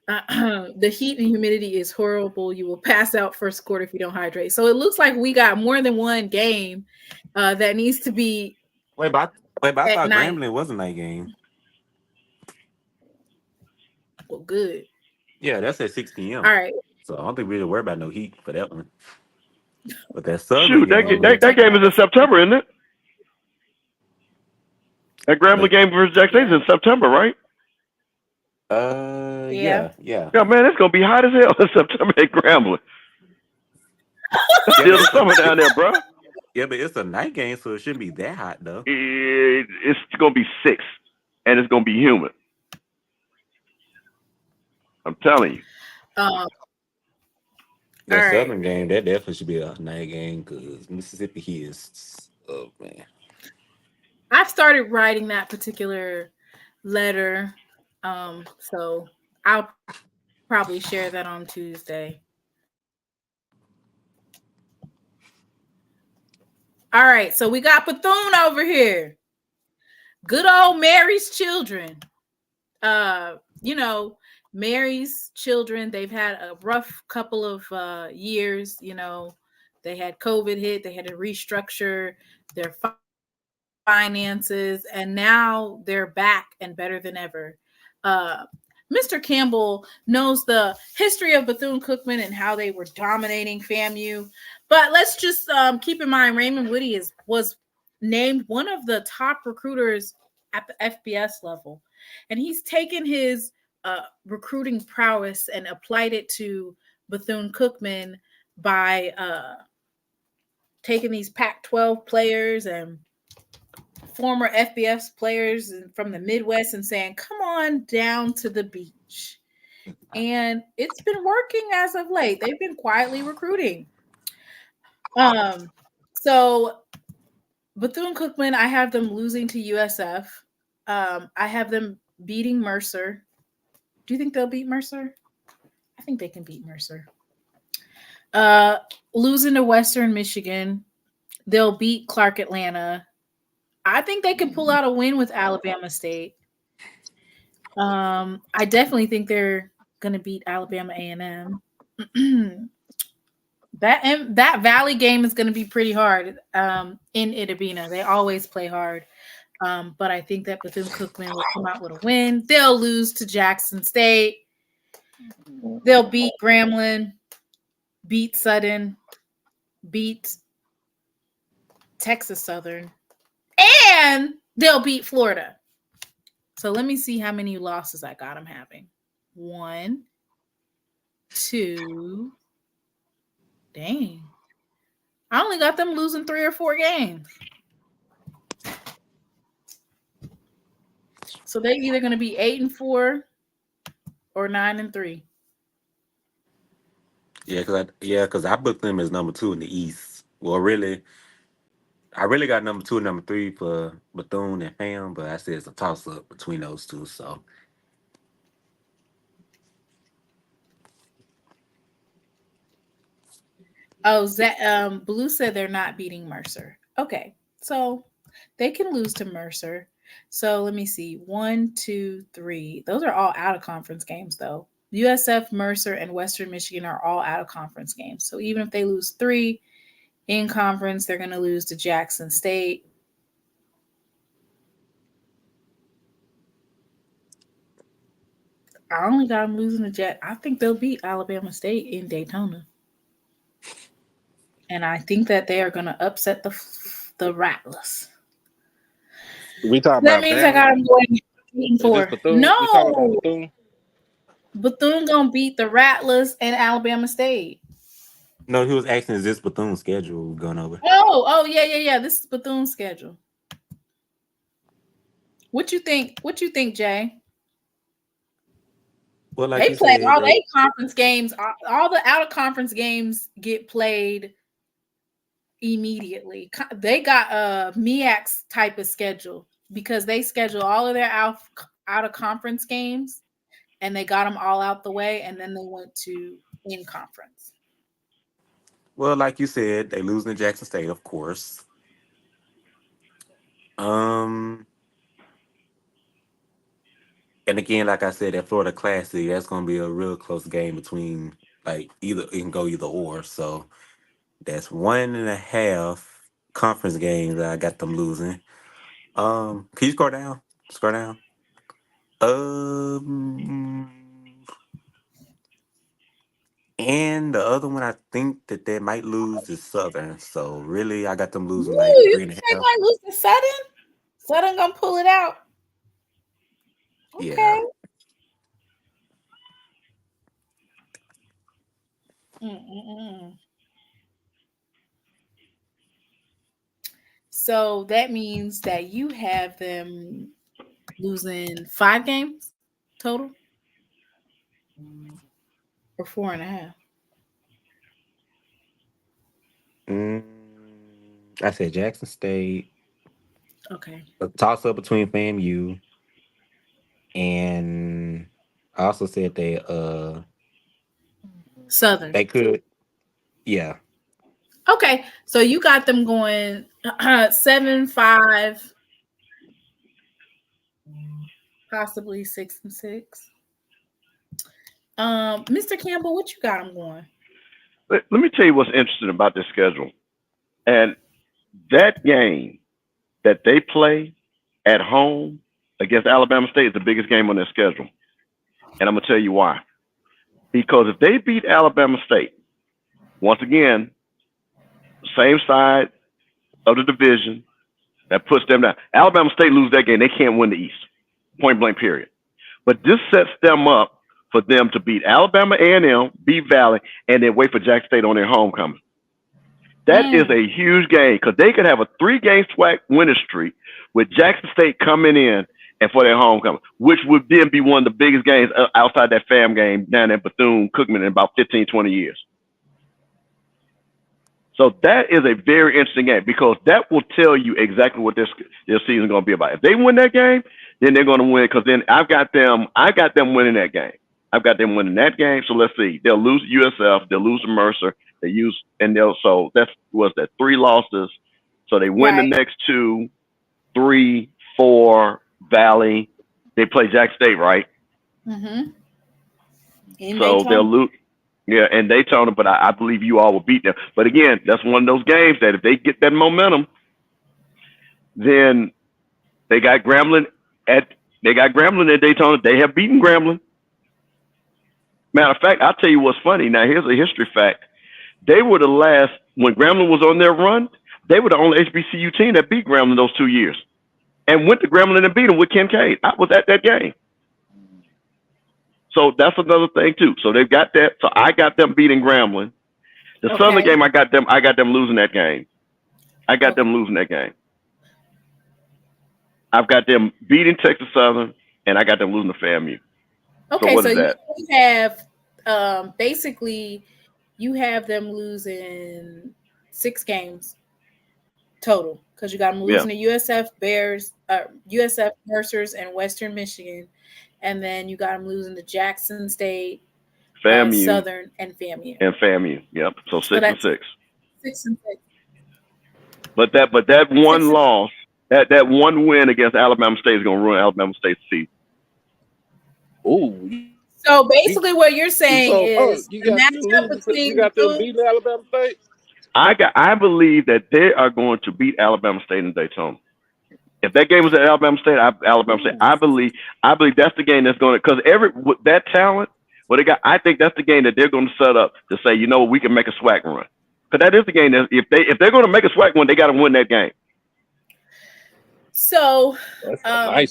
The heat and humidity is horrible. You will pass out first quarter if you don't hydrate. So it looks like we got more than one game that needs to be. Wait, but I thought Grambling was a night game. Well, good. Yeah, that's at 6 p.m. All right. So I don't think we need to worry about no heat for that one. But that Southern Shoot, that game is in September, isn't it? That Grambling game versus Jack State is in September, right? Yeah. Yeah, man, it's gonna be hot as hell in September at Grambling. It's still the summer down there, bro. Yeah, but it's a night game, so it shouldn't be that hot though. It's gonna be 6, and it's gonna be humid. I'm telling you. That Southern game, that definitely should be a night game because Mississippi here is, oh man. I've started writing that particular letter. So I'll probably share that on Tuesday. All right, so we got Bethune over here. Good old Mary's children. Mary's children, they've had a rough couple of years. They had COVID hit, they had to restructure their finances, and now they're back and better than ever. Mr. Campbell knows the history of Bethune-Cookman and how they were dominating FAMU. But let's just keep in mind Raymond Woody was named one of the top recruiters at the FBS level. And he's taken his recruiting prowess and applied it to Bethune-Cookman by taking these Pac-12 players and former FBS players from the Midwest and saying, come on down to the beach. And it's been working as of late. They've been quietly recruiting. So Bethune-Cookman, I have them losing to USF. I have them beating Mercer. Do you think they'll beat Mercer? I think they can beat Mercer. Losing to Western Michigan. They'll beat Clark Atlanta. I think they can pull out a win with Alabama State. I definitely think they're going to beat Alabama A&M. That Valley game is going to be pretty hard in Itabena. They always play hard. But I think that Bethune-Cookman will come out with a win. They'll lose to Jackson State. They'll beat Grambling, beat Sutton, beat Texas Southern, and they'll beat Florida. So let me see how many losses I got them having. 1, 2. Dang. I only got them losing 3 or 4 games. So they're either going to be 8-4 or 9-3. Yeah, because I booked them as number 2 in the East. Well, really, I really got number 2 and number 3 for Bethune and FAM, but I said it's a toss-up between those two. So Blue said they're not beating Mercer. Okay, so they can lose to Mercer. So let me see. 1, 2, 3. Those are all out of conference games, though. USF, Mercer, and Western Michigan are all out of conference games. So even if they lose 3 in conference, they're going to lose to Jackson State. I only got them losing to Jet. I think they'll beat Alabama State in Daytona. And I think that they are going to upset the Rattlers. We talking That about means I got them going 8-4. No, Bethune gonna beat the Rattlers and Alabama State. no, he was asking, is this Bethune's schedule going over? Oh, yeah. This is Bethune's schedule. What you think? Jay? Well, like They you play said, all their conference games. All the out of conference games get played immediately. They got MEAC's type of schedule because they schedule all of their out of conference games, and they got them all out the way, and then they went to in conference. Well, like you said, they losing to Jackson State, of course. And again, like I said, that Florida Classic, that's going to be a real close game between, like, it can go either or. So that's 1.5 conference games that I got them losing. Can you scroll down? Scroll down. And the other one I think that they might lose is Southern. So really, I got them losing like You 3.5. think they might lose to Sutton? Sutton gonna pull it out. Okay. Yeah. So that means that you have them losing 5 games total, or 4.5. I said Jackson State. Okay. A toss up between FAMU and I also said Southern. they could, yeah. Okay, so you got them going 7-5, possibly 6-6. Mr. Campbell, what you got them going? Let me tell you what's interesting about this schedule. And that game that they play at home against Alabama State is the biggest game on their schedule. And I'm going to tell you why. Because if they beat Alabama State, once again, same side of the division, that puts them down. Alabama State lose that game, they can't win the East. Point blank, period. But this sets them up for them to beat Alabama A&M, beat Valley, and then wait for Jackson State on their homecoming. That is a huge game because they could have a 3-game SWAC winning streak with Jackson State coming in and for their homecoming, which would then be one of the biggest games outside that FAM game down at Bethune-Cookman in about 15, 20 years. So that is a very interesting game because that will tell you exactly what this season is going to be about. If they win that game, then they're going to win because then I got them winning that game. I've got them winning that game. So let's see. They'll lose USF. They'll lose to Mercer. So that's 3 losses. So they win the next 2, 3, 4, Valley. They play Jackson State, right? Mm-hmm. So they'll lose. Yeah, and Daytona, but I believe you all will beat them. But again, that's one of those games that if they get that momentum, then they got Grambling at Daytona. They have beaten Grambling. Matter of fact, I'll tell you what's funny. Now, here's a history fact. They were the last, when Grambling was on their run, they were the only HBCU team that beat Grambling those 2 years and went to Grambling and beat them with Kincaid. I was at that game. So that's another thing, too. So they've got that. So I got them beating Grambling. The Southern game, I got them losing that game. I've got them beating Texas Southern, and I got them losing to FAMU. Okay, so you have basically you have them losing 6 games total because you got them losing to USF Bears, USF Mercers, and Western Michigan, and then you got them losing to Jackson State, FAMU, Southern, and FAMU. Yep. So 6 and 6. 6 and 6. But that one loss, that one win against Alabama State is going to ruin Alabama State's season. Ooh. So basically, what you're saying is you got them beating Alabama State. I believe that they are going to beat Alabama State in Daytona. If that game was at Alabama State, I believe that's the game that's going to, because with that talent, what they got, I think that's the game that they're going to set up to say, we can make a SWAC run. Because that is the game that if they're going to make a SWAC run, they got to win that game. So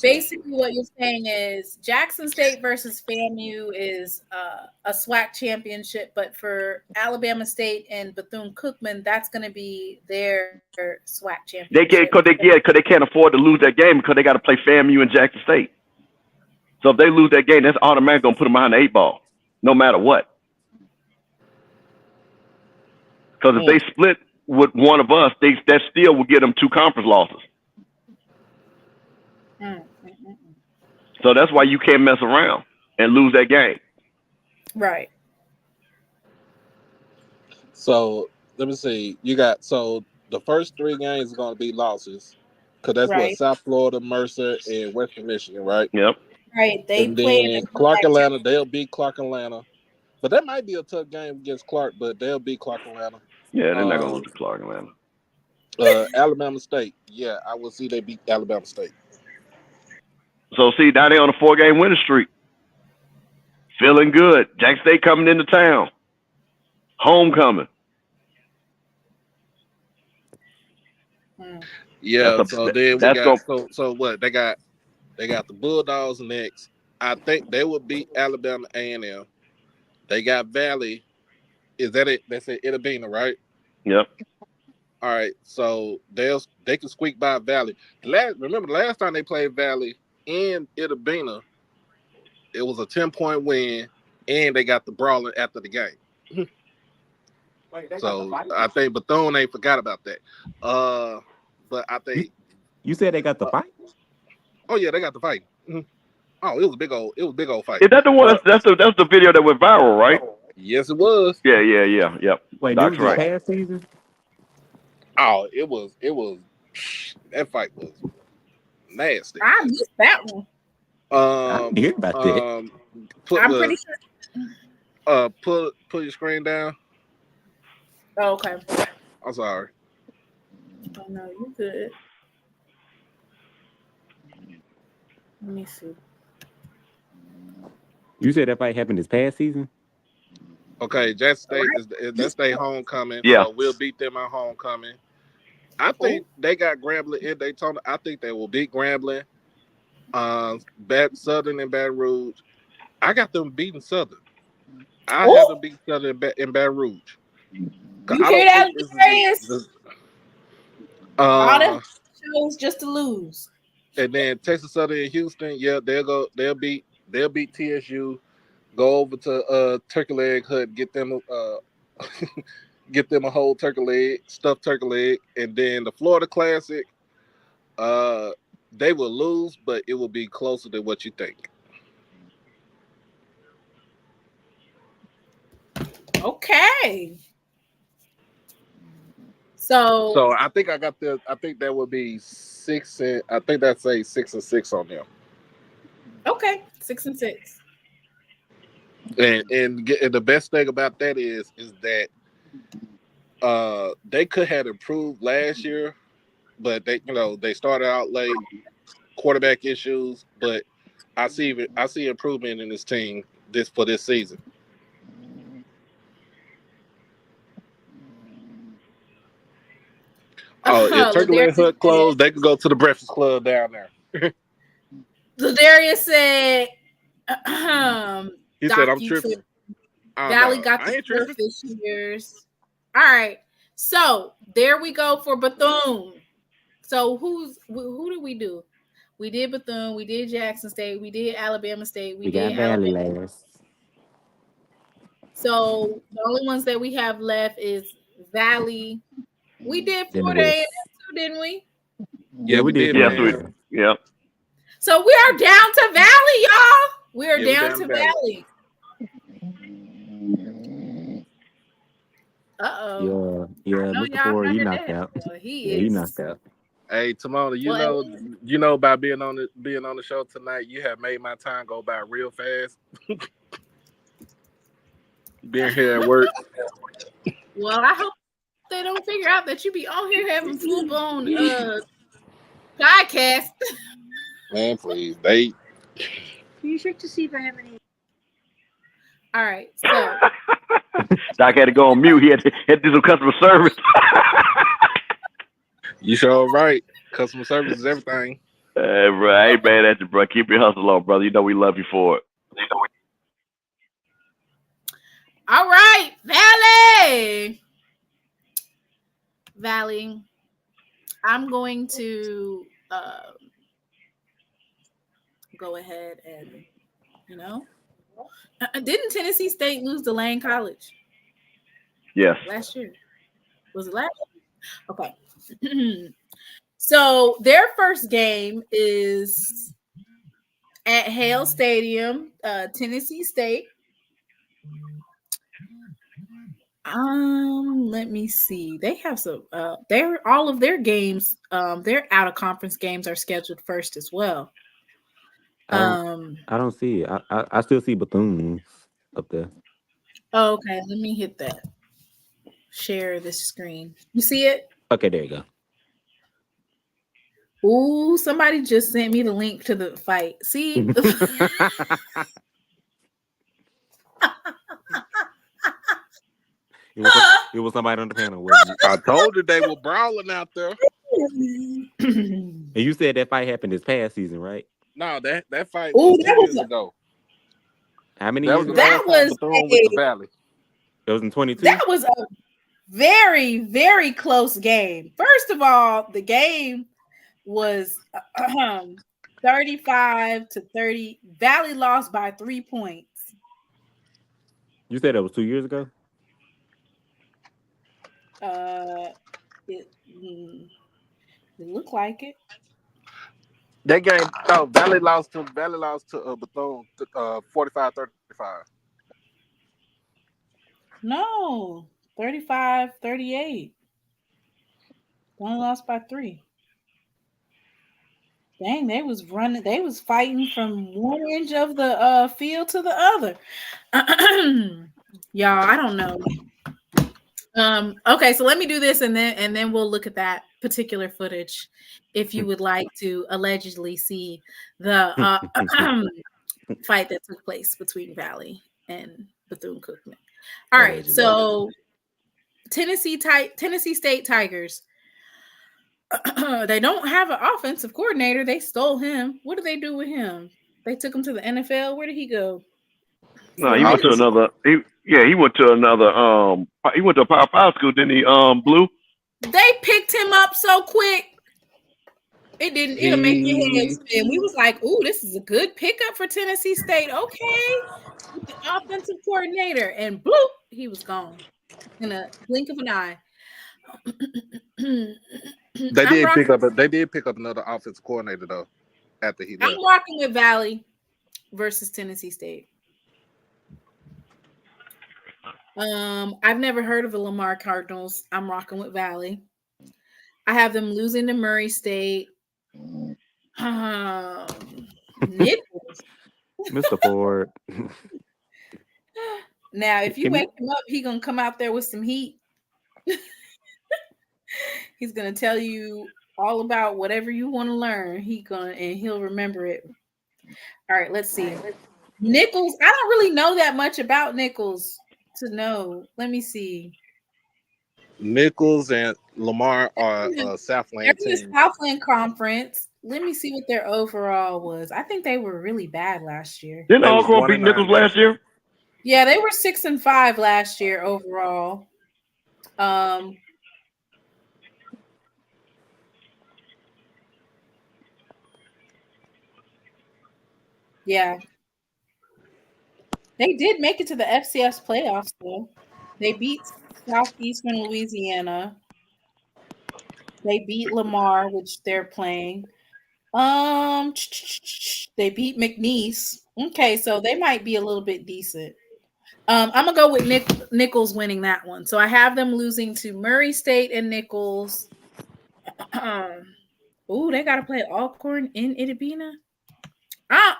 basically what you're saying is Jackson State versus FAMU is a SWAC championship, but for Alabama State and Bethune-Cookman, that's going to be their SWAC championship. Because they can't afford to lose that game because they got to play FAMU and Jackson State. So if they lose that game, that's automatically going to put them behind the 8 ball, no matter what. Because if they split with one of us, that still will get them 2 conference losses. So that's why you can't mess around and lose that game. Right. So let me see. So the first 3 games are going to be losses because that's what South Florida, Mercer, and Western Michigan, right? Yep. Right. And then Clark Atlanta, they'll beat Clark Atlanta. But that might be a tough game against Clark, but they'll beat Clark Atlanta. Yeah, they're not going to lose to Clark Atlanta. Alabama State. Yeah, I will see they beat Alabama State. So, see, now they're on a 4-game winning streak. Feeling good. Jackson State coming into town. Homecoming. Yeah, so then we got so what? They got the Bulldogs next. I think they will beat Alabama A&M. They got Valley. Is that it? That's it, Itabena, right? Yep. All right, so they can squeak by Valley. Remember the last time they played Valley in Itabena, it was a 10-point win, and they got the brawling after the game. So I think Bethune ain't forgot about that. But I think You said they got the fight? Oh yeah, they got the fight. Mm-hmm. Oh, it was a big old fight. Is that the one? That's the video that went viral, right? Yes, it was. Yeah. Yep. Wait, Doc's this was right. past season? Oh, it was. That fight was nasty. I missed that one. I didn't hear about that. I'm pretty sure. Pull your screen down. Oh, okay. I'm sorry. Oh no, you good. Let me see. You said that fight happened this past season? Okay, Jackson State that's their homecoming. Yeah. So we'll beat them at homecoming. I think they got Grambling in Daytona. I think they will beat Grambling. Southern and Baton Rouge. I got them beating Southern. I have them beat Southern in Baton Rouge. You hear that, Darius? All them shows just to lose. And then Texas Southern and Houston, yeah, they'll beat TSU. Go over to Turkey Leg Hut, get them a whole turkey leg, stuffed turkey leg, and then the Florida Classic, they will lose, but it will be closer than what you think. Okay. So I think I think that would be 6 and I think that's a 6 and 6 on them. Okay, 6 and 6. And the best thing about that is that they could have improved last year, but they started out late, quarterback issues, but I see improvement in this team for this season. Oh, if Turkey Leg Hut closed, they could go to the Breakfast Club down there. Ladarius said, he said, I'm tripping. Valley got the surface years. All right. So there we go for Bethune. So who did we do? We did Bethune, we did Jackson State, we did Alabama State, we did got Valley Alabama. last. So the only ones that we have left is Valley. We did Florida A&M too, didn't we? Yeah, we did. Yes, we did. Yeah. So we are down to Valley, y'all. We are down to Valley. Uh-oh. Yeah, Mr. Ford, he knocked out. He knocked out. Hey, Timona, you know by being on the show tonight, you have made my time go by real fast. Being here at work. Well, I hope they don't figure out that you be on here having full-blown podcast. Man, please. Can you check to see if I have any? All right, so Doc had to go on mute. He had to do some customer service. You sure right. Customer service is everything. Right, man. That's it, bro. Keep your hustle on, brother. You know we love you for it. All right, Valley. I'm going to go ahead and, didn't Tennessee State lose to Lane College? Yes. Last year. Was it last year? Okay. So their first game is at Hale Stadium, Tennessee State. Let me see. They have some. All of their games. Their out of conference games are scheduled first as well. I don't see it. I still see Bethune up there. Oh, okay, let me hit that. Share this screen. You see it? Okay, there you go. Ooh, somebody just sent me the link to the fight. See? It was somebody on the panel, wasn't it? I told you they were brawling out there. And you said that fight happened this past season, right? No, that fight was 2 years ago. How many years ago? That was with the Valley. It was in 22? That was a very, very close game. First of all, the game was 35-30. Valley lost by 3 points. You said that was 2 years ago? It looked like it. That game, no, Valley lost to Bethune 45-35. No, 35-38. Only lost by 3. Dang, they was running. They was fighting from one edge of the field to the other. Y'all, I don't know. Okay, so let me do this, and then we'll look at that particular footage, if you would like to allegedly see the fight that took place between Valley and Bethune-Cookman. All right, so Tennessee State Tigers. They don't have an offensive coordinator. They stole him. What did they do with him? They took him to the NFL. Where did he go? No, he went to another. He went to another. He went to a Power 5 school, didn't he? Blue. They picked him up so quick. It didn't. It'll make your head spin. We was like, "Ooh, this is a good pickup for Tennessee State." Okay, with the offensive coordinator, and bloop, he was gone in a blink of an eye. They did pick up another offensive coordinator though. After he left. I'm rocking with Valley versus Tennessee State. I've never heard of the Lamar Cardinals. I'm rocking with Valley. I have them losing to Murray State. Nichols. Mr. Ford. Now, if you wake him up, he's gonna come out there with some heat. He's gonna tell you all about whatever you want to learn. He'll remember it. All right, let's see. Nichols. I don't really know that much about Nichols to know. Let me see. Nichols and Lamar are Southland team. Southland Conference. Let me see what their overall was. I think they were really bad last year. Didn't Alcorn beat Nichols last year? Yeah, they were 6-5 last year overall. Yeah. They did make it to the FCS playoffs, though. They beat Southeastern Louisiana. They beat Lamar, which they're playing. They beat McNeese. Okay, so they might be a little bit decent. I'm gonna go with Nichols winning that one. So I have them losing to Murray State and Nichols. They gotta play Alcorn in Itabena.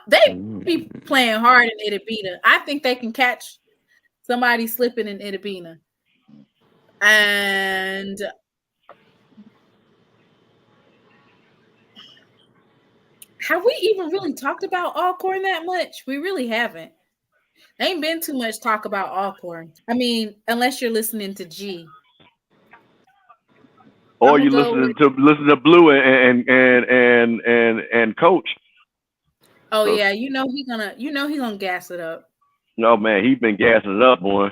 They be playing hard in Itabena. I think they can catch somebody slipping in Itabena. And have we even really talked about Alcorn that much? We really haven't. Ain't been too much talk about Alcorn. I mean, unless you're listening to G. Or you listen to Blue and Coach. Oh yeah, he's gonna gas it up. No man, he's been gassing it up, boy.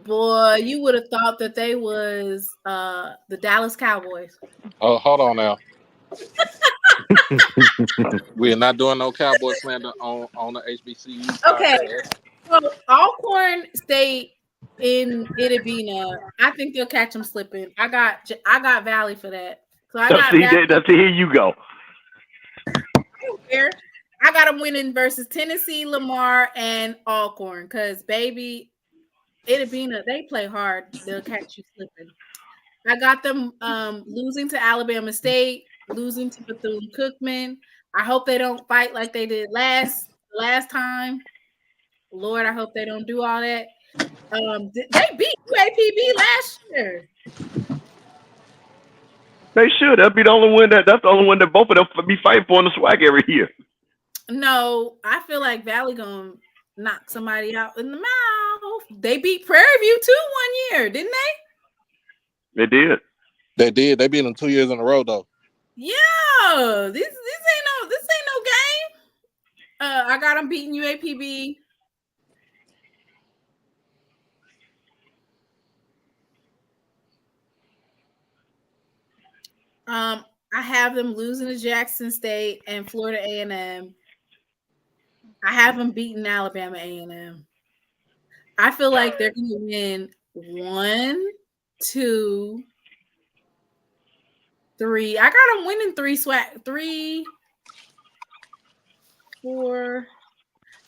Boy, you would have thought that they was the Dallas Cowboys. Oh, hold on now. We're not doing no Cowboy slander on the HBCU. Okay, so Alcorn State in Itabena, I think they'll catch them slipping. I got Valley for that. So here you go. I got them winning versus Tennessee, Lamar, and Alcorn. Because baby, Itabena, they play hard. They'll catch you slipping. I got them losing to Alabama State, losing to Bethune-Cookman. I hope they don't fight like they did last time. Lord, I hope they don't do all that. They beat UAPB last year. They should. That'd be the only one that's the only one that both of them be fighting for in the SWAC every year. No, I feel like Valley gonna knock somebody out in the mouth. They beat Prairie View too 1 year, didn't they? They did. They did. They beat them 2 years in a row though. Yeah, this ain't no game. I got them beating UAPB. I have them losing to Jackson State and Florida A&M. I have them beating Alabama A&M. I feel like they're going to win 1, 2, 3. I got them winning 3 SWAC, 3 4.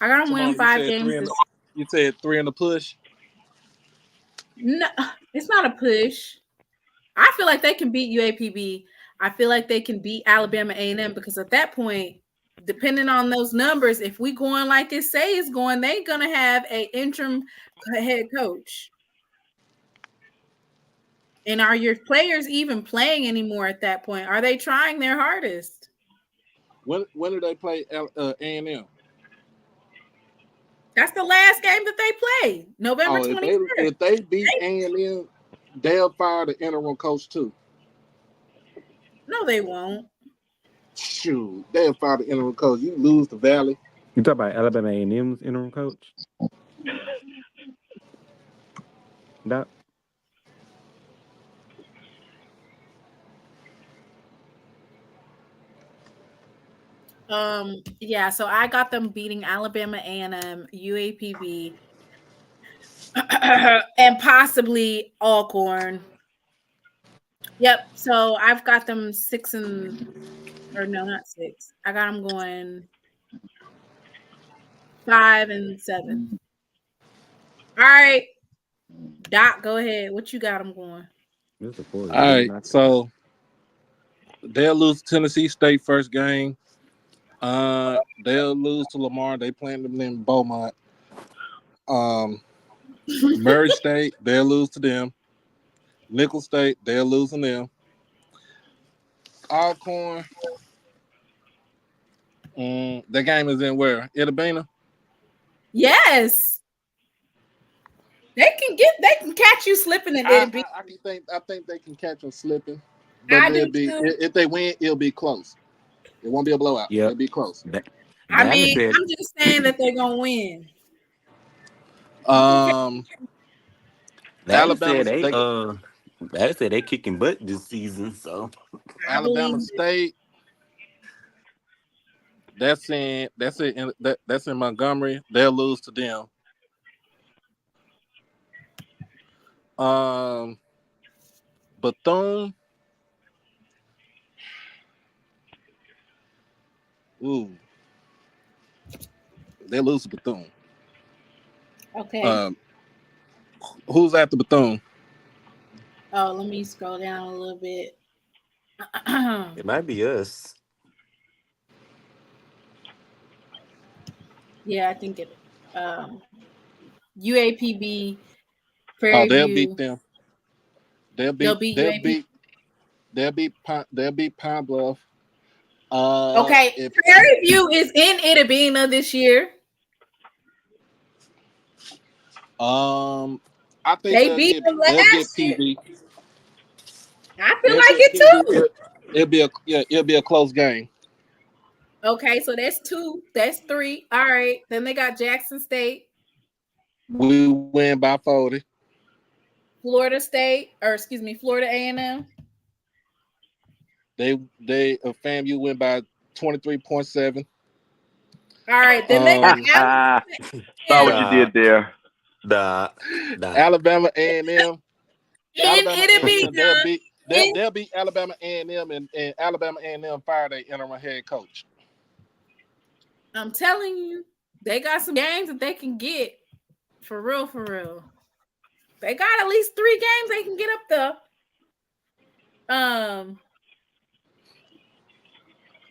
I got them winning Tamara, 5 games. You said 3 in the push. No, it's not a push. I feel like they can beat UAPB. I feel like they can beat Alabama A&M because at that point, depending on those numbers, if we going like it say it's going, they're gonna have an interim head coach. And are your players even playing anymore at that point? Are they trying their hardest? When do they play A&M? That's the last game that they play, November 23rd. If they beat A&M, they'll fire the interim coach too. No, they won't. Shoot, they'll fire the interim coach. You lose the Valley. You talk about Alabama A&M's interim coach? Doc? Yeah, so I got them beating Alabama A&M, UAPB, and possibly Alcorn. Yep, so I've got them 6 or no, not 6. I got them going 5 and 7. All right, Doc, go ahead. What you got them going? All right, so they'll lose to Tennessee State first game. They'll lose to Lamar. They playing them in Beaumont. Murray State, they'll lose to them. Nicholls State, they'll lose to them. Alcorn, the game is in where? Itabena? Yes. They can catch you slipping at Itabena. I think they can catch them slipping. But if they win, it'll be close. It won't be a blowout. Yep. It'll be close. I'm just saying that they're gonna win. Alabama said they kicking butt this season. So Alabama State. That's in Montgomery. They'll lose to them. Bethune. Ooh. They lose to Bethune. Okay. Who's after Bethune? Oh, let me scroll down a little bit. it might be us. Yeah, I think it. UAPB. Prairie they'll View. beat them. They'll beat Pine Bluff. Okay, Prairie View is in Itabena this year. I think they beat them last year. I feel like it too. It'll be a close game. Okay, so that's 2. That's 3. All right. Then they got Jackson State. We win by 40. Florida A&M. They FAMU win by 23.7. All right, then they got saw what you did there. Alabama A&M. They'll beat Alabama A&M and Alabama A&M fire their interim head coach. I'm telling you, they got some games that they can get for real. They got at least 3 games they can get up there.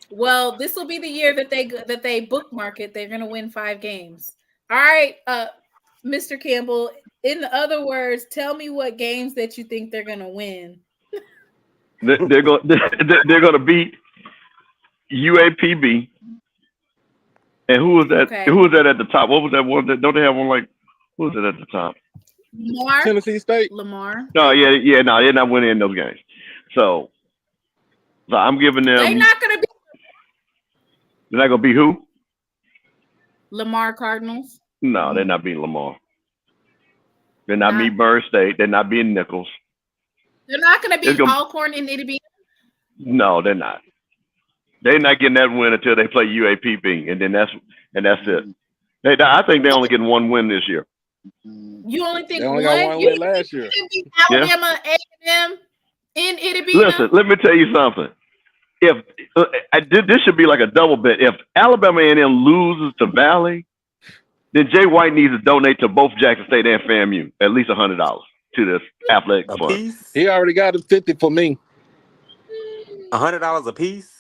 Well, this will be the year that they bookmark it. They're gonna win 5 games. All right, Mr. Campbell. In other words, tell me what games that you think they're gonna win. They're going to beat UAPB. And who was that? Okay. Who was that at the top? What was that one? Don't they have one like? Who was it at the top? Lamar. Tennessee State. Lamar. No, no, they're not winning in those games. So I'm giving them. They're not gonna be. They're not gonna be who? Lamar Cardinals. No, they're not beating Lamar. They're not beating Burr State. They're not beating Nicholls. They're not gonna beat Alcorn and Itabena. No, they're not. They're not getting that win until they play UAPB, and that's it. I think they're only getting 1 win this year. You only think they only got 1 win last year? Alabama A&M in Itabena. Listen, let me tell you something. if this should be like a double bet. If Alabama A&M loses to Valley, then Jay White needs to donate to both Jackson State and FAMU at least $100 to this athletic A fund. piece? He already got it 50 for me. $100 a piece?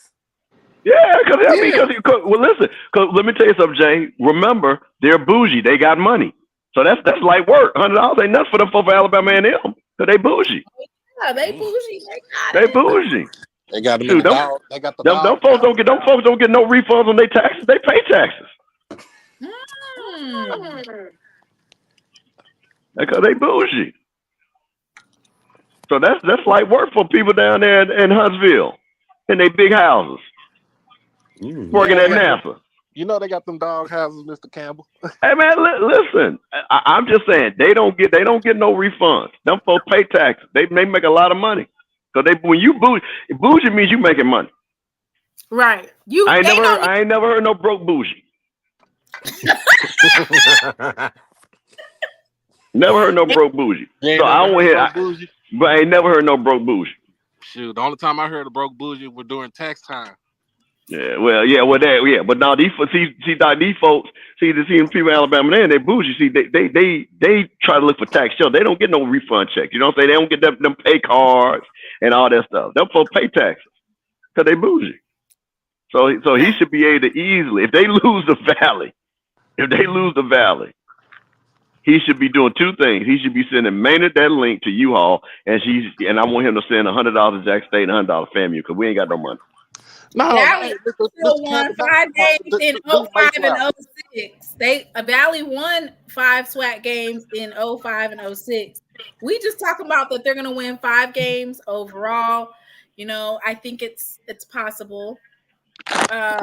Yeah, because well, listen, because let me tell you something, Jay. Remember, they're bougie. They got money, so that's light work. $100 ain't nothing for them for Alabama A&M because they bougie. Yeah, they bougie. They bougie. They got them Dude, in the dog. They got the them folks don't get no refunds on their taxes. They pay taxes. Because they bougie. So that's light work for people down there in Huntsville in their big houses working at NASA. You know they got them dog houses, Mr. Campbell. Hey man, listen. I'm just saying they don't get no refunds. Them folks pay taxes. They make a lot of money. So when you bougie means you making money. Right. I ain't never heard no broke bougie. Never heard no broke bougie. So I don't hear. But I ain't never heard no broke bougie. Shoot, the only time I heard a broke bougie was during tax time. Yeah, but now these folks, see the people in Alabama there, they bougie. See, they try to look for tax shelter. They don't get no refund checks. You know what I'm saying? They don't get them pay cards and all that stuff. Them folks pay taxes because they bougie. So he should be able to easily, if they lose the Valley, he should be doing two things. He should be sending Maynard that link to U-Haul, and I want him to send $100 to Jackson State and $100 to FAMU because we ain't got no money. No, Valley still won 5 games in 05 and 06. Valley won 5 SWAC games in 05 and 06. We just talking about that they're going to win 5 games overall. You know, I think it's possible. So,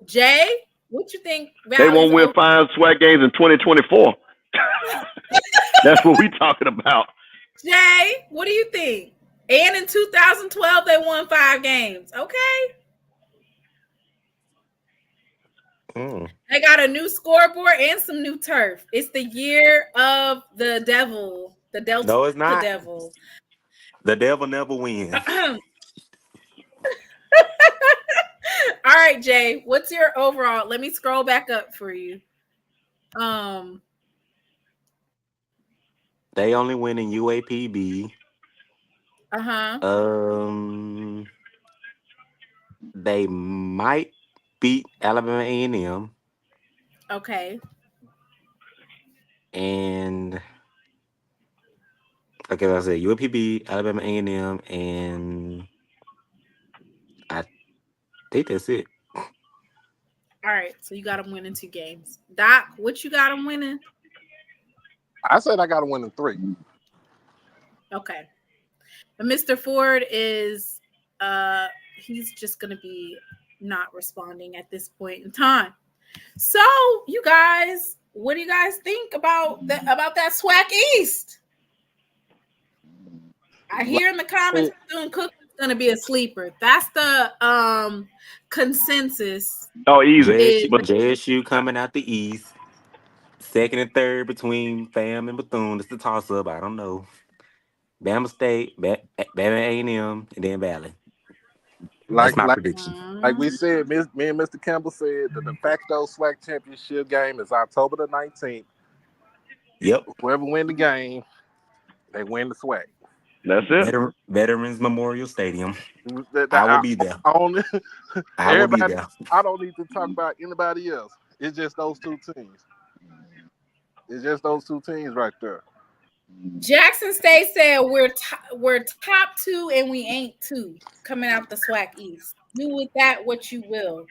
Jay, what you think? They won't win 5 SWAC games in 2024. That's what we talking about. Jay, what do you think? And in 2012, they won 5 games. Okay. They got a new scoreboard and some new turf. It's the year of the devil. The Delta. No, it's not. The devil. The devil never wins. All right, Jay. What's your overall? Let me scroll back up for you. They only win in UAPB. They might beat Alabama A&M. Okay. And okay, like I said, UAPB, Alabama A&M, and I think that's it. All right, so you got them winning 2 games. Doc, what you got them winning? I said I got them winning 3. Okay. But Mr. Ford is he's just gonna be not responding at this point in time. So you guys, what do you guys think about that SWAC East? I hear in the comments Bethune-Cookman is gonna be a sleeper. That's the consensus. Oh, easy. JSU coming out the East. 2nd and 3rd between FAM and Bethune. It's the toss-up. I don't know. Bama State, Bama A&M, and then Valley. That's my prediction. Like we said, me and Mr. Campbell said, the de facto SWAC championship game is October the 19th. Yep. Whoever win the game, they win the SWAC. That's it. Veterans Memorial Stadium. I will be there. I will be there. I don't need to talk about anybody else. It's just those 2 teams. It's just those 2 teams right there. Jackson State said we're top 2 and we ain't 2 coming out the SWAC East. Do with that what you will.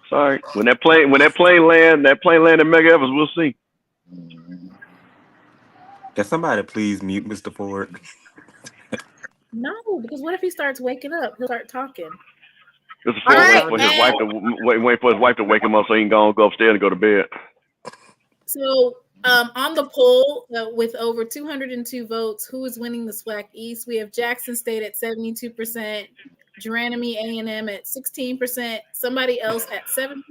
Sorry, when that plane land in Mega Evans, we'll see. Can somebody please mute Mr. Ford? No, because what if he starts waking up? He'll start talking. Mr. Ford wait for his wife to wake him up so he can go upstairs and go to bed. So. On the poll, with over 202 votes, who is winning the SWAC East? We have Jackson State at 72%, Geronimo A&M at 16%, somebody else at 7%,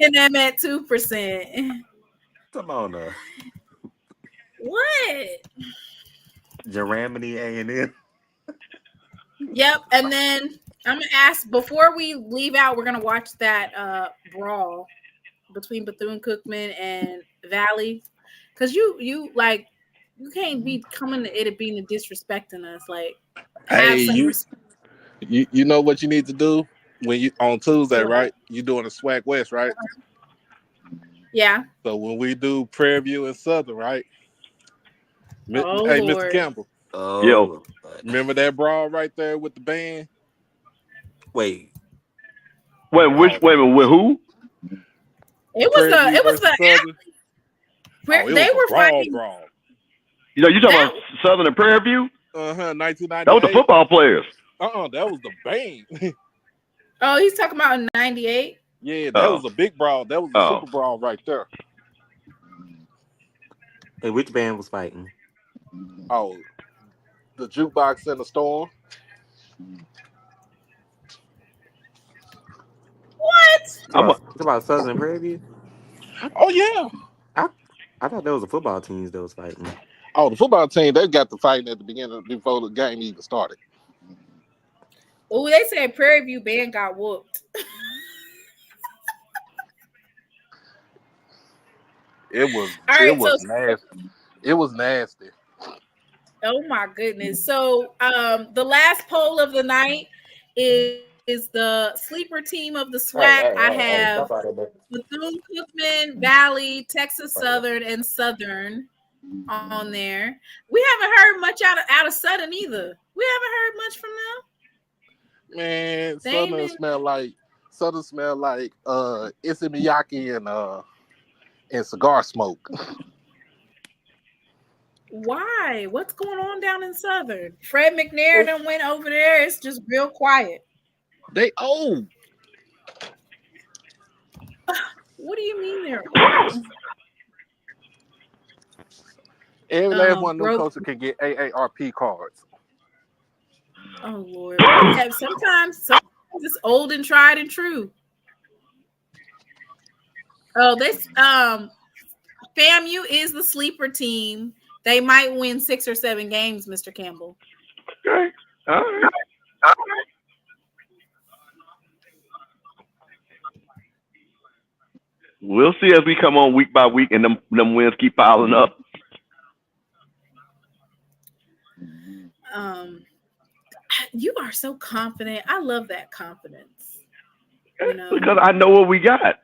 A&M at 2%. Come on now. What? Geramity A&M. Yep. And then I'm gonna ask before we leave out, we're gonna watch that brawl between Bethune-Cookman and Valley. Cause you like you can't be coming to it being disrespecting us. Like have Hey, some respect. you know what you need to do when you on Tuesday, What? right? You doing a SWAC West, right? Yeah. So when we do Prairie View and Southern, right? Oh Hey, Mr. Lord. Campbell. Yo. Remember that brawl right there with the band? Wait. Wait, wait a minute, with who? It Prairie View was versus Southern. the It they was were a brawl. You know, you talking about Southern and Prairie View? 1998. That was the football players. That was the band. Oh, he's talking about in 98. Yeah, that was a big brawl. That was a super brawl right there. Hey, which band was fighting? Oh, the Jukebox and the Storm. What? It's about Southern and Prairie View? Oh yeah. I thought there was a football teams that was fighting. Oh, the football team, they got the fighting at the beginning before the game even started. Oh, they said Prairie View band got whooped. It was nasty. It was nasty. Oh my goodness. So the last poll of the night is the sleeper team of the SWAC. I have Bethune-Cookman, Valley, Texas Southern, and Southern on there. We haven't heard much out of Southern either. We haven't heard much from them. Man, Southern smell like Issey Miyake and cigar smoke. Why? What's going on down in Southern? Fred McNair done went over there. It's just real quiet. They old. What do you mean they're old? Every last one of them coaches can get AARP cards. Oh Lord. Yeah, sometimes it's old and tried and true. Oh, this FAMU is the sleeper team. They might win 6 or 7 games, Mr. Campbell. Okay. All right. We'll see as we come on week by week and them wins keep piling up. You are so confident. I love that confidence. You know? Because I know what we got.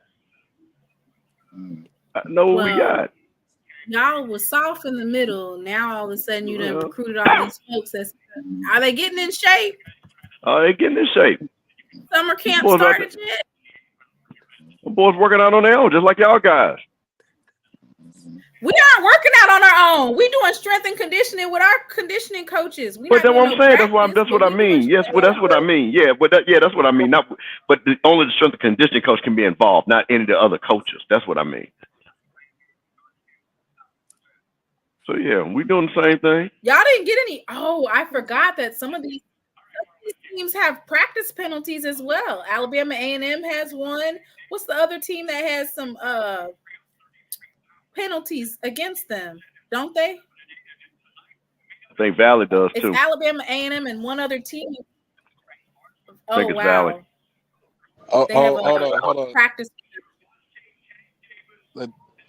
I know what we got. Y'all was soft in the middle. Now all of a sudden you done recruited all these folks. Are they getting in shape? Are they getting in shape? Summer camp started yet? The boys working out on their own, just like y'all guys. We aren't working out on our own. We doing strength and conditioning with our conditioning coaches. But that's what I'm saying. That's what I mean. Yes, well, that's what I mean. Yeah, but that's what I mean. But only the strength and conditioning coach can be involved, not any of the other coaches. That's what I mean. So yeah, we doing the same thing. Y'all didn't get any. Oh, I forgot that some of these teams have practice penalties as well. Alabama A&M has one. What's the other team that has some penalties against them? Don't they? I think Valley does too. It's Alabama A&M and one other team. I think it's Valley. They have a practice.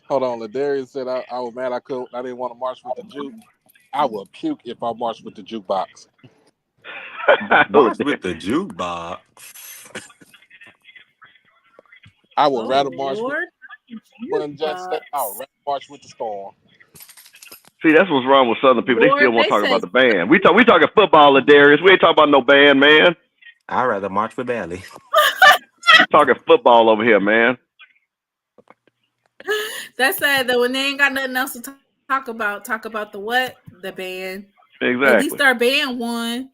Hold on, Ladarius said I was mad I didn't want to march with the juke. I will puke if I march with the jukebox. March with the jukebox. I would rather march with Jack State. I would rather march with the Storm. See, that's what's wrong with Southern people. They still want to talk about the band. We talking football, Ladarius. We ain't talking about no band, man. I'd rather march with Valley. We talking football over here, man. That's sad though. When they ain't got nothing else to talk about the what? The band. Exactly. At least our band won.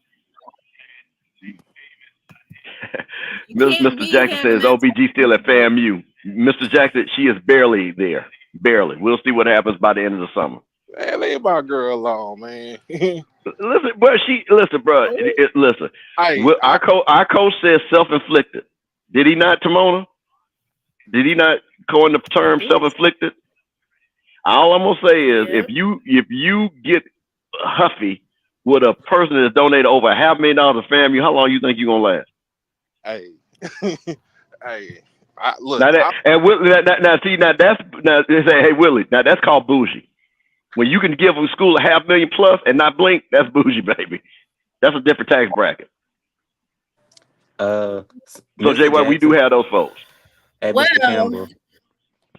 Mr. Jackson says OBG still at FAMU. Mr. Jackson, she is barely there. Barely. We'll see what happens by the end of the summer. Man, leave my girl alone, man. Listen, bro. Listen. Our coach says self-inflicted. Did he not, Timona? Did he not coin the term self-inflicted? All I'm gonna say is, if you get huffy with a person that's donated over $500,000 to FAMU, how long you think you're gonna last? Hey, hey, look. Now they say, hey Willie, now that's called bougie. When you can give a school $500,000 plus and not blink, that's bougie, baby. That's a different tax bracket. So JY, we do have those folks. Hey, Mr. Campbell.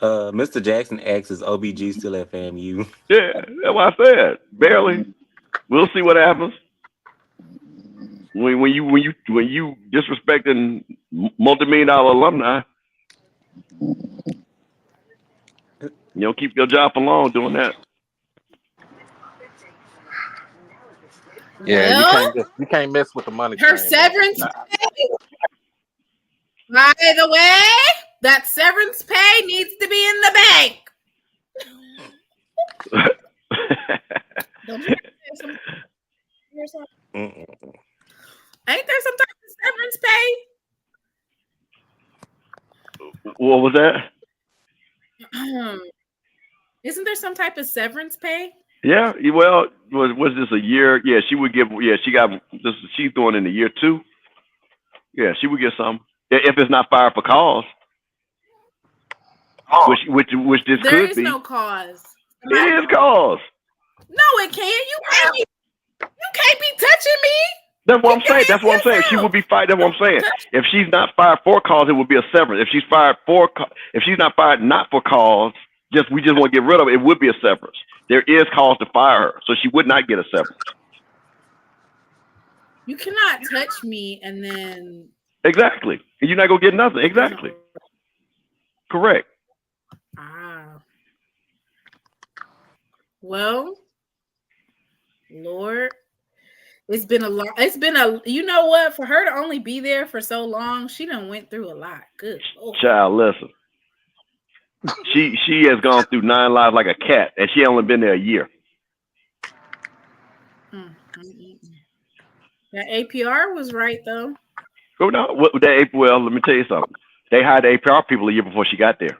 Mr. Jackson asks, is OBG still at FAMU? Yeah, that's what I said. Barely. We'll see what happens. When you disrespecting multi-million-dollar alumni, you don't keep your job for long doing that. Yeah, you can't mess with the money. Her severance pay. By the way, that severance pay needs to be in the bank. Ain't there some type of severance pay? What was that? Isn't there some type of severance pay? Yeah, well, was this a year? Yeah, she would give. Yeah, she got this. She's doing in the year 2. Yeah, she would get some if it's not fired for cause. Which this there could is be. No cause. It is cause. No, it can't. You can't be touching me. That's what I'm saying. That's what I'm saying. She would be fired. That's what I'm saying. If she's not fired for cause, it would be a severance. If she's fired if she's not fired not for cause, we just want to get rid of it, it would be a severance. There is cause to fire her, so she would not get a severance. You cannot touch me and then exactly. You're not gonna get nothing. Exactly. Correct. Well, Lord, it's been a lot. It's been you know what? For her to only be there for so long, she done went through a lot. Good Lord. Child, listen. She has gone through 9 lives like a cat, and she only been there a year. That APR was right though. Oh no, well, let me tell you something. They hired the APR people a year before she got there.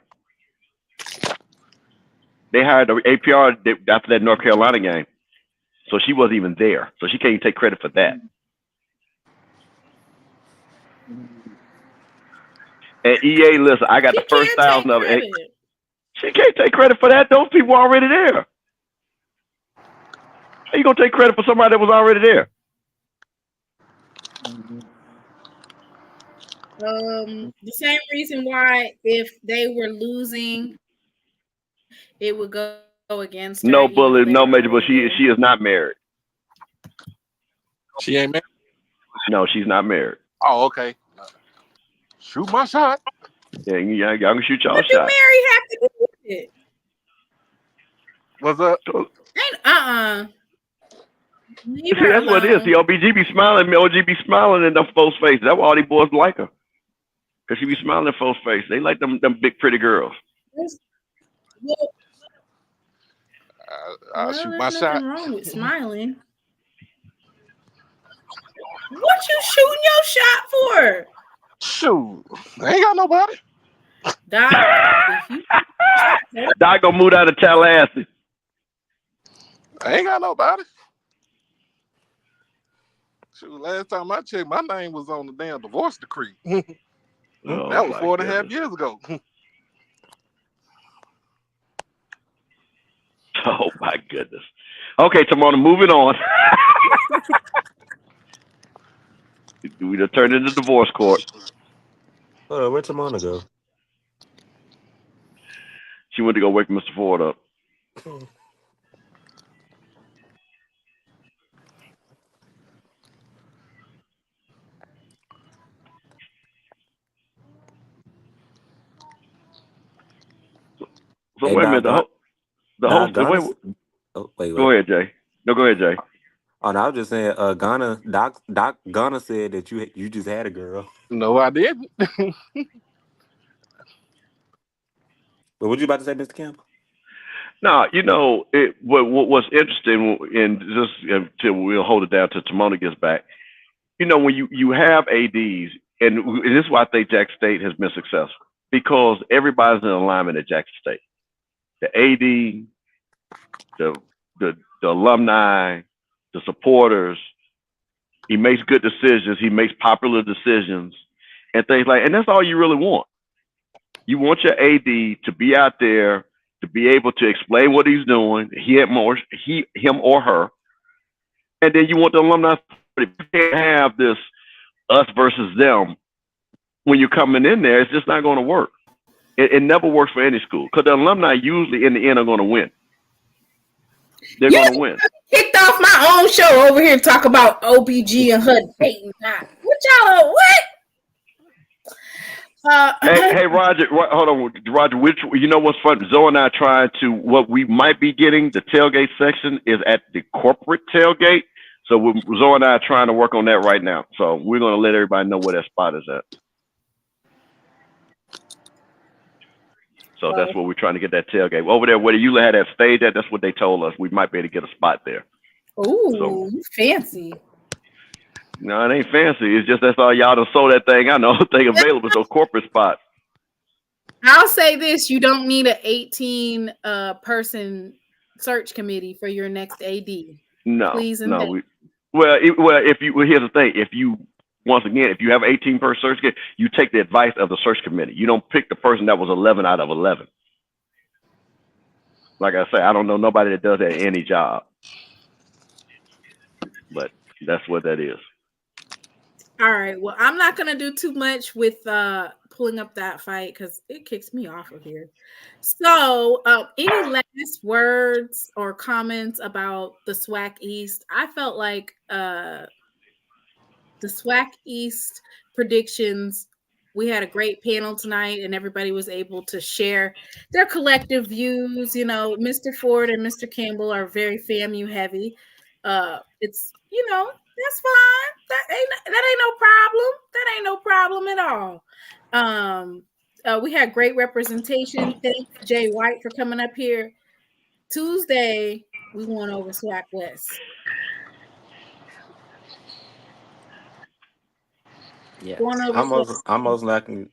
They hired the APR after that North Carolina game, so she wasn't even there, so she can't even take credit for that. And EA, listen, I got the first 1,000 of it. She can't take credit for that. Those people were already there. How you gonna take credit for somebody that was already there? The same reason why if they were losing, it would go against her. No bullet, no major, but she is not married. She ain't married? No, she's not married. Oh, okay. Shoot my shot. Yeah, y'all can shoot y'all what shot. What do Mary have to do with it? What's up? See, that's what it is. The OBG be smiling, OG be smiling in them folks' faces. That's why all these boys like her. Because she be smiling in folks' face. They like them big, pretty girls. I'll shoot my shot. Nothing wrong with smiling. What you shooting your shot for? Shoot, I ain't got nobody. Doc gonna move out of Tallahassee. I ain't got nobody. Shoot, last time I checked, my name was on the damn divorce decree. That was 4.5 years ago. Oh my goodness. Okay, Timona, moving on. We just turned into divorce court. Where'd Timona go? She went to go wake Mr. Ford up. So hey, wait a minute. The host. Wait. Go ahead, Jay. No, go ahead, Jay. Oh, no, I was just saying. Doc Ghana said that you just had a girl. No, I didn't. But what you about to say, Mr. Campbell? No, you know what's interesting, and just until we'll hold it down till Timona gets back. You know, when you have ADs, and this is why I think Jackson State has been successful, because everybody's in alignment at Jackson State. The AD, the alumni, the supporters. He makes good decisions. He makes popular decisions and things like. And that's all you really want. You want your AD to be out there to be able to explain what he's doing, him or her, and then you want the alumni. You can't have this us versus them when you're coming in there. It's just not going to work. It never works for any school because the alumni usually in the end are going to win. They're going to win. Kicked off my own show over here to talk about OBG and HUD hating. What y'all? What? Hey, Roger, hold on, Roger. You know what's fun? Zoe and I are trying to. What we might be getting, the tailgate section is at the corporate tailgate. So Zoe and I are trying to work on that right now. So we're going to let everybody know where that spot is at. So that's what we're trying to get that tailgate over there. Where you had that stage at, that's what they told us. We might be able to get a spot there. Ooh, fancy. No, it ain't fancy. It's just that's all y'all done sold that thing. I know thing available. So corporate spot. I'll say this: you don't need an 18 person search committee for your next AD. No, please no. Here's the thing: if you have 18 per search committee, you take the advice of the search committee. You don't pick the person that was 11 out of 11. Like I say, I don't know nobody that does that at any job, but that's what that is. All right. Well, I'm not gonna do too much with pulling up that fight because it kicks me off of here. So, any last words or comments about the SWAC East? I felt like the SWAC East predictions. We had a great panel tonight, and everybody was able to share their collective views. You know, Mr. Ford and Mr. Campbell are very FAMU heavy. It's that's fine. That ain't no problem. That ain't no problem at all. We had great representation. Thanks, Jay White, for coming up here. Tuesday, we went over SWAC West. Yeah, I'm most likely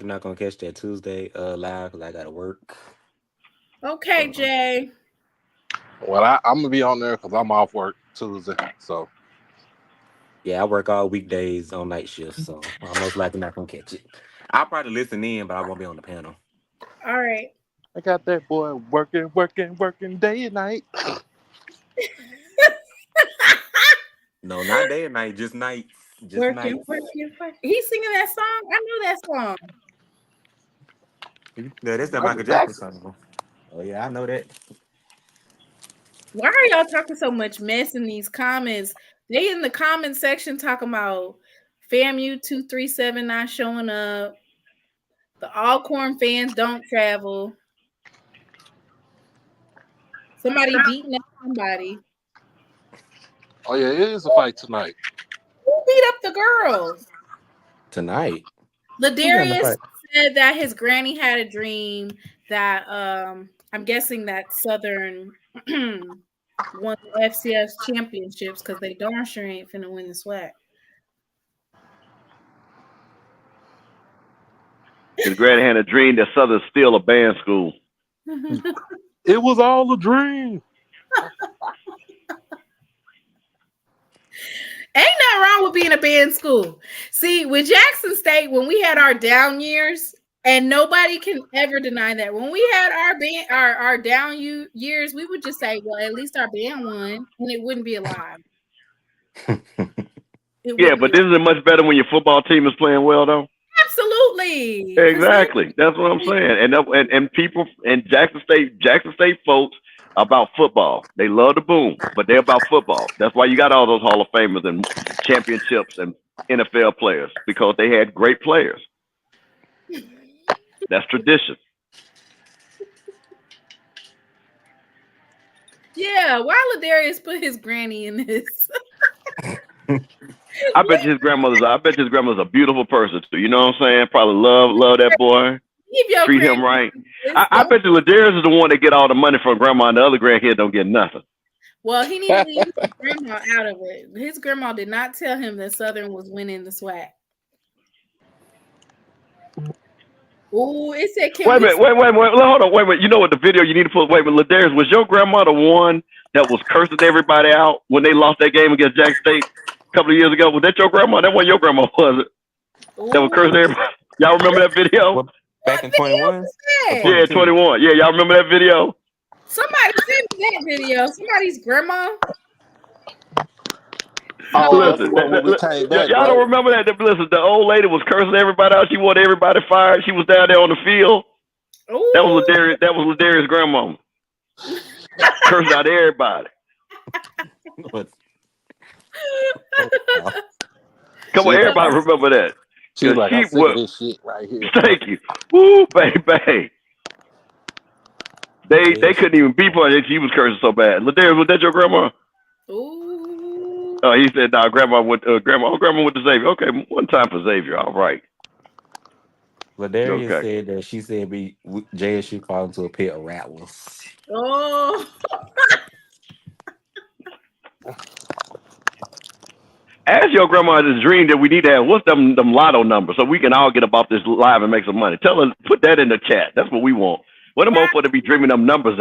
not gonna catch that Tuesday live because I gotta work. Okay, Jay. Well, I'm gonna be on there because I'm off work Tuesday. So yeah, I work all weekdays on night shifts, so I'm most likely not gonna catch it. I'll probably listen in, but I won't be on the panel. All right. I got that boy working day and night. No, not day and night, just night. Just night. He's singing that song. I know that song. Yeah, that's the Michael Jackson song. Oh yeah, I know that. Why are y'all talking so much mess in these comments? They in the comment section talking about FAMU 237 not showing up. The Alcorn fans don't travel. Somebody beating up somebody. Oh yeah, it is a fight tonight. Who beat up the girls? Tonight. Ladarius said that his granny had a dream that I'm guessing that Southern won the FCS championships because they darn sure ain't finna win the SWAC. His granny had a dream that Southern's still a band school. It was all a dream. Ain't nothing wrong with being a band school. See, with Jackson State, when we had our down years, and nobody can ever deny that. When we had our down years, we would just say, well, at least our band won, and it wouldn't be a lie. Yeah, but isn't it much better when your football team is playing well, though? Absolutely. Exactly. That's what I'm saying. And people and Jackson State folks about football. They love the boom, but they're about football. That's why you got all those Hall of Famers and championships and NFL players, because they had great players. That's tradition. Yeah, why Ladarius put his granny in this? I bet his grandmother's a beautiful person too. You know what I'm saying? Probably love that boy. Treat him right. I bet you Ladarius is the one that get all the money from grandma, and the other grandkid don't get nothing. Well, he needs to leave his grandma out of it. His grandma did not tell him that Southern was winning the SWAC. Oh, it said, wait a minute. Hold on. Wait a minute. You know what the video you need to put? Wait a minute. Ladarius, was your grandma the one that was cursing everybody out when they lost that game against Jack State a couple of years ago? Was that your grandma? That wasn't your grandma, was it? That was cursing everybody. Y'all remember that video? What, back in 21? Yeah, 21. Yeah, y'all remember that video? Somebody sent me that video. Somebody's grandma. Listen, y'all don't remember that? Listen, the old lady was cursing everybody out. She wanted everybody fired. She was down there on the field. Ooh. That was Ladarius' grandma. Cursing out everybody. Come on, everybody remember that. She's like, I'm sick of this shit right here. Thank you. Woo, baby. They couldn't even beat her. She was cursing so bad. Ladarius, was that your grandma? Ooh. Oh, he said, "No, grandma went to Xavier." Okay, one time for Xavier. All right. Ladarius said that she said JSU fall into a pit of rattlers. Oh. Ask your grandma this dream that we need to have. What's them lotto numbers so we can all get about this live and make some money? Tell her, put that in the chat. That's what we want. What am I for to be dreaming them numbers?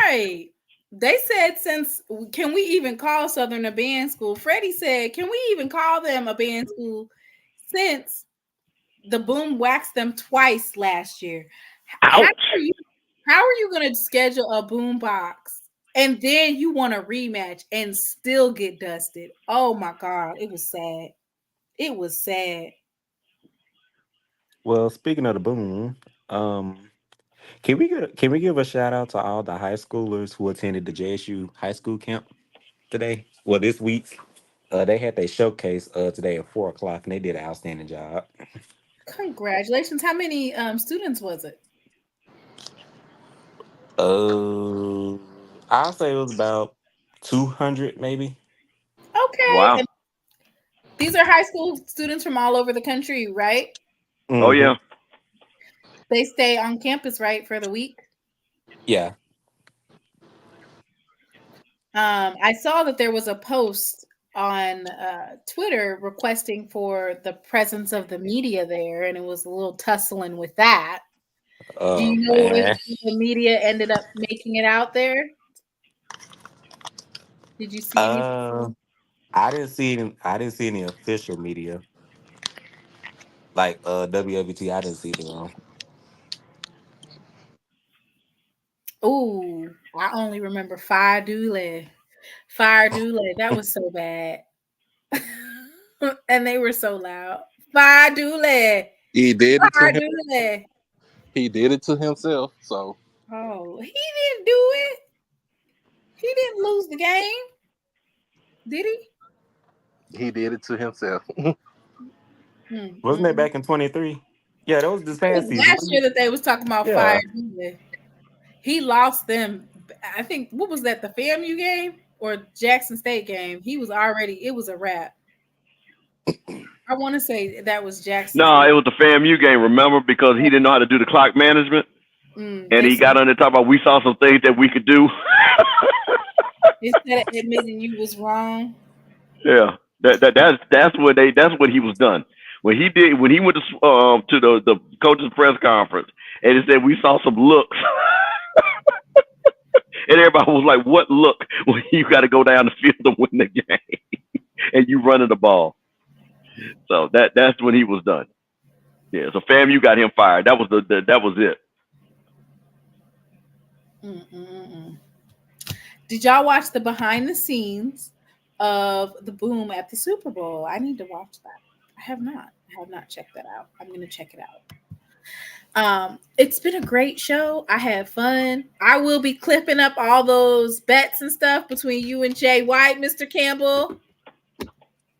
Right. They said, can we even call Southern a band school? Freddie said, can we even call them a band school since the Boom waxed them twice last year? How are you going to schedule a boom box and then you want a rematch and still get dusted? Oh my God. It was sad. It was sad. Well, speaking of the Boom, can we give a shout out to all the high schoolers who attended the JSU high school camp today? Well, this week, they had their showcase today at 4:00, and they did an outstanding job. Congratulations! How many students was it? I'll say it was about 200, maybe. Okay. Wow. And these are high school students from all over the country, right? Mm-hmm. Oh yeah. They stay on campus, right, for the week? Yeah. I saw that there was a post on Twitter requesting for the presence of the media there, and it was a little tussling with that. Do you know if the media ended up making it out there? Did you see anything? I didn't see any official media. Like WLBT, I didn't see them. Ooh, I only remember Fire Dooley. That was so bad. And they were so loud. Fire Dooley. He did it to him. Dooley. He did it to himself. So. Oh, he didn't do it. He didn't lose the game. Did he? He did it to himself. Wasn't that back in 23? Yeah, that was this past season. Last year that they was talking about Fire Dooley. He lost them. I think, what was that, the FAMU game or Jackson State game? It was a wrap. I want to say that was Jackson. No, it was the FAMU game, remember? Because he didn't know how to do the clock management. And he got on there talking about we saw some things that we could do. Instead of admitting you was wrong. Yeah. That's what he was done. When he went to the coach's press conference and he said we saw some looks. And everybody was like, what look? Well, you got to go down the field to win the game. And you running the ball. So that's when he was done. Yeah, so FAMU got him fired. That was it. Did y'all watch the behind the scenes of the Boom at the Super Bowl? I need to watch that. I have not checked that out. I'm going to check it out. It's been a great show. I had fun. I will be clipping up all those bets and stuff between you and Jay White, Mr. Campbell.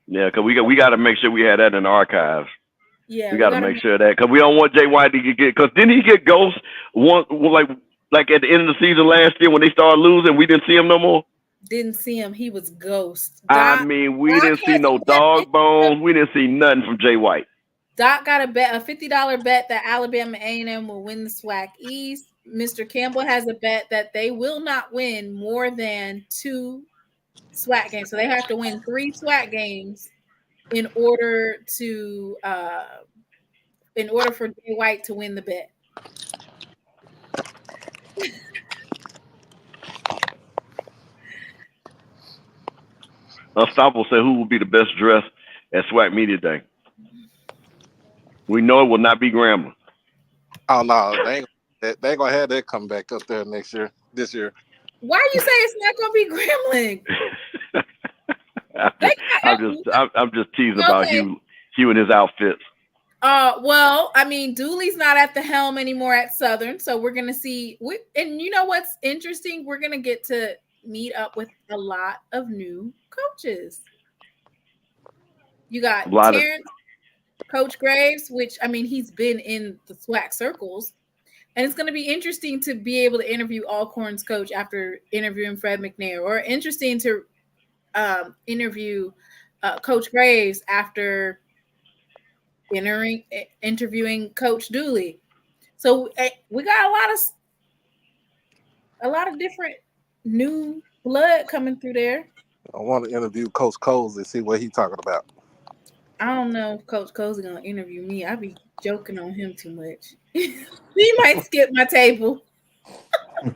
Yeah, because we got to make sure we have that in the archives. Yeah, we got to make sure that because we don't want Jay White to get because didn't he get ghost one like at the end of the season last year when they started losing? We didn't see him no more. Didn't see him. He was ghost. I mean, we didn't see no dog bones. We didn't see nothing from Jay White. Doc got a $50 bet that Alabama A&M will win the SWAC East. Mr. Campbell has a bet that they will not win more than 2 SWAC games. So they have to win 3 SWAC games in order for Jay White to win the bet. Unstoppable said, who will be the best dressed at SWAC Media Day? We know it will not be Grambling. Oh no, they ain't gonna have that come back up there this year. Why you say it's not gonna be Grambling? I'm just teasing about Hugh and his outfits. Well, I mean, Dooley's not at the helm anymore at Southern, so we're gonna see. And you know what's interesting? We're gonna get to meet up with a lot of new coaches. You got Terrence, Coach Graves, which I mean, he's been in the SWAC circles, and it's gonna be interesting to be able to interview Alcorn's coach after interviewing Fred McNair, or interesting to interview Coach Graves after interviewing Coach Dooley. So we got a lot of different new blood coming through there. I want to interview Coach Coles and see what he's talking about. I don't know if Coach Coles is gonna interview me. I be joking on him too much. He might skip my table. I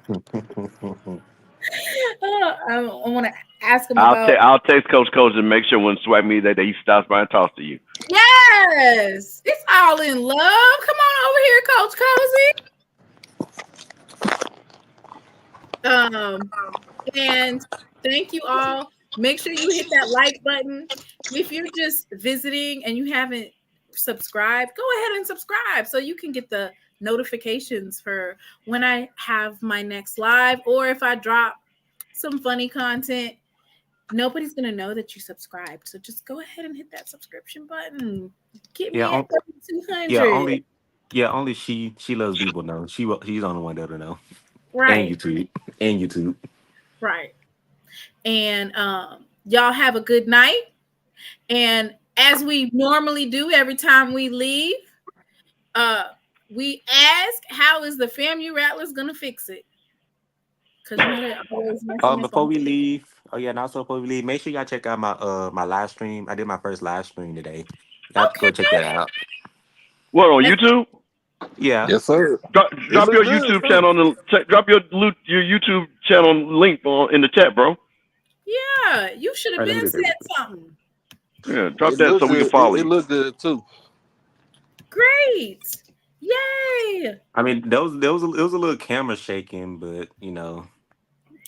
want to ask him I'll text Coach and make sure when SWAC Media Day that he stops by and talks to you. Yes, it's all in love. Come on over here, Coach Cozy. And thank you all. Make sure you hit that like button. If you're just visiting and you haven't subscribed, go ahead and subscribe so you can get the notifications for when I have my next live, or if I drop some funny content. Nobody's gonna know that you subscribed, so just go ahead and hit that subscription button. Get me at 200. Only she loves people know. She's the only one that'll know. Right. And YouTube. Right. And y'all have a good night. And as we normally do every time we leave, we ask, how is the FAMU Rattlers gonna fix it? Because before we leave, make sure y'all check out my live stream. I did my first live stream today. Y'all go check that out. What, on YouTube? Yeah. Yes, sir. Drop your YouTube channel drop your YouTube channel link in the chat, bro. Yeah, you should have been said something. Yeah, drop that so we can follow you. It looked good too. Great. Yay. I mean, it was a little camera shaking, but you know,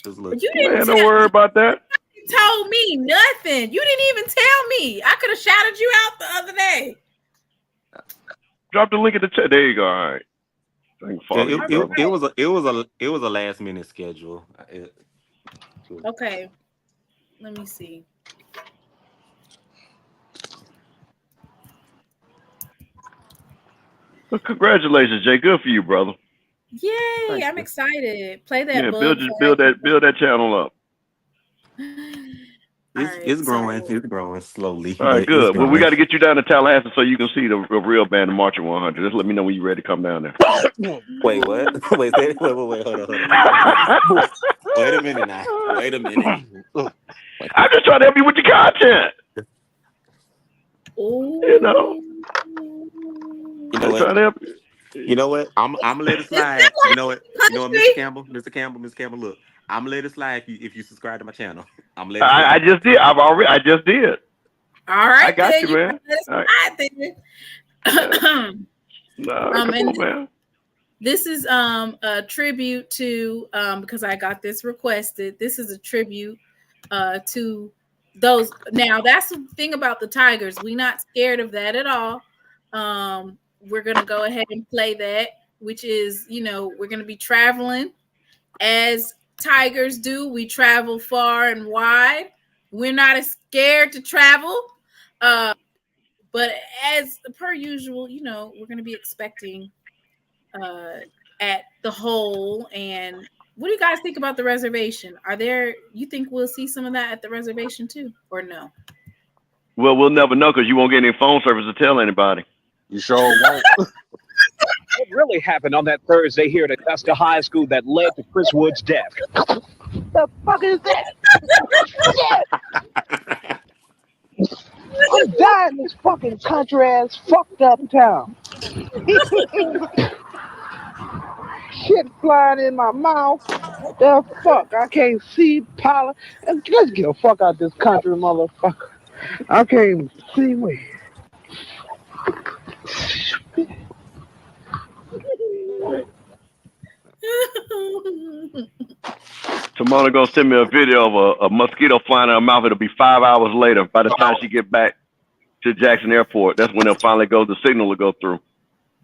it was a little. You didn't don't worry about that. You told me nothing. You didn't even tell me. I could have shouted you out the other day. Drop the link in the chat. There you go. All right. It was a last minute schedule. Okay. Let me see. Well, congratulations, Jay. Good for you, brother. Yay! Thanks, I'm excited. Play that. Yeah, build that channel up. It's growing. It's growing slowly. All right, good. Well, we got to get you down to Tallahassee so you can see the real band, the Marching 100. Just let me know when you're ready to come down there. Wait, what? Wait, hold on. Wait a minute now. Wait a minute. I'm just trying to help you with your content. Ooh. You know what? You know what? I'm gonna let it slide. You know what, Mr. Campbell, look. I'm gonna let it slide if you subscribe to my channel. I just did. I just did. All right. I got you, man. Man. This is a tribute to because I got this requested. This is a tribute to those. Now that's the thing about the Tigers. We're not scared of that at all. We're gonna go ahead and play that, which is, we're gonna be traveling as Tigers do. We travel far and wide. We're not as scared to travel, but as per usual, we're gonna be expecting at the hole. And what do you guys think about the reservation? You think we'll see some of that at the reservation too, or no? Well, we'll never know because you won't get any phone service to tell anybody. You sure won't. What really happened on that Thursday here at Augusta High School that led to Chris Wood's death? The fuck is that? I'm dying in this fucking country ass fucked up town. Shit flying in my mouth. The fuck? I can't see Polly. Let's get the fuck out this country, motherfucker. I can't see me. Tomorrow gonna send me a video of a mosquito flying in her mouth. It'll be 5 hours later. By the time she get back to Jackson Airport, that's when it'll finally go. The signal will go through.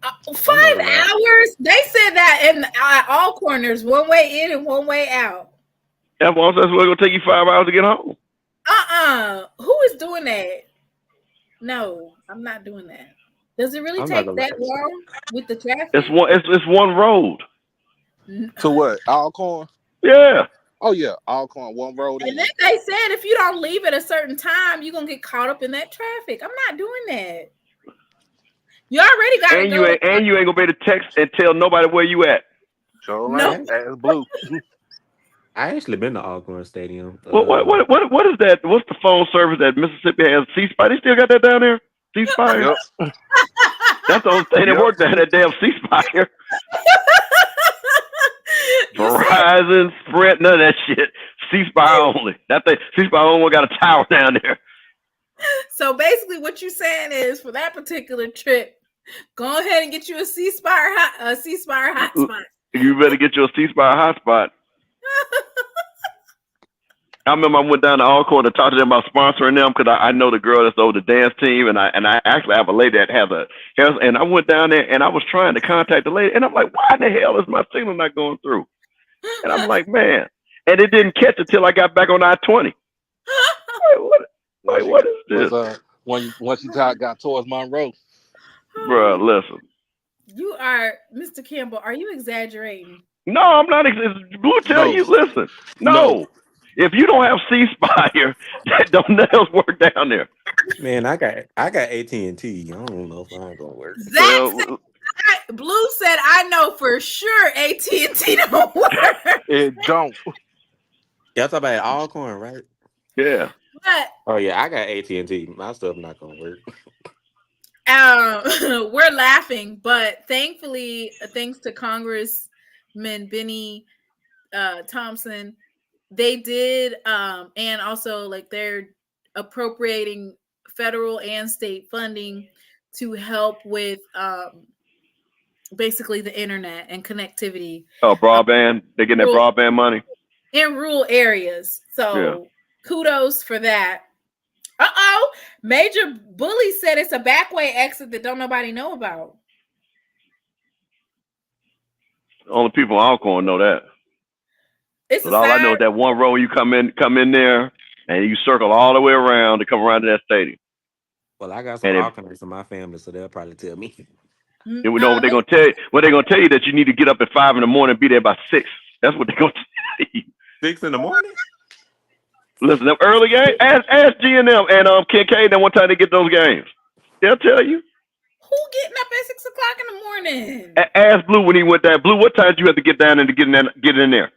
5 hours? They said that in all corners, one way in and one way out. That's why it's gonna take you 5 hours to get home. Who is doing that? No, I'm not doing that. Does it really take that long with the traffic? It's one road. To what? Alcorn? Yeah. Oh yeah, Alcorn, one road. And then they said if you don't leave at a certain time, you're gonna get caught up in that traffic. I'm not doing that. You already got to go. And you ain't gonna be able to text and tell nobody where you at. So right, that's blue. I actually been to Alcorn Stadium. What is that? What's the phone service that Mississippi has? C-Spire. They still got that down there? C-Spire. Yep. That's the only thing that worked down that damn C-Spire. Verizon, Sprint, none of that shit. C-Spire only. That thing, C-Spire only got a tower down there. So basically, what you're saying is, for that particular trip, go ahead and get you a C-Spire hotspot. You better get you a C-Spire hotspot. I remember I went down to Alcorn to talk to them about sponsoring them because I know the girl that's over the dance team, and I actually have a lady that has a hair. And I went down there and I was trying to contact the lady, and I'm like, why the hell is my signal not going through? And I'm like, man, and it didn't catch until I got back on I-20. What is this? Once you got towards Monroe, bro, listen. You are, Mr. Campbell. Are you exaggerating? No, I'm not. Blue tell you, listen. No. If you don't have C-Spire, don't nothing else work down there. Man, I got AT&T. I don't know if I'm gonna work. Blue said, "I know for sure AT&T don't work." It don't. Y'all talking about Alcorn, right? Yeah. But, oh yeah, I got AT&T. My stuff not gonna work. We're laughing, but thankfully, thanks to Congressman Benny Thompson, they did, and also like they're appropriating federal and state funding to help with basically the internet and connectivity. Oh, broadband. They're getting that broadband money in rural areas. So kudos for that. Major Bully said it's a backway exit that don't nobody know about. Only people in Alcorn know that. All I know is that one road you come in there and you circle all the way around to come around to that stadium. Well, I got some Alcorners in my family, so they'll probably tell me. You know what they're gonna tell you? What they're gonna tell you that you need to get up at 5 a.m. and be there by 6. That's what they're gonna tell you. 6 a.m? Listen, them early games. Ask G&M and Kincaid. That one time they get those games, they'll tell you. Who getting up at 6 o'clock in the morning? Ask Blue when he went down. Blue, what time did you have to get down and to get in there?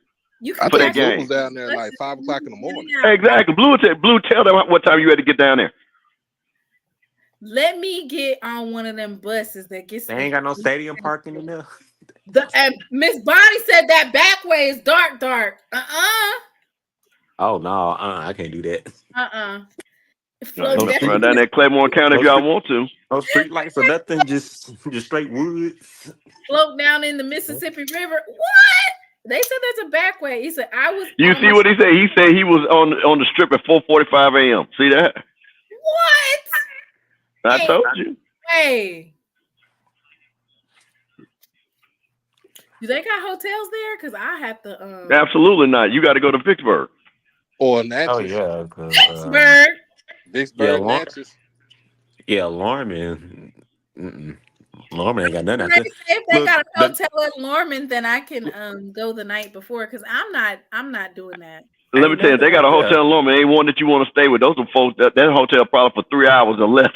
I think Blue was down there like 5 o'clock in the morning. Exactly. Blue, tell them what time you had to get down there. Let me get on one of them buses that gets. They ain't got no stadium parking in there. Miss Bonnie said that back way is dark. Oh no, I can't do that. Run down that Claiborne County if y'all want to. No street lights or nothing, just straight woods. Float down in the Mississippi River. What? They said there's a back way. He said I was. You see what he said? He said he was on the strip at 4:45 a.m. See that? What? I told you. Hey. Do they got hotels there? Because I have to. Absolutely not. You got to go to Vicksburg. Or Natchez. Oh yeah, Vicksburg. Natchez. Yeah, Lorman. Lorman ain't got nothing. If they got a hotel at Lorman, then I can go the night before because I'm not doing that. Let me tell you, they got a hotel in Lorman. Ain't one that you want to stay with. Those are folks that hotel probably for 3 hours or less.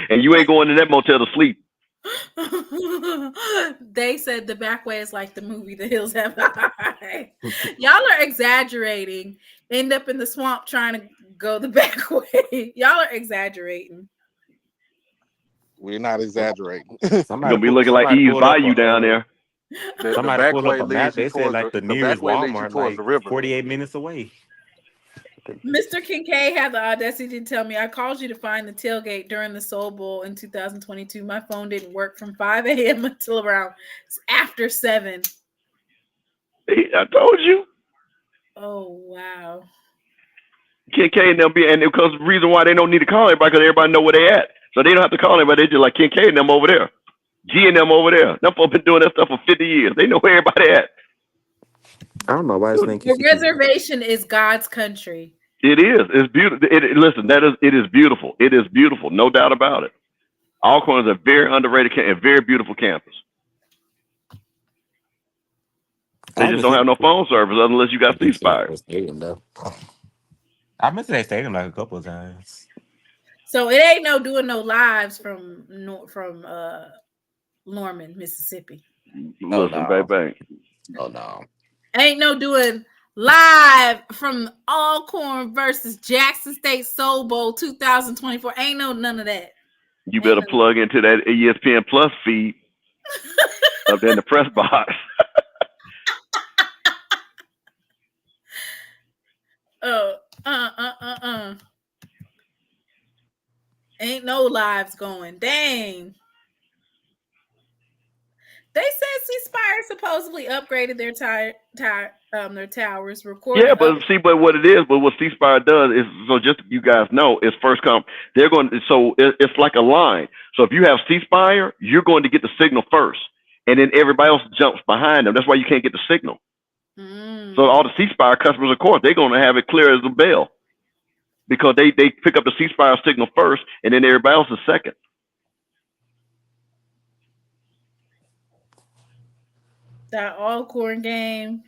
And you ain't going to that motel to sleep. They said the back way is like the movie The Hills Have Eyes. Y'all are exaggerating. End up in the swamp trying to go the back way. Y'all are exaggerating. We're not exaggerating. You're gonna be looking like Eve's Bayou down there. The Somebody back pulled up way a map. leads you They said towards like the the back nearest way leads you Walmart towards the like river. 48 minutes away. Mr. Kincaid had the audacity to tell me, I called you to find the tailgate during the Soul Bowl in 2022. My phone didn't work from 5 a.m. until around after 7. I told you. Oh, wow. Kincaid and them and because the reason why they don't need to call everybody because everybody know where they at. So they don't have to call anybody. They just like Kincaid and them over there. G and them over there. Them folks been doing that stuff for 50 years. They know where everybody at. I don't know why it's thinking. The reservation is God's country. It is. It's beautiful. Listen, it is beautiful. It is beautiful. No doubt about it. Alcorn is a very underrated and very beautiful campus. They just don't have no phone service unless you got C Spire. I've been to that stadium like a couple of times. So it ain't no doing no lives from Norman, Mississippi. Listen, baby. Oh no. Ain't no doing live from Alcorn versus Jackson State Soul Bowl 2024. Ain't no none of that. You better plug into that ESPN Plus feed up there in the press box. Ain't no lives going. Dang. They said C Spire supposedly upgraded their towers. Recorded. Yeah, but what it is, but what C Spire does is, so just you guys know, it's first come. They're going to, so it's like a line. So if you have C Spire, you're going to get the signal first, and then everybody else jumps behind them. That's why you can't get the signal. So all the C Spire customers, of course, they're going to have it clear as a bell because they pick up the C Spire signal first, and then everybody else is second. That Alcorn game,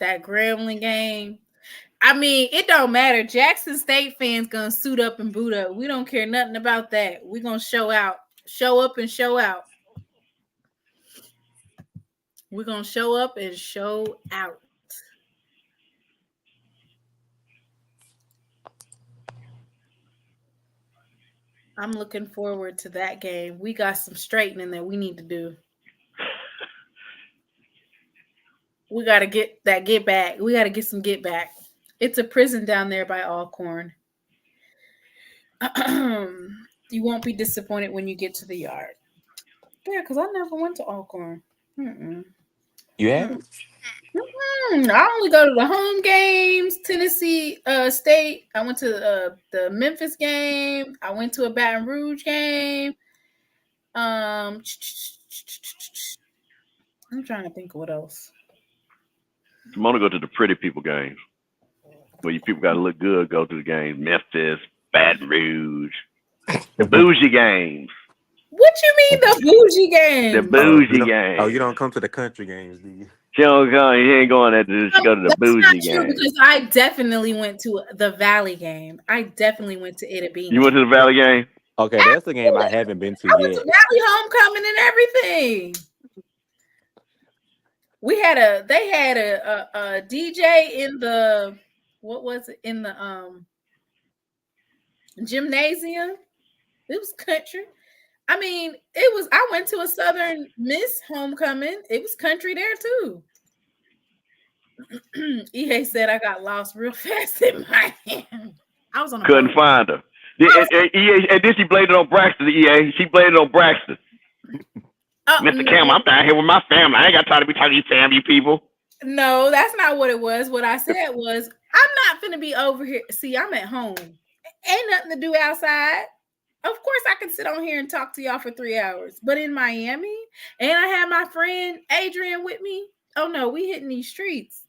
that Grambling game. I mean, it don't matter. Jackson State fans gonna suit up and boot up. We don't care nothing about that. We're gonna show out. Show up and show out. We're gonna show up and show out. I'm looking forward to that game. We got some straightening that we need to do. We got to get that get back. We got to get some get back. It's a prison down there by Alcorn. You won't be disappointed when you get to the yard. Yeah, because I never went to Alcorn. You haven't? I only go to the home games, Tennessee State. I went to the Memphis game. I went to a Baton Rouge game. I'm trying to think of what else. I'm going to go to the pretty people games where you people got to look good, go to the games. Memphis, Baton Rouge, the bougie games. What you mean the bougie games? The bougie games. Oh, you don't come to the country games, do you? She don't go. You ain't going there to go to the bougie games. Because I definitely went to the Valley game. I definitely went to Itabena. You went to the Valley game? Okay, that's the game I haven't been to yet. I went to Valley homecoming and everything. They had a DJ in the, what was it, in the gymnasium. It was country. I mean, I went to a Southern Miss homecoming. It was country there too. EA said I got lost real fast in my hand. I was on a couldn't find her. And then she blamed it on Braxton, EA. She blamed it on Braxton. Mr. Campbell, I'm down here with my family. I ain't got time to be talking to you family people. No, that's not what it was. What I said was, I'm not finna be over here. See, I'm at home. Ain't nothing to do outside. Of course, I can sit on here and talk to y'all for 3 hours. But in Miami, and I had my friend Adrian with me. Oh, no, we hitting these streets.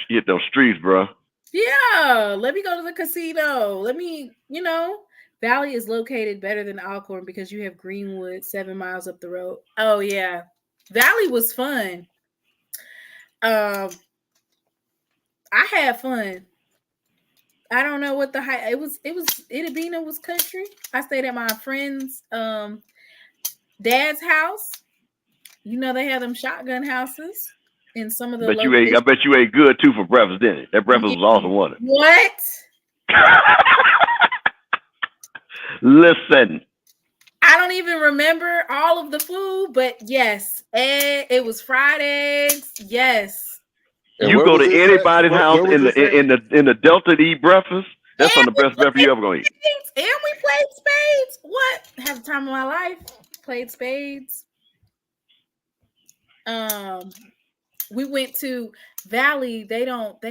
She hit those streets, bro. Yeah, let me go to the casino. Let me, Valley is located better than Alcorn because you have Greenwood 7 miles up the road. Oh, yeah. Valley was fun. I had fun. I don't know what it was Itabena was country. I stayed at my friend's dad's house. They have them shotgun houses in some of the I bet you ate good too for breakfast, didn't it? That breakfast was awesome, wasn't it? What? Listen. I I don't even remember all of the food, but yes, it was fried eggs. Yes. And You where go was to this at? anybody's house Where was in this at? the Delta to eat breakfast. That's some And of the best breakfast you ever gonna eat. And we played spades. What? Have the time of my life. Played spades. We went to Valley. They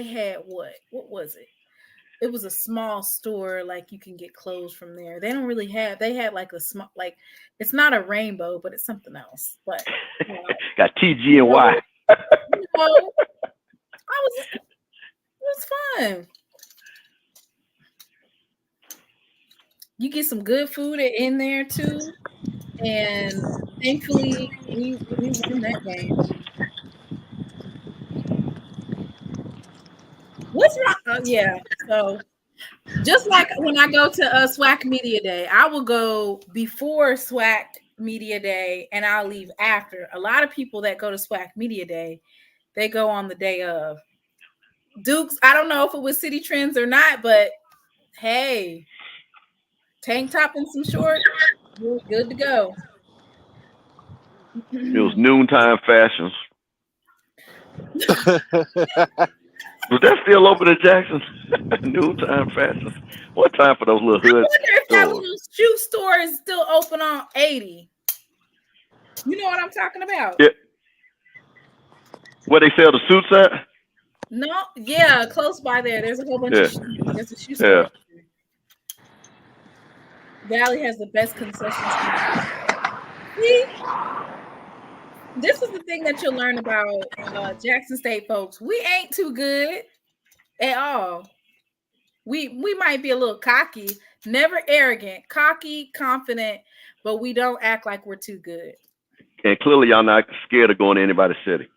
had what? What was it? It was a small store, like you can get clothes from there. They don't really have. They had like a small, like it's not a rainbow, but it's something else. But got TG and Y. It was fun. You get some good food in there too, and thankfully we won that game. What's wrong? Yeah, so. Just like when I go to SWAC Media Day, I will go before SWAC Media Day and I'll leave after. A lot of people that go to SWAC Media Day, they go on the day of. Dukes, I don't know if it was City Trends or not, but hey, tank top and some shorts, you're good to go. It was noontime fashions. Was that still open in Jackson? Noontime fashions. What time for those little hood I wonder if that stores? little shoe store is still open on 80. You know what I'm talking about? Yeah. Where they sell the suits at? No, yeah, close by there. There's a whole bunch of shoes. There's a shoe store. Yeah. Valley has the best concessions. See? This is the thing that you'll learn about Jackson State folks. We ain't too good at all. We might be a little cocky, never arrogant, cocky, confident, but we don't act like we're too good. And clearly y'all not scared of going to anybody's city.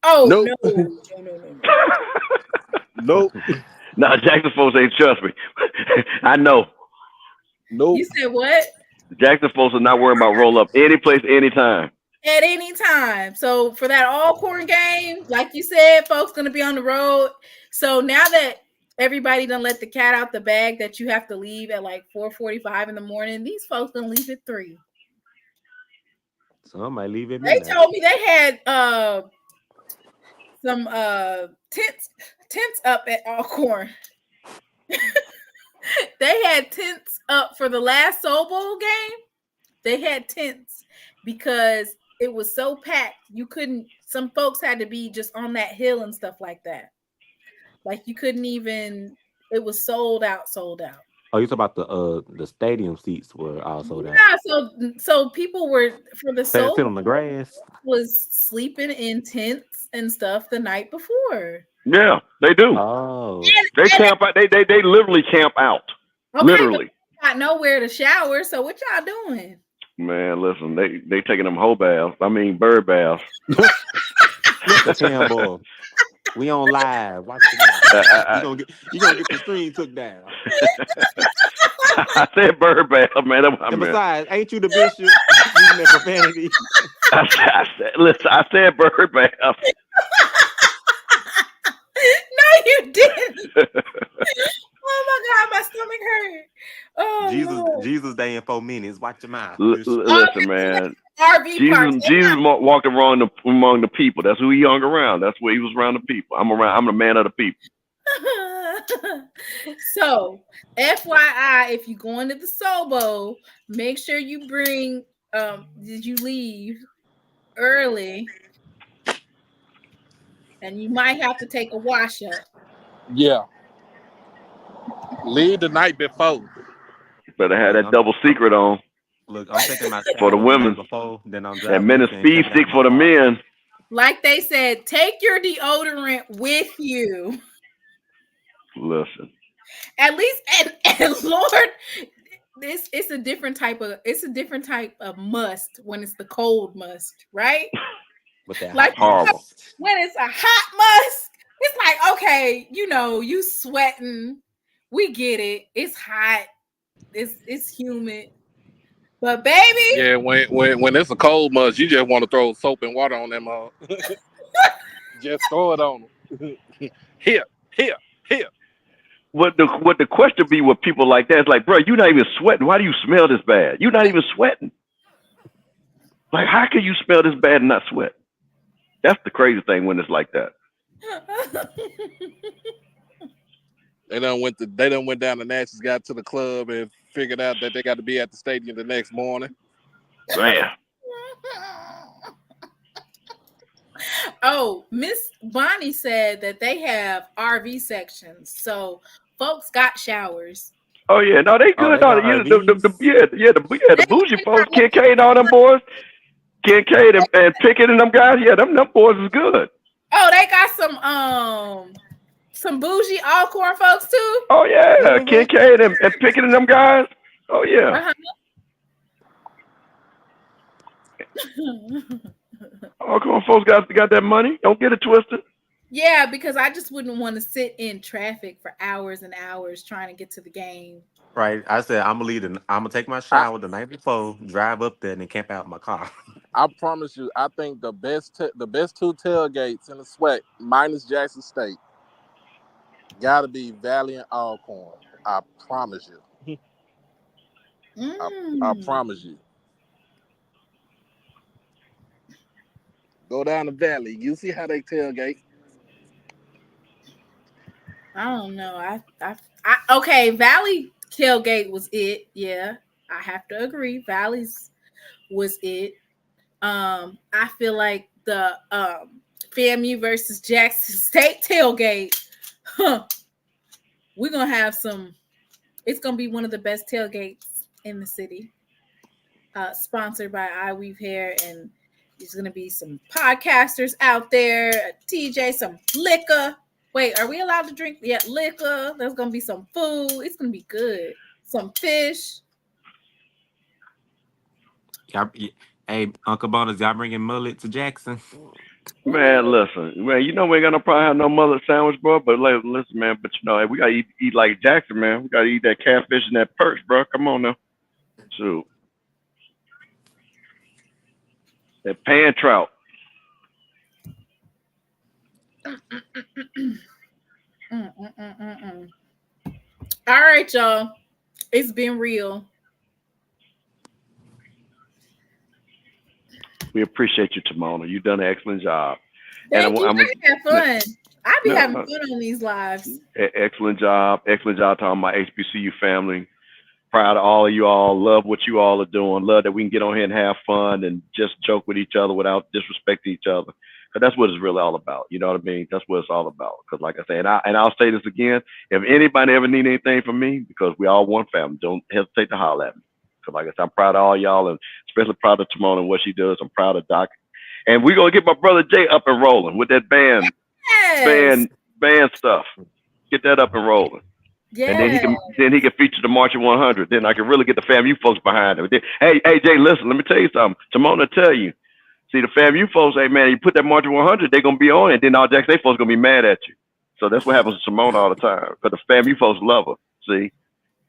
Oh, nope. No. Nope. No, Jackson folks ain't trust me. I know. Nope. You said what? Jackson folks are not worried about roll up any place, anytime. At any time. So for that Alcorn game, like you said, folks gonna be on the road. So now that everybody done let the cat out the bag that you have to leave at like 4:45 in the morning, these folks gonna leave at 3. Some might leave at They midnight. told me they had some tents up at Alcorn. They had tents up for the last Soul Bowl game. They had tents because it was so packed. You couldn't. Some folks had to be just on that hill and stuff like that. Like you couldn't even. It was sold out. Oh, you talking about the stadium seats were all sold out? Yeah. So people were for the Soul sit on the grass. Was sleeping in tents and stuff the night before. Yeah, they do. Oh, they camp out. They literally camp out. Okay, literally. Got nowhere to shower. So what y'all doing? Man, listen, they taking them whole baths. I mean, bird baths. Campbell, we on live. Watch it. You gonna get the stream took down. I said bird bath, man. And besides, ain't you the bishop using that profanity? I said bird bath. No, you didn't. Oh my God, my stomach hurt. Oh, Jesus Day in 4 minutes. Watch your mouth. Listen, man. RV Jesus walked around among the people. That's who he hung around. That's where he was around the people. I'm the man of the people. So, FYI, if you go into the Soul Bowl, make sure you bring. Did you leave early? And you might have to take a wash up. Yeah. Leave the night before. Better have that double secret on. Look, I'm taking my for the women. Before, then I'm that minute speed stick for the men. Like they said, take your deodorant with you. Listen. At least, and Lord, it's a different type of must when it's the cold must, right? Like horrible. When it's a hot must, it's like, okay, you sweating. We get it. It's hot. It's humid. But baby, yeah, when it's a cold must, you just want to throw soap and water on them. Just throw it on them. Here. What the question be with people like that is like, bro, you're not even sweating. Why do you smell this bad? You're not even sweating. Like, how can you smell this bad and not sweat? That's the crazy thing when it's like that. They done went down to Natchez, got to the club, and figured out that they got to be at the stadium the next morning. Man. Oh, Miss Bonnie said that they have RV sections, so folks got showers. Oh yeah, no, they good. They No, got the bougie folks, Kincaid, all them boys, Kincaid and Pickett and them guys. Yeah, them boys is good. Oh, they got some bougie Alcorn folks too. Oh yeah, Kincaid and Pickett and them guys. Oh yeah. Alcorn folks got that money. Don't get it twisted. Yeah, because I just wouldn't want to sit in traffic for hours and hours trying to get to the game. Right. I said I'm gonna take my shower the night before, drive up there, and then camp out in my car. I promise you, I think the best two tailgates in the SWAC, minus Jackson State, gotta be Valley and Alcorn. I promise you. I promise you. Go down the Valley. You see how they tailgate. I don't know. Okay, Valley tailgate was it. Yeah, I have to agree. Valley's was it. I feel like the FAMU versus Jackson State tailgate. We're gonna have some. It's gonna be one of the best tailgates in the city. Sponsored by iWeave Hair, and there's gonna be some podcasters out there. TJ, some liquor. Wait, are we allowed to drink? Yeah, liquor. There's gonna be some food. It's gonna be good. Some fish. Hey, Uncle Bonus, y'all bringing mullet to Jackson? Man, listen, man. You know we ain't got no problem having no mullet sandwich, bro. But like, listen, man. But you know, hey, we gotta eat like Jackson, man. We gotta eat that catfish and that perch, bro. Come on now. Shoot. That pan trout. All right, y'all. It's been real. We appreciate you, Timona. You've done an excellent job. Thank you. I have fun. I be having fun on these lives. Excellent job. Excellent job talking about HBCU family. Proud of all of you all. Love what you all are doing. Love that we can get on here and have fun and just joke with each other without disrespecting each other. Because that's what it's really all about. You know what I mean? That's what it's all about. Because like I say, and I'll say this again, if anybody ever need anything from me, because we all one family, don't hesitate to holler at me. Because like I said, I'm proud of all y'all, and especially proud of Timona and what she does. I'm proud of Doc. And we're going to get my brother Jay up and rolling with that band stuff. Get that up and rolling. Yeah. And then he can feature the Marching 100. Then I can really get the FAMU folks behind him. Hey, Jay, listen, let me tell you something. Timona tell you. See, the FAMU folks, hey, man, you put that Marching 100, they're going to be on it. Then all Jackson State folks going to be mad at you. So that's what happens to Timona all the time. Because the FAMU folks love her. See?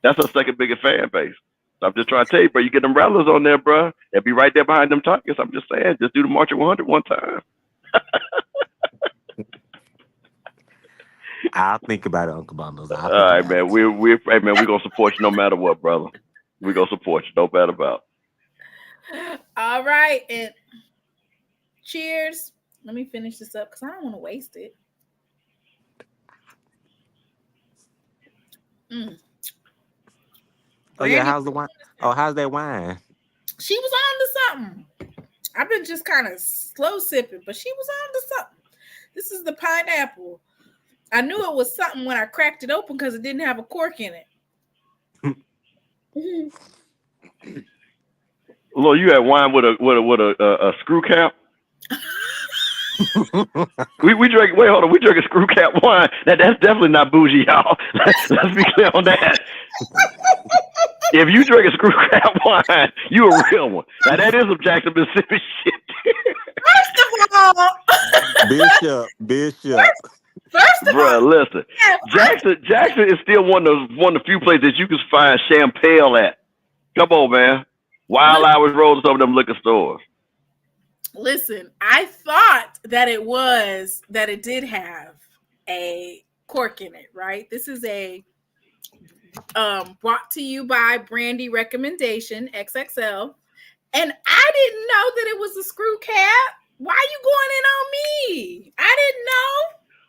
That's her second biggest fan base. So I'm just trying to tell you, bro, you get them rattlers on there, bro. They'll be right there behind them targets. I'm just saying, just do the Marching 100 one time. I'll think about it, Uncle Bondos. All right, man. We're gonna support you no matter what, brother. We're gonna support you, no matter about. All right, and cheers. Let me finish this up because I don't want to waste it. Oh yeah, how's the wine? Oh, how's that wine? She was on to something. I've been just kind of slow sipping, but she was on to something. This is the pineapple. I knew it was something when I cracked it open because it didn't have a cork in it. Lord, you had wine with a screw cap. we drank. Wait, hold on. We drank a screw cap wine. That's definitely not bougie, y'all. Let's be clear on that. If you drink a screw cap wine, you a real one. Now that is some Jackson, Mississippi shit. First of all, Bishop. First of all, listen. Jackson is still one of the few places that you can find champagne at. Come on, man. Wild Hours Road to some of them liquor stores. Listen, I thought that it did have a cork in it, right? This is a brought to you by Brandy Recommendation XXL, And I didn't know that it was a screw cap. Why are you going in on me? I didn't know.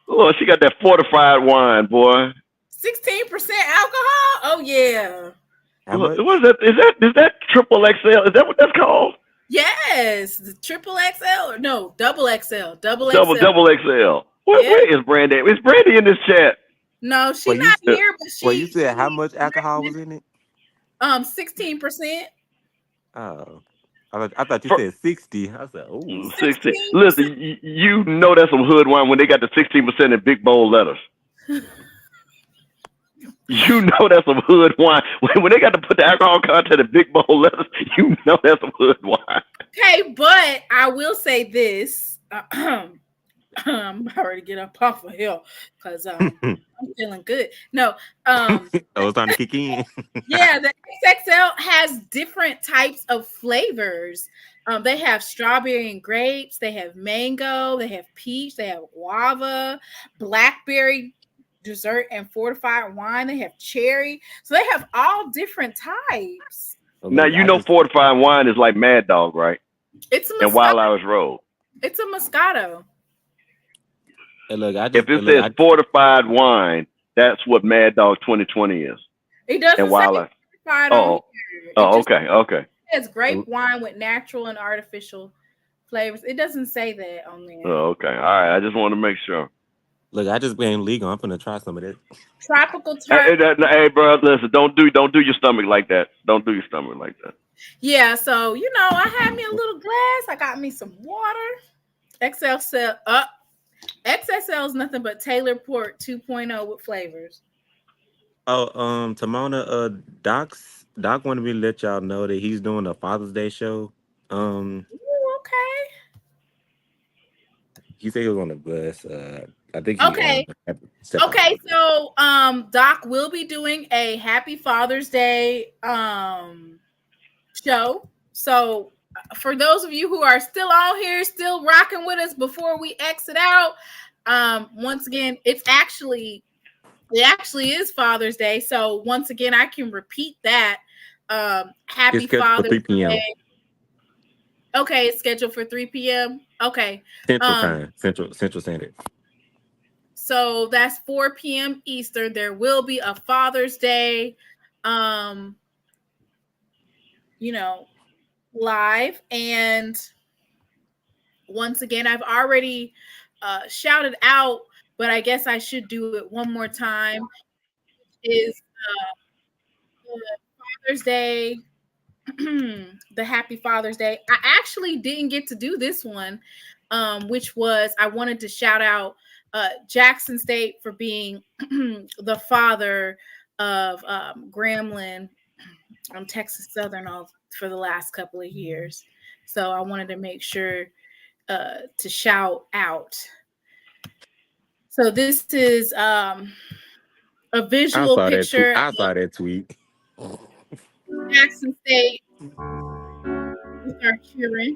Oh, she got that fortified wine, boy. 16% alcohol? Oh yeah. How much? What is that? Is that triple XL? Is that what that's called? Yes, the triple XL or no, double XL. Double XL. Where is Brandy? Is Brandy in this chat? No, she's not here, but she. Well, you said how much alcohol was in it? 16%. Oh. I thought you said 60. I said, oh. 60. Listen, you know that's some hood wine when they got the 16% in big bold letters. You know that's some hood wine. When they got to put the alcohol content in big bold letters, you know that's some hood wine. Okay, but I will say this. I'm already get up off of here because I'm feeling good. No, it's time to kick in. Yeah, the XXL has different types of flavors. They have strawberry and grapes. They have mango. They have peach. They have guava, blackberry dessert and fortified wine. They have cherry. So they have all different types. Now you know fortified wine is like Mad Dog, right? It's a Moscato. And Wild Hours Road. It's a Moscato. And look, if it says fortified wine, that's what Mad Dog 2020 is. It doesn't say fortified on here. Okay. It says grape wine with natural and artificial flavors. It doesn't say that on there. Oh, okay. All right. I just want to make sure. Look, I just became legal. I'm gonna try some of that. Tropical turkey. Hey, bro, listen. Don't do your stomach like that. Don't do your stomach like that. Yeah. So I had me a little glass. I got me some water. XXL is nothing but Taylor Port 2.0 with flavors. Oh, Tamona, Doc wanted me to let y'all know that he's doing a Father's Day show. Ooh, okay. He said he was on the bus. I think. Okay. Okay. So, Doc will be doing a Happy Father's Day show. So, for those of you who are still on here, still rocking with us before we exit out, once again, it actually is Father's Day. So once again, I can repeat that. Happy Father's Day. Okay, it's scheduled for 3 p.m. Okay. Central time. Central Standard. So that's 4 p.m. Eastern. There will be a Father's Day live. And once again, I've already shouted out, but I guess I should do it one more time. Is Father's Day, the Happy Father's Day. I actually didn't get to do this one, which was I wanted to shout out Jackson State for being the father of Grambling, Texas Southern for the last couple of years. So I wanted to make sure to shout out. So this is a visual picture. I saw that tweet. Jackson State with our children.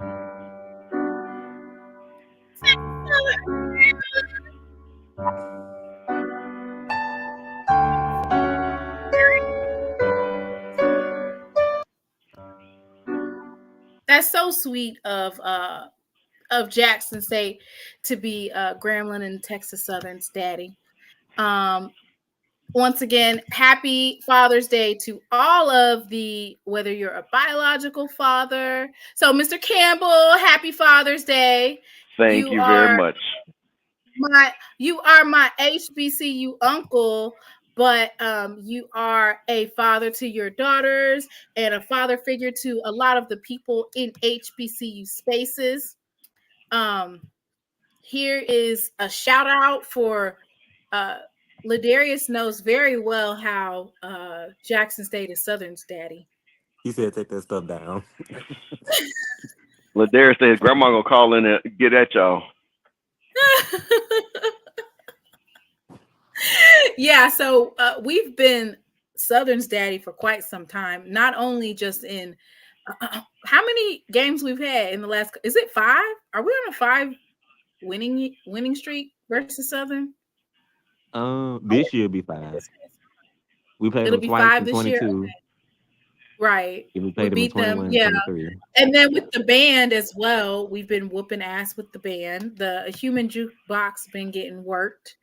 That's so sweet of Jackson State to be Grambling and Texas Southern's daddy. Once again, happy Father's Day to all of whether you're a biological father. So, Mr. Campbell, happy Father's Day. Thank you very much. You are my HBCU uncle, but you are a father to your daughters and a father figure to a lot of the people in HBCU spaces. Here is a shout out for Ladarius knows very well how Jackson State is Southern's daddy. He said, "Take that stuff down." Ladarius says, "Grandma gonna call in and get at y'all." Yeah, so we've been Southern's daddy for quite some time. Not only just in how many games we've had in the last? Is it 5? Are we on a 5 winning streak versus Southern? This year will be 5. We played them twice in 22. Right. We We played them in beat them. 21 and Yeah. 23. And then with the band as well, we've been whooping ass with the band. The human jukebox been getting worked.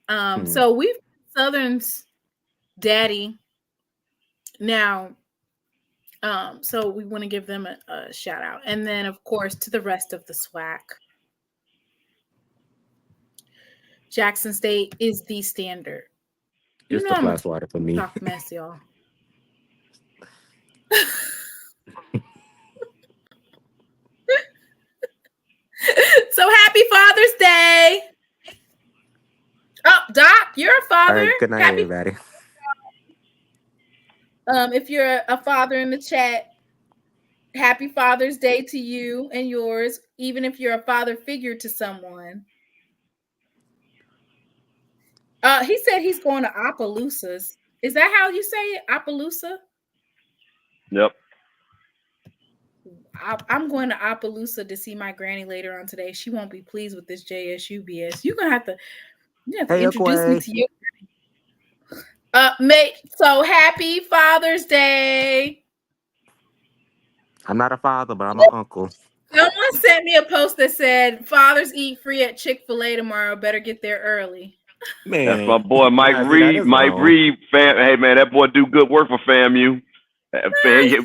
So we've Southern's daddy now. So we want to give them a shout out. And then of course to the rest of the SWAC. Jackson State is the standard. It's the fly swatter for me. Talk mess, y'all. So happy Father's Day. Oh, Doc, you're a father. All right, good night, everybody. If you're a father in the chat, happy Father's Day to you and yours, even if you're a father figure to someone. He said he's going to Opelousas. Is that how you say it? Opelousas? Yep. I'm going to Opelousas to see my granny later on today. She won't be pleased with this JSU BS. You're gonna have to introduce me to you. Mate. So happy Father's Day. I'm not a father, but I'm an uncle. Someone sent me a post that said, "Fathers eat free at Chick-fil-A tomorrow. Better get there early." Man, that's my boy Mike Reed. Mike Reed, hey man, that boy do good work for FAMU.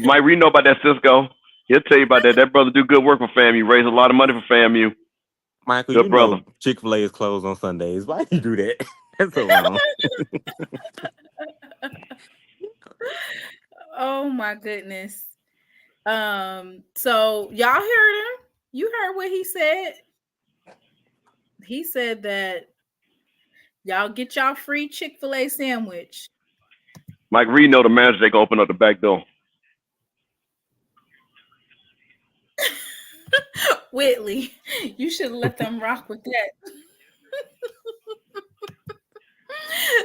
Mike Reed know about that Cisco. He'll tell you about that. That brother do good work for FAMU. Raise a lot of money for FAMU. Michael, good you brother. know Chick-fil-A is closed on Sundays. Why do you do that? That's so wrong. Oh my goodness. So y'all heard him. You heard what he said. He said that y'all get y'all free Chick-fil-A sandwich. Mike Reed know the manager. They gonna open up the back door. Whitley, you should let them rock with that.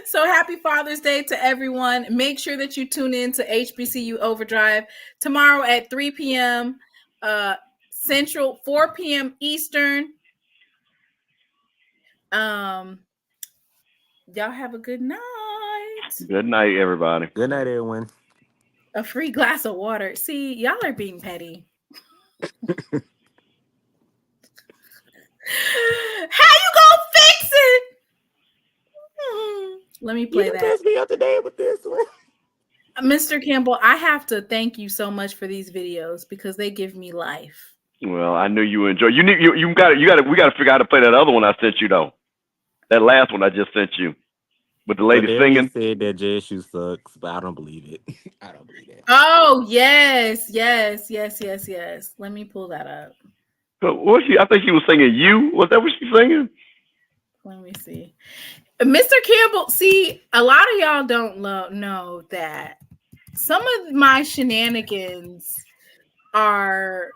So happy Father's Day to everyone. Make sure that you tune in to HBCU Overdrive tomorrow at 3 p.m. Central, 4 p.m. Eastern. Y'all have a good night. Good night, everybody. Good night, everyone. A free glass of water. See, y'all are being petty. How you gonna fix it? Let me play that. You me up today with this one. Mr. Campbell, I have to thank you so much for these videos because they give me life. Well, I knew you enjoy. We got to figure out how to play that other one I sent you though. That last one I just sent you with the lady singing. Said that JSU sucks, but I don't believe it. I don't believe it. Oh yes. Let me pull that up. What I think she was singing "You." Was that what she's singing? Let me see. Mr. Campbell, see, a lot of y'all don't know that some of my shenanigans are,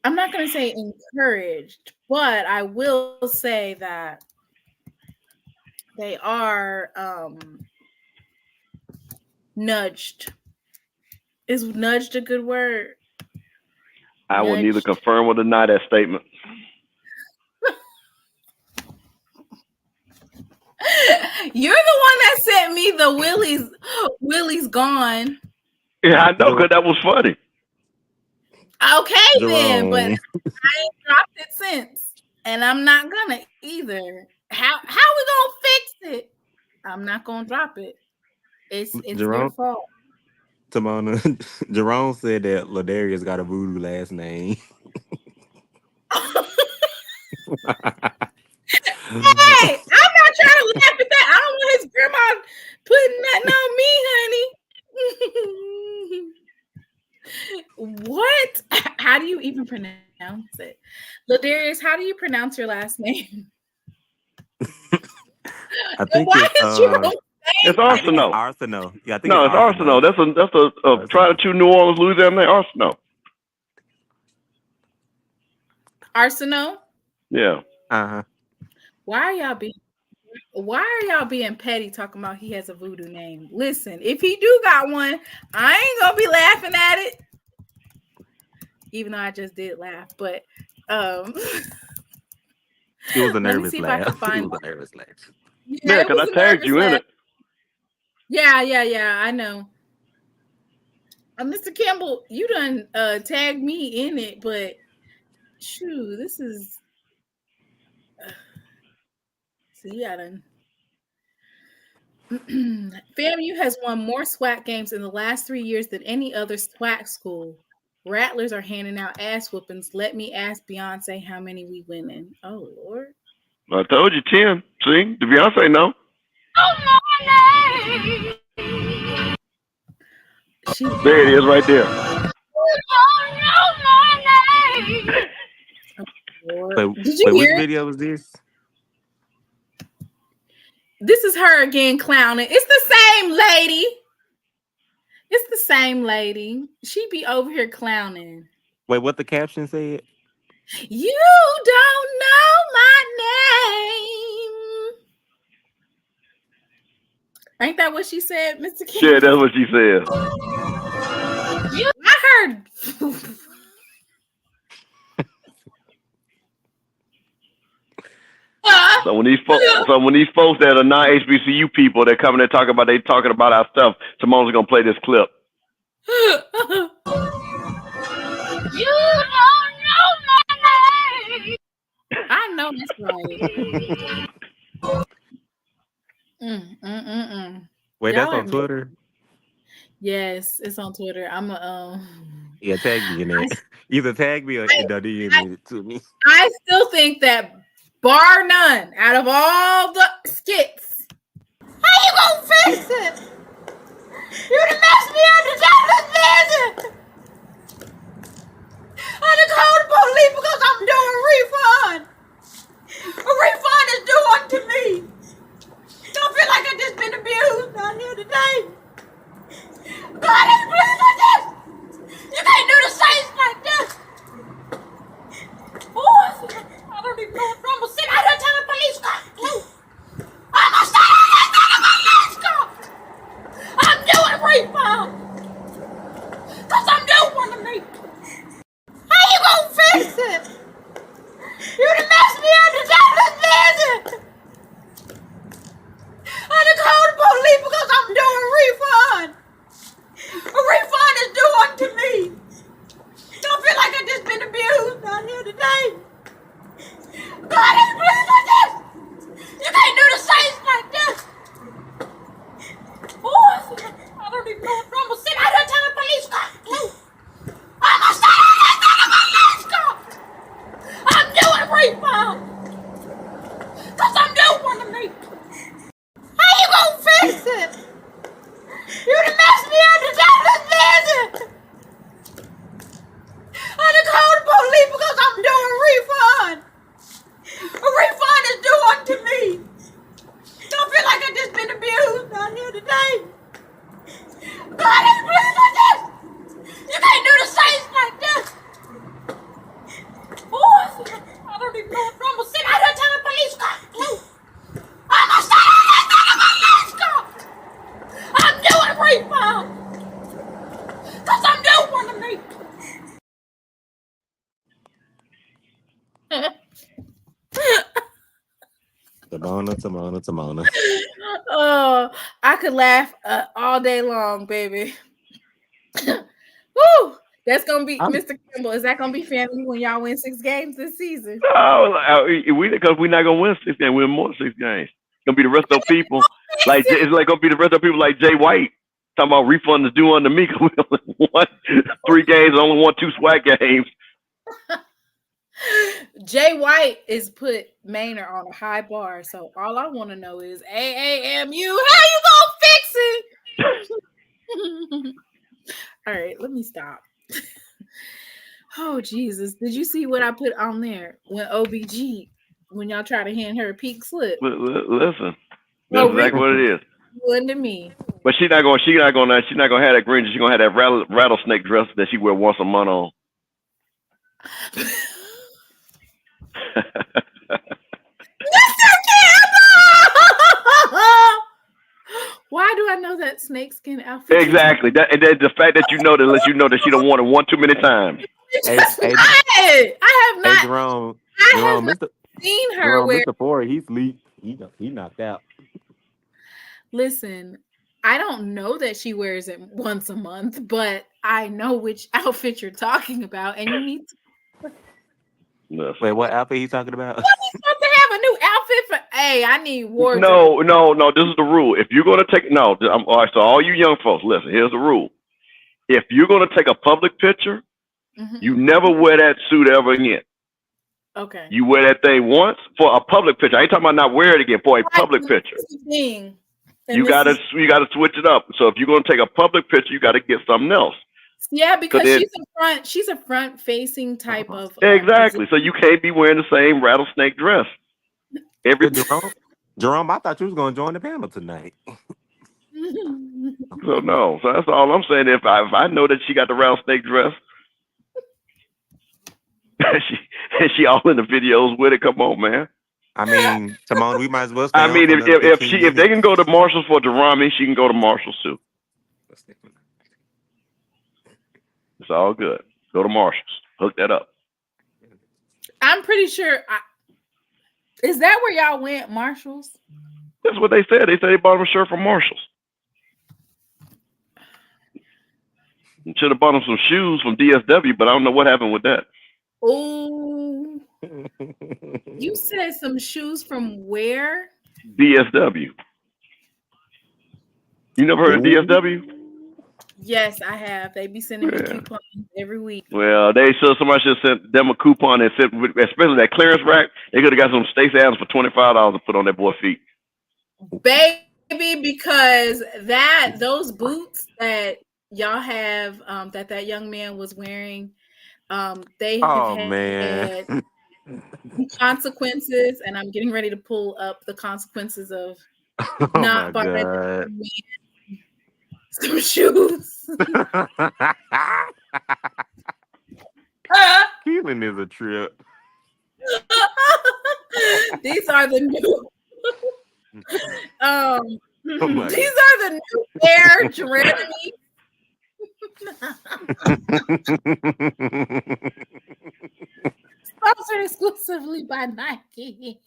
I'm not going to say encouraged, but I will say that they are nudged. Is nudged a good word? I will neither confirm or deny that statement. You're the one that sent me the Willie's gone. Yeah, I know, because that was funny. Okay, then, but I ain't dropped it since, and I'm not gonna either. How we gonna fix it? I'm not gonna drop it. It's their fault. Timona, Jerome said that Ladarius got a voodoo last name. Hey, I'm not trying to laugh at that. I don't want his grandma putting nothing on me, honey. What? How do you even pronounce it? Ladarius, how do you pronounce your last name? I think it's Arsenault. Arsenault. Yeah, I think no, it's Arsenault. That's a tried to New Orleans, Louisiana name. Arsenault. Arsenault? Yeah. Uh-huh. Why are y'all being petty talking about he has a voodoo name? Listen, if he do got one, I ain't gonna be laughing at it. Even though I just did laugh, but it was a nervous laugh. It was a nervous laugh. Yeah, because I tagged you in it. Yeah, I know. Mr. Campbell, you done tagged me in it, but shoot, this is see, I done. FAMU has won more SWAC games in the last 3 years than any other SWAC school. Rattlers are handing out ass whoopings. Let me ask Beyonce how many we winning. Oh Lord. I told you 10. See, the Beyonce know. There it is, right there. Did you which hear it? video was this? This is her again clowning. It's the same lady. It's the same lady. She be over here clowning. Wait, what the caption said? You don't know my name. Ain't that what she said, Mr. King? Yeah, that's what she said. I heard. So when these folks that are non-HBCU people, they're coming and talking about our stuff. Simone's gonna play this clip. You don't know my name. I know that's right. Wait, that's on Twitter? Yes, it's on Twitter. I'm yeah, tag me in it. Either tag me or DM it to me. I still think that bar none out of all the skits, how you gonna fix it? You done messed me up the jobless visit. I done called the police because I'm doing a refund. A refund is due unto me. Don't feel like I just been abused out here today. God ain't pleased like this. You can't do the saints like this. Boy, I don't even know if I'm gonna sit out here till the police come. I'm gonna sit out here till the police come. I'm doing a refund. Cause I'm doing one to me. How you gonna fix it? You done messed me up the jobless visit. I done called the police because I'm doing a refund. A refund is due unto me. Don't feel like I just been abused out here today. God ain't pleased like this. You can't do the saints like this. Boy, I don't even know if I'm gonna sit out here till the police come. I'm gonna sit out here till the police come. I'm doing a refund. Cause I'm doing one to me. How you gonna fix it? You done messed me up the jobless visit. I done called the police because I'm doing a refund. A refund is due unto me. Don't feel like I just been abused out here today. God ain't pleased like this. You can't do the saints like this. Boy, I don't even know if I'm gonna sit out here till the police come. I'm gonna sit out here till the police come. I'm doing a refund. Cause I'm doing one to me. Timona. Oh, I could laugh all day long, baby. Woo! That's gonna be Mr. Campbell. Is that gonna be family when y'all win 6 games this season? Because we're not gonna win 6 games. We'll win more 6 games. It's gonna be the rest of the people. It's like gonna be the rest of the people like Jay White talking about refund is due unto me because we only won 3 games, only won 2 SWAC games. Jay White is put Maynard on a high bar, so all I want to know is AAMU, how you gonna fix it? All right, let me stop. Oh Jesus, did you see what I put on there when OBG when y'all try to hand her a peak slip? Listen, that's exactly what it is. One to me. But she's not gonna have that green. She's gonna have that rattlesnake dress that she wear once a month on. Mr. Campbell! Why do I know that snakeskin outfit? Exactly. That the fact that you know that lets you know that she don't want it one too many times. I have not. Jerome, seen her Jerome, Mr. Ford, he's leaked. He knocked out. Listen, I don't know that she wears it once a month, but I know which outfit you're talking about, and you need to. Wait, what outfit he talking about? What is supposed to have a new outfit for? Hey, I need wardrobe. No. This is the rule. If you're gonna take all right. So all you young folks, listen. Here's the rule. If you're gonna take a public picture, you never wear that suit ever again. Okay. You wear that thing once for a public picture. I ain't talking about not wearing it again for a public picture. You gotta switch it up. So if you're gonna take a public picture, you gotta get something else. Yeah, because she's a front facing type of exactly. So you can't be wearing the same rattlesnake dress. Jerome, I thought you was gonna join the panel tonight. So no. So that's all I'm saying. If I know that she got the rattlesnake dress, she all in the videos with it. Come on, man. I mean, Timon, we might as well. I mean, if they can go to Marshalls for Jerami, she can go to Marshalls too. It's all good. Go to Marshalls. Hook that up. I'm pretty sure. Is that where y'all went, Marshalls? That's what they said. They said they bought him a shirt from Marshalls. Should have bought him some shoes from DSW, but I don't know what happened with that. Oh, you said some shoes from where? DSW. You never heard of DSW? Yes, I have. They be sending me coupons every week. Well, somebody should have sent them a coupon and sent, especially that clearance rack. They could have got some Stacey Adams for $25 to put on that boy's feet. Baby, because those boots that y'all have, that young man was wearing, they have had consequences, and I'm getting ready to pull up the consequences of not buying some shoes. Keelan is a trip. These are the new these are the new Air Jeremy. Sponsored exclusively by Nike.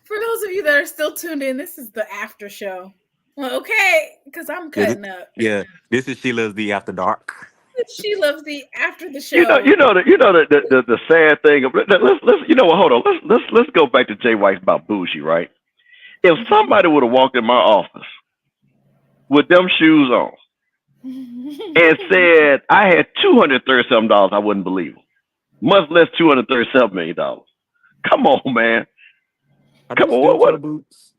For those of you that are still tuned in, this is the after show. Okay, because I'm cutting up. Yeah, this is SheLovesThee After Dark. SheLovesThee after the show. You know the sad thing. Hold on. Let's go back to Jay White's about bougie, right? If somebody would have walked in my office with them shoes on and said I had $237, I wouldn't believe them. Much less $237 million. Come on, man. Come on, what boots?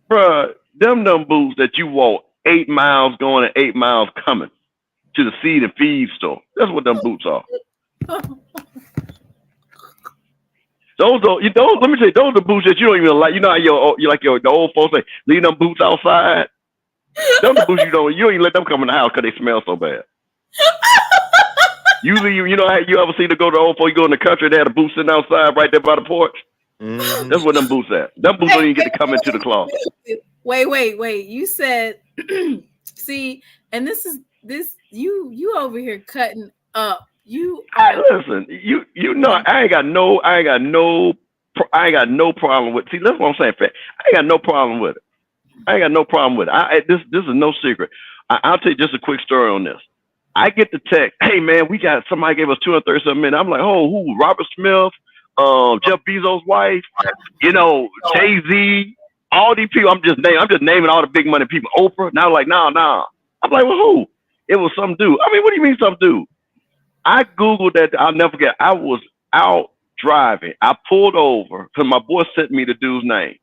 Bruh, them boots that you walk 8 miles going and 8 miles coming to the seed and feed store. That's what them boots are. Let me tell you, those are boots that you don't even like. You know how the old folks say, leave them boots outside. Them the boots you don't even let them come in the house because they smell so bad. Usually, you know how you ever see to go to old folks, you go in the country, they had a boot sitting outside right there by the porch. Mm-hmm. That's what them boots at. Them boots don't even get to come into the closet. Wait. You said, see, and this you over here cutting up. You are listen. You know I ain't got no problem with. See, that's what I'm saying. I ain't got no problem with it. This is no secret. I'll tell you just a quick story on this. I get the text, hey man, somebody gave us $237 million. I'm like, oh, who? Robert Smith, Jeff Bezos' wife, Jay-Z, all these people. I'm just naming all the big money people. Oprah. Now like, nah. I'm like, well, who? It was some dude. I mean, what do you mean some dude? I Googled that. I'll never forget. I was out driving. I pulled over because my boy sent me the dude's name.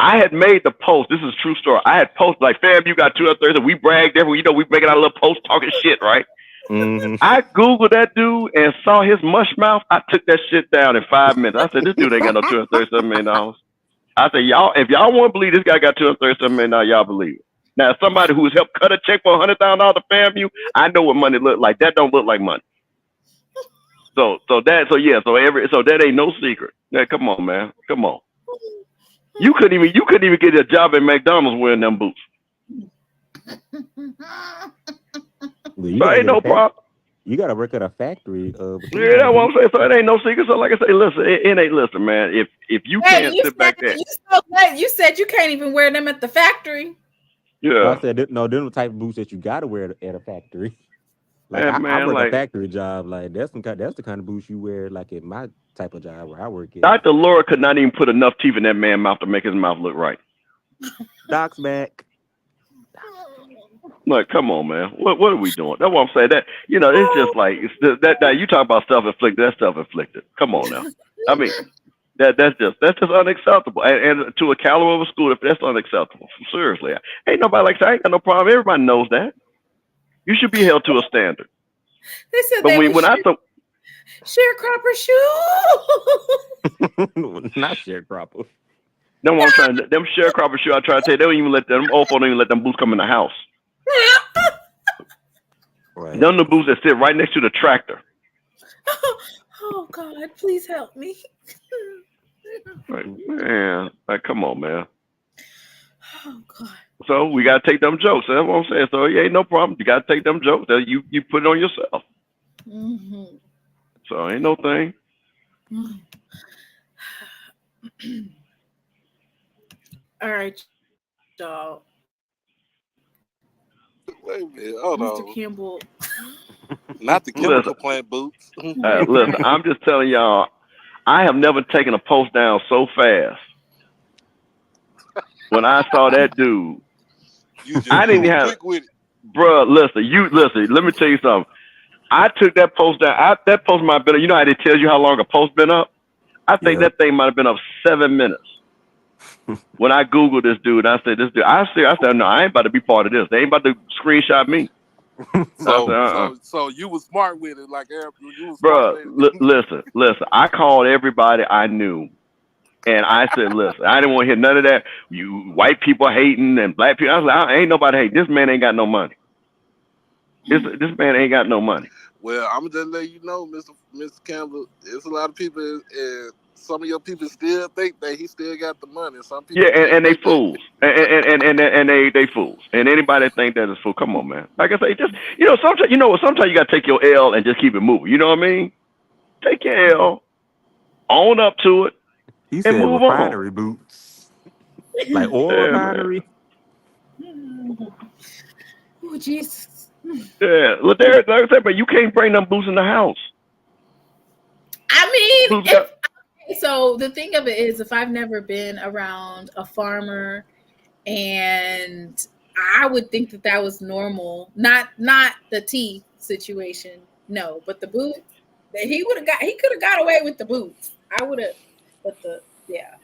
I had made the post. This is a true story. I had posted like, fam, you got 230. We bragged everywhere. We making our little post talking shit, right? Mm-hmm. I Googled that dude and saw his mush mouth. I took that shit down in 5 minutes. I said, this dude ain't got no $237 million. I said, if y'all want to believe this guy got $237 million, y'all believe it. Now, somebody who's helped cut a check for $100,000 to FAMU, I know what money look like. That don't look like money. So that ain't no secret. Yeah, come on, man. Come on. You couldn't even get a job at McDonald's wearing them boots. Well, you So gotta ain't get a no problem. You gotta work at a factory. Yeah, that's what I'm saying. So it ain't no secret. So like I say, listen, it ain't listen, man. If you can't sit back there, you said you can't even wear them at the factory. No, I yeah, said no. Them the type of boots that you gotta wear at a factory. Like I man, work a like factory job. Like that's the kind of boots you wear like at my type of job where I work at. Dr. Laura could not even put enough teeth in that man's mouth to make his mouth look right. Doc's back. Like, come on, man. What are we doing? That's what I'm saying. That it's just like that you talk about self-inflicted. That's self-inflicted. Come on now. I mean, that's just unacceptable. And to a caliber of a school, if that's unacceptable, seriously, ain't nobody like that. I ain't got no problem. Everybody knows that. You should be held to a standard. They said But they when I thought sharecropper shoe. Not sharecropper. them what I'm trying to them sharecropper shoe, I try to tell you, they don't even let them old folk don't even let them boots come in the house. Right. Them the boots that sit right next to the tractor. Oh God, please help me. Like, man, like come on, man. Oh God. So we gotta take them jokes. That's what I'm saying. So yeah, ain't no problem. You gotta take them jokes. You put it on yourself. Mm-hmm. So ain't no thing. All right, y'all. Wait a minute, hold Mr. on. Campbell. Not the chemical plant boots. Listen, I'm just telling y'all, I have never taken a post down so fast. When I saw that dude, I didn't even have, quick with it. bruh, listen, let me tell you something. I took that post down. That post might have been, you know how they tell you how long a post been up? I think that thing might have been up 7 minutes. When I Googled this dude, I said, I said, no, I ain't about to be part of this. They ain't about to screenshot me. So you was smart with it, like you was Bro, smart with it. listen. I called everybody I knew, and I said, listen, I didn't want to hear none of that. You white people hating and black people. I was like, ain't nobody hating. This man ain't got no money. This man ain't got no money. Well, I'm gonna just let you know, Mr. Campbell. There's a lot of people, and some of your people still think that he still got the money. Some people, and they fools, and they fools, and anybody that think that is fool. Come on, man. Like I say, just sometimes you gotta take your L and just keep it moving. You know what I mean? Take your L, own up to it, He and said move refinery on. boots, like oil refinery. Oh Jesus. Yeah, look there, like I said, but you can't bring them boots in the house. I mean, so the thing of it is, if I've never been around a farmer, and I would think that was normal, not the teeth situation, no, but the boots. That he could have got away with the boots. I would have, but yeah.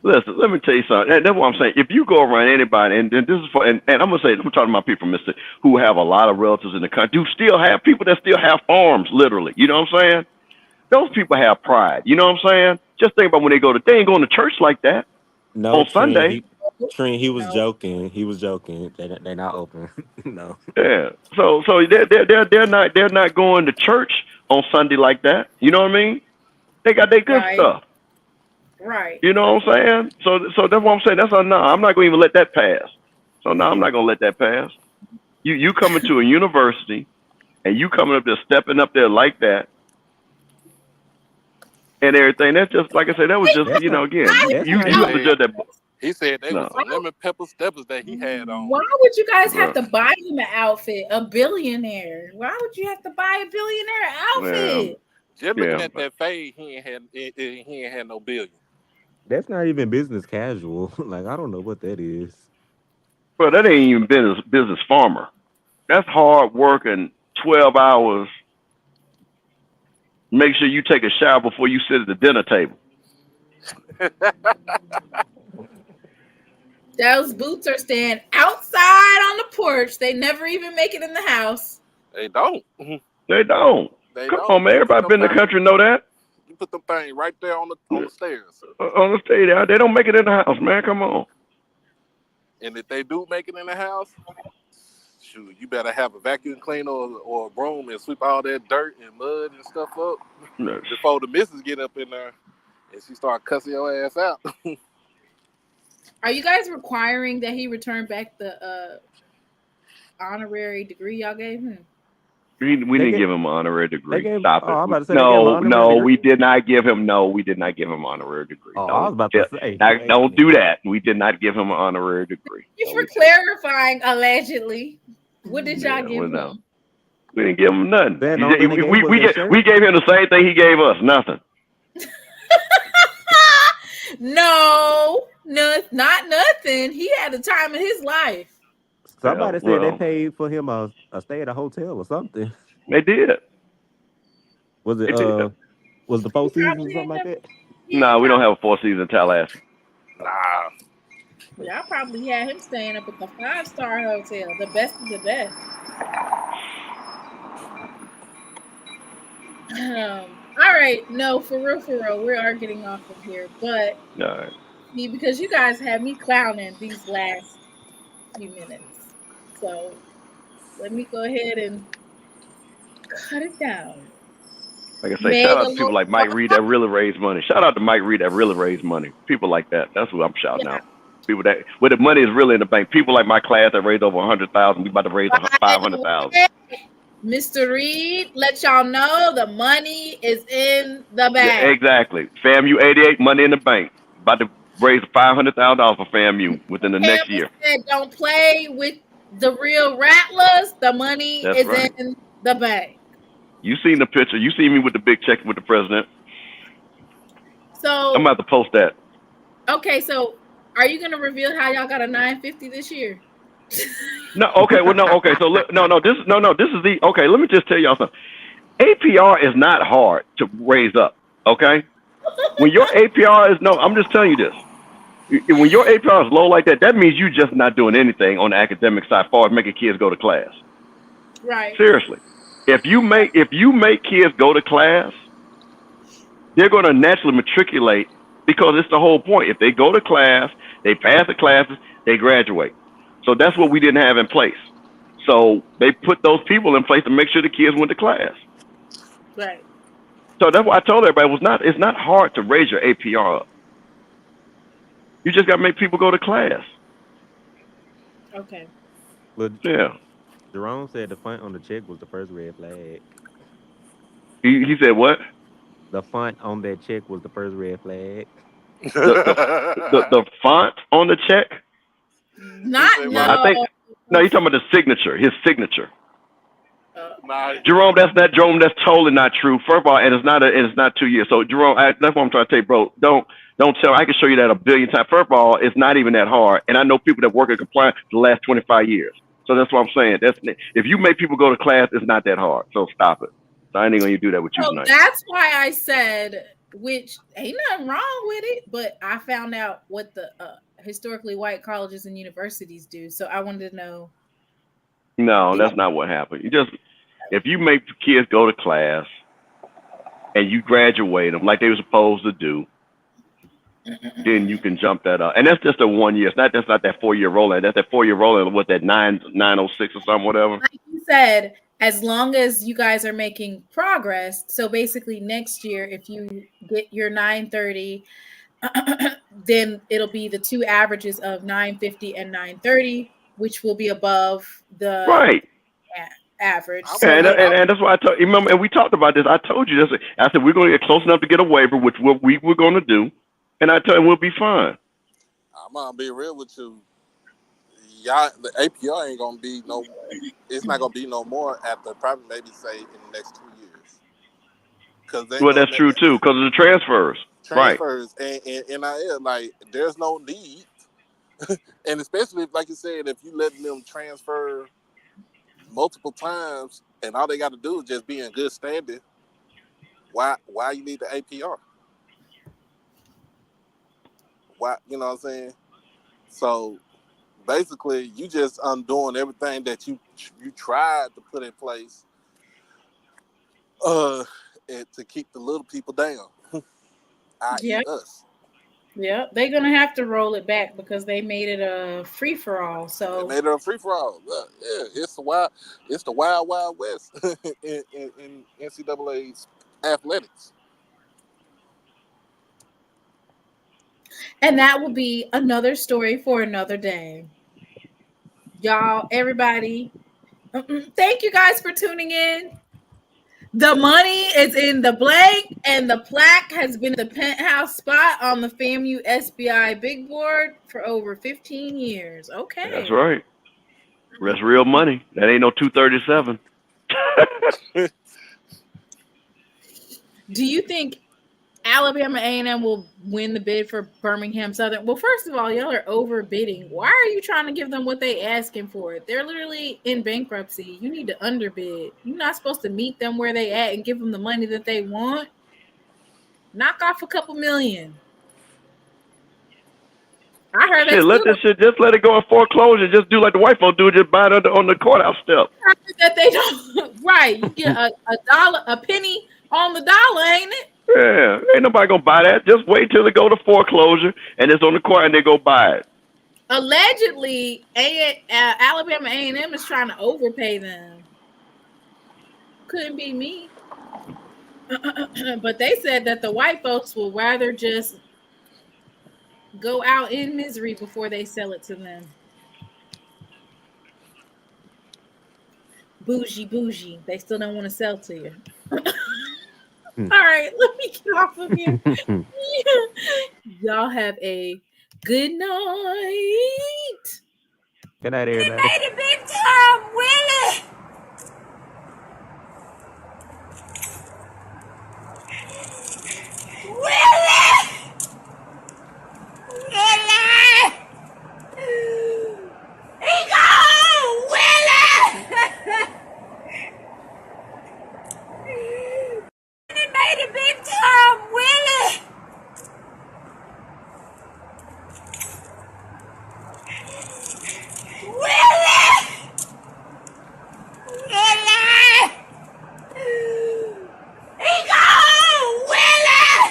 Listen, let me tell you something. And that's what I'm saying. If you go around anybody, and this is for, and I'm gonna say, I'm talking about people, Mister, who have a lot of relatives in the country, who still have people that still have farms, literally. You know what I'm saying? Those people have pride. You know what I'm saying? Just think about when they ain't going to church like that No, on Sunday. He was joking. He was joking. They're not open. No. Yeah. So they're not going to church on Sunday like that. You know what I mean? They got their good stuff. Right. You know what I'm saying? So that's what I'm saying. That's no. I'm not going to even let that pass. So no, I'm not going to let that pass. You coming to a university, and you coming up there, stepping up there like that, and everything. That's just like I said. That was just again. You have to judge that. He said they was some lemon pepper steppers that he had on. Why would you guys have to buy him an outfit? A billionaire. Why would you have to buy a billionaire outfit? Just looking at that fade, he ain't had no billion. That's not even business casual. Like I don't know what that is. Bro, that ain't even business farmer. That's hard working 12 hours. Make sure you take a shower before you sit at the dinner table. Those boots are staying outside on the porch. They never even make it in the house. They don't. They don't. Come on, man. Everybody been in the country know that. You put them things right there on the stairs. On the stairs, they don't make it in the house, man. Come on. And if they do make it in the house, shoot, you better have a vacuum cleaner or a broom and sweep all that dirt and mud and stuff up before the missus get up in there and she start cussing your ass out. Are you guys requiring that he return back the honorary degree y'all gave him? We didn't give him an honorary degree. Stop it. I'm about to say they gave him an honorary degree. We did not give him. No, we did not give him an honorary degree. Oh, I was about to say. Don't do that. We did not give him an honorary degree. Thank you for clarifying. Allegedly, what did y'all give him? We didn't give him nothing. We gave him the same thing he gave us. Nothing. No, not nothing. He had the time of his life. Somebody said they paid for him a stay at a hotel or something. They did. Was it was the 4 seasons or something like that? No, we don't have a 4 season in Tallahassee. Nah. Y'all probably had him staying up at the 5-star hotel, the best of the best. All right, no, for real, we are getting off of here, but because you guys had me clowning these last few minutes, so let me go ahead and cut it down. Like I say, shout out to people like Mike Reed that really raise money. Shout out to Mike Reed that really raise money. People like that. That's who I'm shouting out. People that where the money is really in the bank. People like my class that raised over 100,000. We about to raise 500,000. Mr. Reed, let y'all know the money is in the bank. Yeah, exactly. FAMU 88, money in the bank. About to raise $500,000 for FAMU within the next year. Said, don't play with the real rattlers. The money is in the bank. You seen the picture. You see me with the big check with the president. So I'm about to post that. Okay, so are you gonna reveal how y'all got a 950 this year? No, okay, well, no, okay. So this is the okay. Let me just tell y'all something. APR is not hard to raise up. Okay, when your APR is I'm just telling you this. When your APR is low like that, that means you just not doing anything on the academic side, as far as making kids go to class. Right. Seriously, if you make kids go to class, they're going to naturally matriculate because it's the whole point. If they go to class, they pass the classes, they graduate. So that's what we didn't have in place. So they put those people in place to make sure the kids went to class. Right. So that's why I told everybody it's not hard to raise your APR up. You just got to make people go to class. Okay. But yeah. Jerome said the font on the check was the first red flag. He said what? The font on that check was the first red flag. The font on the check? I think you're talking about the signature, his signature. Jerome, Jerome, that's totally not true. First of all, and it's not 2 years. So Jerome, that's what I'm trying to tell you, bro. Don't tell me. I can show you that a billion times. First of all, it's not even that hard. And I know people that work in compliance for the last 25 years. So that's what I'm saying. If you make people go to class, it's not that hard. So stop it. So I ain't gonna do that with you tonight. That's why I said, which ain't nothing wrong with it, but I found out what the historically white colleges and universities do. So I wanted to know. No, that's not what happened. If you make kids go to class and you graduate them like they were supposed to do, then you can jump that up. And that's just a 1 year. That's not that 4 year rolling. That's that 4 year rolling. What that 906 or something, whatever. Like you said, as long as you guys are making progress. So basically, next year, if you get your 930, then it'll be the two averages of 950 and 930, which will be above the average. And that's why I told you. Remember, and we talked about this. I told you this. I said we're going to get close enough to get a waiver, which we were going to do, and I told you we'll be fine. I'm gonna be real with you. Y'all, the APR ain't gonna be it's not gonna be no more after probably maybe say in the next 2 years. Well, that's true too, because of the transfers. And NIL, like there's no need, and especially like you said, if you letting them transfer multiple times and all they got to do is just be in good standing, why you need the APR? Why, you know what I'm saying? So basically, you just undoing everything that you tried to put in place to keep the little people down, i.e. us. Yeah, they're gonna have to roll it back because they made it a free for all. So they made it a free for all. Yeah, it's the wild west in NCAA's athletics. And that will be another story for another day. Y'all, everybody, Thank you guys for tuning in. The money is in the blank, and the plaque has been the penthouse spot on the FAMU SBI big board for over 15 years. Okay. That's right. That's real money. That ain't no 237. Do you think Alabama A&M will win the bid for Birmingham Southern? Well, first of all, y'all are overbidding. Why are you trying to give them what they asking for? They're literally in bankruptcy. You need to underbid. You're not supposed to meet them where they at and give them the money that they want. Knock off a couple million. I heard shit, let this shit, just let it go in foreclosure. Just do like the white folks do, just buy it on the courthouse step. That they don't. Right. You get a dollar, a penny on the dollar, ain't it? Yeah, ain't nobody gonna buy that. Just wait till it go to foreclosure and it's on the court and they go buy it. Allegedly, Alabama A&M is trying to overpay them. Couldn't be me. But they said that the white folks will rather just go out in misery before they sell it to them. Bougie. They still don't want to sell to you. All right, let me get off of here. Y'all have a good night. Good night, everybody. Made it big time, Willie. He gone, Willie. He made it big time, Willie. He gone, Willie.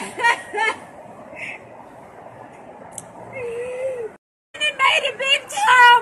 He made it big time.